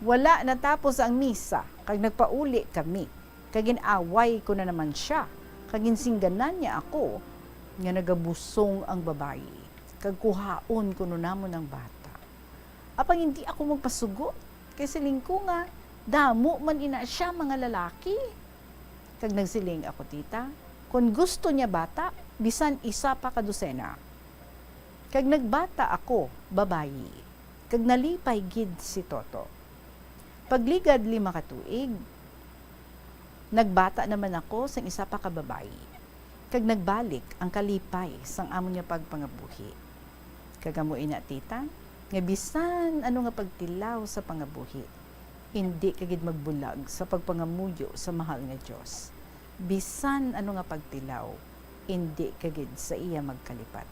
Wala natapos ang misa, kag nagpauli kami. Kagin-away ko na naman siya. Kaginsingganan niya ako, nga nagabusong ang babae. Kagkuhaon ko na namon ang bata. Apang hindi ako magpasugot, kay siling ko nga, damo man ina siya mga lalaki. Kag nagsiling ako, tita, kung gusto niya bata, bisan isa pa kadusena. Kag nagbata ako, babayi. Kag nalipay gid si Toto. Pagligad 5 ka tuig, nagbata naman ako sa isa pa ka babayi. Kag nagbalik ang kalipay sang amo niya pagpangabuhi. Kag amo ina tita, nga bisan ano nga pagtilaw sa pangabuhi, hindi kagid magbulag sa pagpangamuyo sa mahal nga Dios. Bisan ano nga pagtilaw, hindi kagid sa iya magkalipat.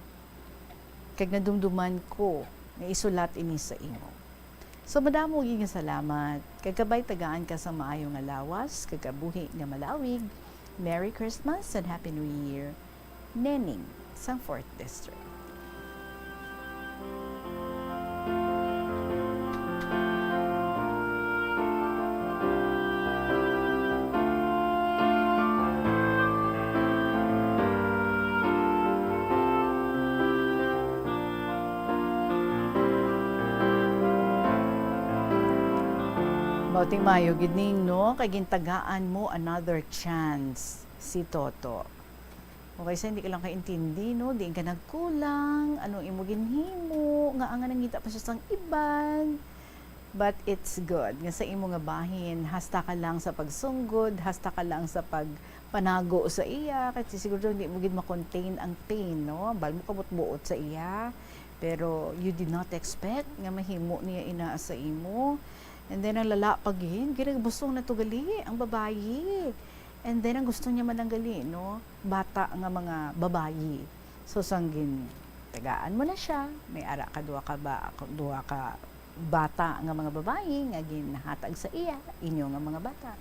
Kag nadumduman ko nga isulat ini sa imo. So madamo gyud nga salamat. Kag kabay tagaan ka sa maayo nga lawas, kag kabuhi nga malawig. Merry Christmas and Happy New Year. Nening, sang 4th District. Bauting mayo gining no, kay gintagaan mo another chance si Toto. Okay, sa hindi ka lang kaintindi no, di ka nagkulang, anong imo ginhimo, nga ang nangita pa siya sang iban. But it's good nga sa imo nga bahin, hasta ka lang sa pagsunggod, hasta ka lang sa pagpanago sa iya, kasi siguro hindi mo gid ma-contain ang pain no, bal mo kabut-buot sa iya, pero you did not expect nga mahimo niya ina sa imo. And then ang lala pagin, ginagusong na to gali, ang babayi. And then ang gusto niya man ang gali, no? Bata nga mga babayi. So sanggin, tagaan mo na siya. May ara ka, duwa ka bata nga mga babayi, nga ginhatag sa iya, inyo nga mga bata.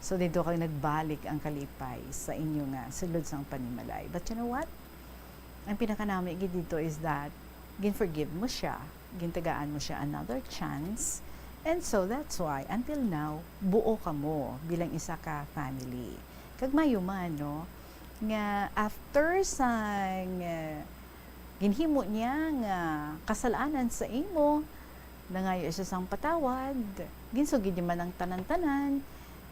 So dito kayo nagbalik ang kalipay sa inyo nga sulod sang panimalay. But you know what? Ang pinakanami dito is that, gin-forgive mo siya, gintagaan mo siya another chance. And so that's why until now buo ka mo bilang isa ka family. Kag mayuman no nga after sang ginhimo niya nga kasalanan sa imo, nangayo siya sang patawad, ginsugid niya man ang tanan-tanan,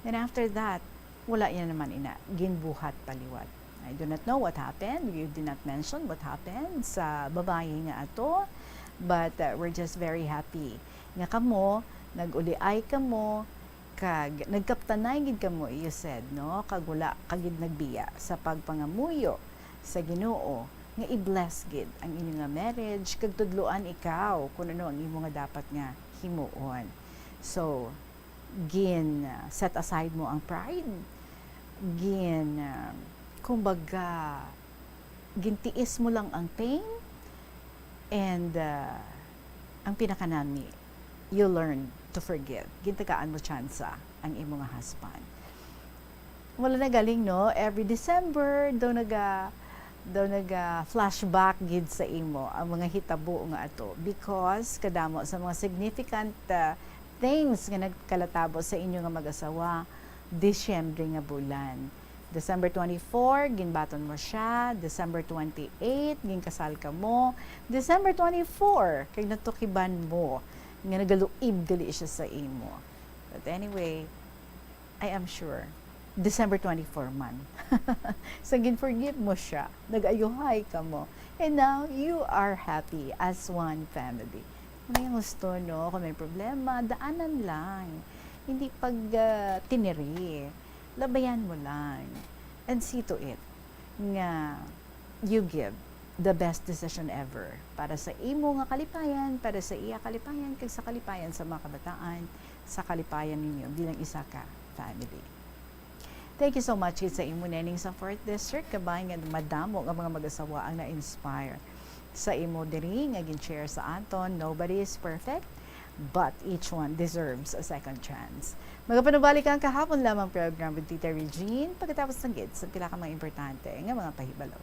and after that wala niya naman ina ginbuhat paliwat. I do not know what happened. You did not mention what happened sa babae nga ato, but we're just very happy nga kamo nag-uliay ka mo, kag nagkaptanay gid ka mo, you said, no? Kag wala kagid nagbiya sa pagpangamuyo sa Ginoo, nga i-bless gid ang inyong nga marriage, kag tudluan ikaw kung ano ang imo nga dapat nga himuon. So, set aside mo ang pride, kumbaga, gintiis mo lang ang pain, and ang pinakanami, you learn to forgive. Gintagaan mo tsansa ang imo nga husband. Wala na galing, no? Every December, daw naga flashback gid sa imo ang mga hitabo nga ato. Because kadamo sa mga significant things nga nagkalatabo sa inyo nga mag-asawa, Disyembre nga bulan. December 24, ginbaton mo siya. December 28, ginkasal ka mo. December 24, kay natukiban mo nga nagaluib gali siya sa imo. But anyway, I am sure December 24 man. So gin-forgive mo siya, nag-ayuhay ka mo, and now you are happy as one family. Kung may gusto, no, kung may problema, daanan lang. hindi pag tiniri. Labayan mo lang and see to it nga you give the best decision ever para sa imo nga kalipayan, para sa iya kalipayan, kag sa kalipayan sa mga kabataan, sa kalipayan ninyo bilang isa ka family. Thank you so much sa imo nening sa 4th District, kabay nga madamo nga mga mag-asawa ang na-inspire sa imo diri nga gin-share sa aton. Nobody is perfect, but each one deserves a second chance. Magapanubalik ang kahapon lamang program with Tita Regine pagkatapos ng gits sa pila ka mga importante nga mga pahibalo.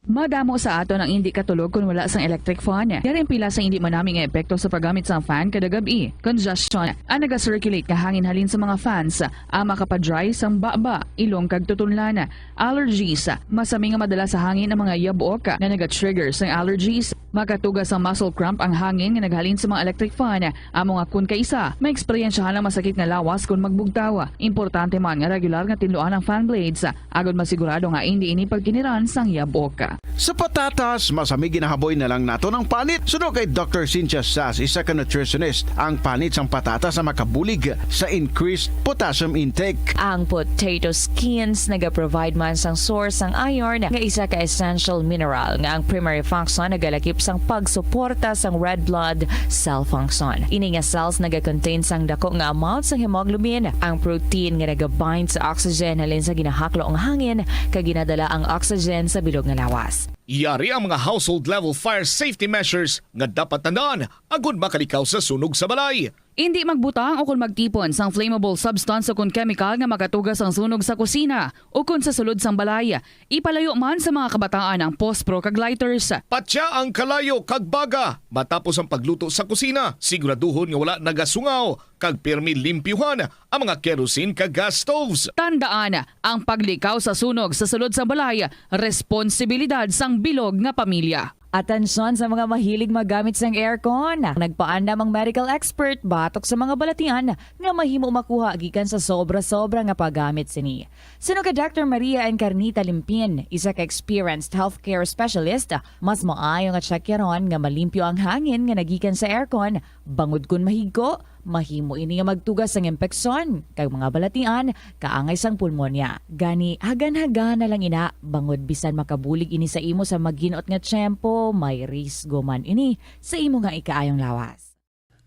Madamo sa aton ang hindi katulog kung wala sang electric fan. Yaring pila sa hindi manaming epekto sa paggamit sang fan kada gabi. Congestion ang naga-circulate nga hangin halin sa mga fans. Ang makapadry sang baba, ilong kag tutunlan. Allergies, masami nga madala sa hangin ang mga yabok na naga-trigger sang allergies. Makatugas ang muscle cramp ang hangin nga naghalin sa mga electric fan. Amo nga kun kaisa, may eksperyensyahan ang masakit na lawas kung magbugtaw. Importante man nga regular nga tinluan ang fan blades. Agod masigurado nga hindi ini pagkiniran sang yabok. Sa patatas, masami ginahaboy na lang nato ng panit. Suno kay Dr. Cynthia Sass, isa ka nutritionist, ang panit sang patatas na makabulig sa increased potassium intake. Ang potato skins naga-provide man sang source sang iron nga isa ka essential mineral nga ang primary function nagalakip sang pagsuporta sang red blood cell function. Ini nga cells naga-contain sang dako nga amount sang hemoglobin. Ang protein nga naga-bind sa oxygen halin sa ginahaklo ang hangin kag ginadala ang oxygen sa bilog nga lawas. Yari ang mga household level fire safety measures nga dapat tandaan agud makalikaw sa sunog sa balay. Hindi magbutang o kung magtipon sang flammable substance o kung chemical nga makatugas ang sunog sa kusina o kung sa sulod sang balay. Ipalayo man sa mga kabataan ang pospro kag lighters. Patya ang kalayo kag baga matapos ang pagluto sa kusina. Siguraduhon nga wala nagasungaw kag pirmi limpyuhan ang mga kerosene kag gas stoves. Tandaan, ang paglikaw sa sunog sa sulod sang balay, responsibilidad sang bilog nga pamilya. Atensyon sa mga mahilig magamit sang aircon. Nagpaandam ang medical expert batok sa mga balatian nga mahimo makuha gikan sa sobra-sobra nga paggamit sini. Sino ka Dr. Maria Encarnita Limpin, isa ka experienced healthcare specialist, mas maayo nga checkyaron nga malimpyo ang hangin nga nagikan sa aircon bangod kun mahigko. Mahimo ini nga magtugas sang impeksyon kag mga balatian kaangay sang pulmonya. Gani hagan-hagan na lang ina bangod bisan makabulig ini sa imo sa maghinot nga tiyempo, may risgo man ini sa imo nga ikaayong lawas.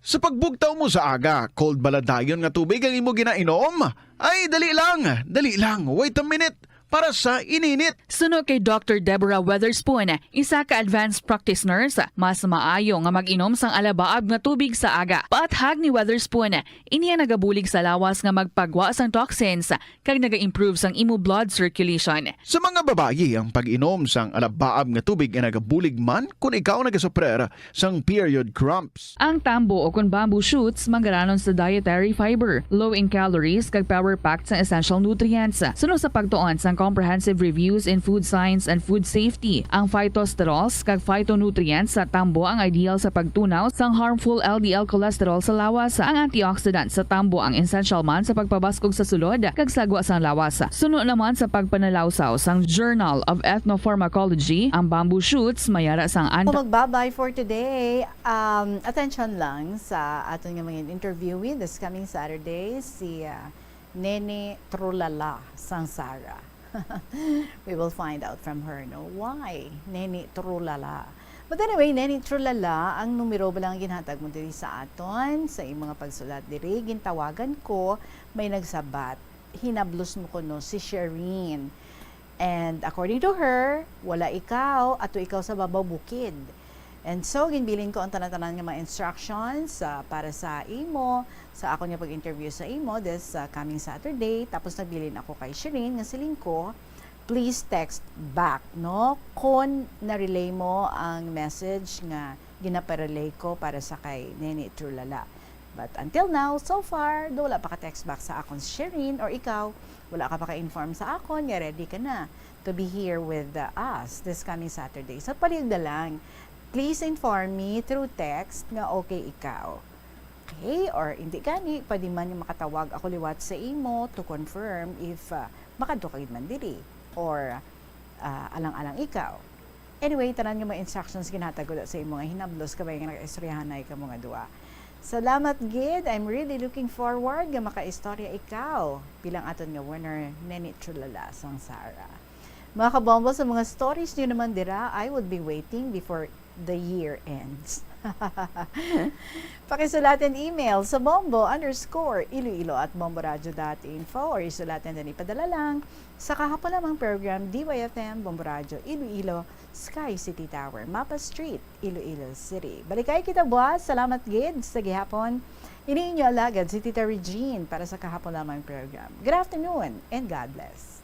Sa pagbugtaw mo sa aga, cold baladayon nga tubig ang imo ginainom? Ay, dali lang, wait a minute. Para sa ininit. Suno kay Dr. Deborah Weatherspoon, isa ka advanced practice nurse, mas maayo nga mag-inom sang alabaab nga tubig sa aga. Paathag ni Weatherspoon, iniya nagabulig sa lawas nga magpagwa sang toxins kag naga-improve sang imo blood circulation. Sa mga babayi, ang pag-inom sang alabaab nga tubig ay nagabulig man kung ikaw nagasuprer sang period cramps. Ang tambo o kung bamboo shoots manggaranon sa dietary fiber, low in calories kag power-packed sa essential nutrients. Suno sa pagtuon sang comprehensive reviews in food science and food safety. Ang phytosterols kag phytonutrients sa tambo ang ideal sa pagtunaw sang harmful LDL cholesterol sa lawas. Ang antioxidant sa tambo ang essential man sa pagpabaskog sa sulod kag sagwa sang lawas. Suno naman sa pagpanalawsaw sang Journal of Ethnopharmacology, ang bamboo shoots mayara sang Magbabay for today. Attention lang sa aton nga mga interviewee this coming Saturday, si Nene Trulala sang Sara. We will find out from her, no? Why? Nene Trulala. But anyway, Nene Trulala, ang numero ba lang ginhatag mo diri sa aton, sa iyong mga pagsulat diri, gintawagan ko, may nagsabat. Hinablos mo ko no, si Shireen. And according to her, wala ikaw, ato ikaw sa babaw bukid. And so, ginbilin ko ang tanan-tanan ng mga instructions para sa imo, sa ako niya pag-interview sa imo this coming Saturday. Tapos nagbilin ako kay Shireen, nga siling ko, please text back, no? Kung na-relay mo ang message nga ginaparelay ko para sa kay Nene Trulala. But until now, so far, wala pa ka-text back sa akon si Shireen or ikaw, wala ka pa ka-inform sa akon, nga ready ka na to be here with us this coming Saturday. So, palig na lang. Please inform me through text nga okay ikaw. Okay? Or hindi gani, pwede man yung makatawag ako liwat sa imo to confirm if makadukid man diri or alang-alang ikaw. Anyway, tanan nga mga instructions ginhatag ko sa imo nga hinablos ka ba nga nag-istoryahanay ka mga duwa. Salamat gid. I'm really looking forward nga makaistorya ikaw bilang aton nga winner Neni Trulala sang Sara. Mga kabombo, sa mga stories niyo naman dira, I would be waiting before the year ends. Pakisulatin email sa bombo_iloilo@bomboradio.info or isulatin din ipadala lang sa kahapon lamang program DYFM Bombo Radio Iloilo, Sky City Tower, Mapa Street, Iloilo City. Balikay kita buhat. Salamat gid sa gihapon. Iniinyo alagad si Tita Regine para sa kahapon lamang program. Good afternoon and God bless.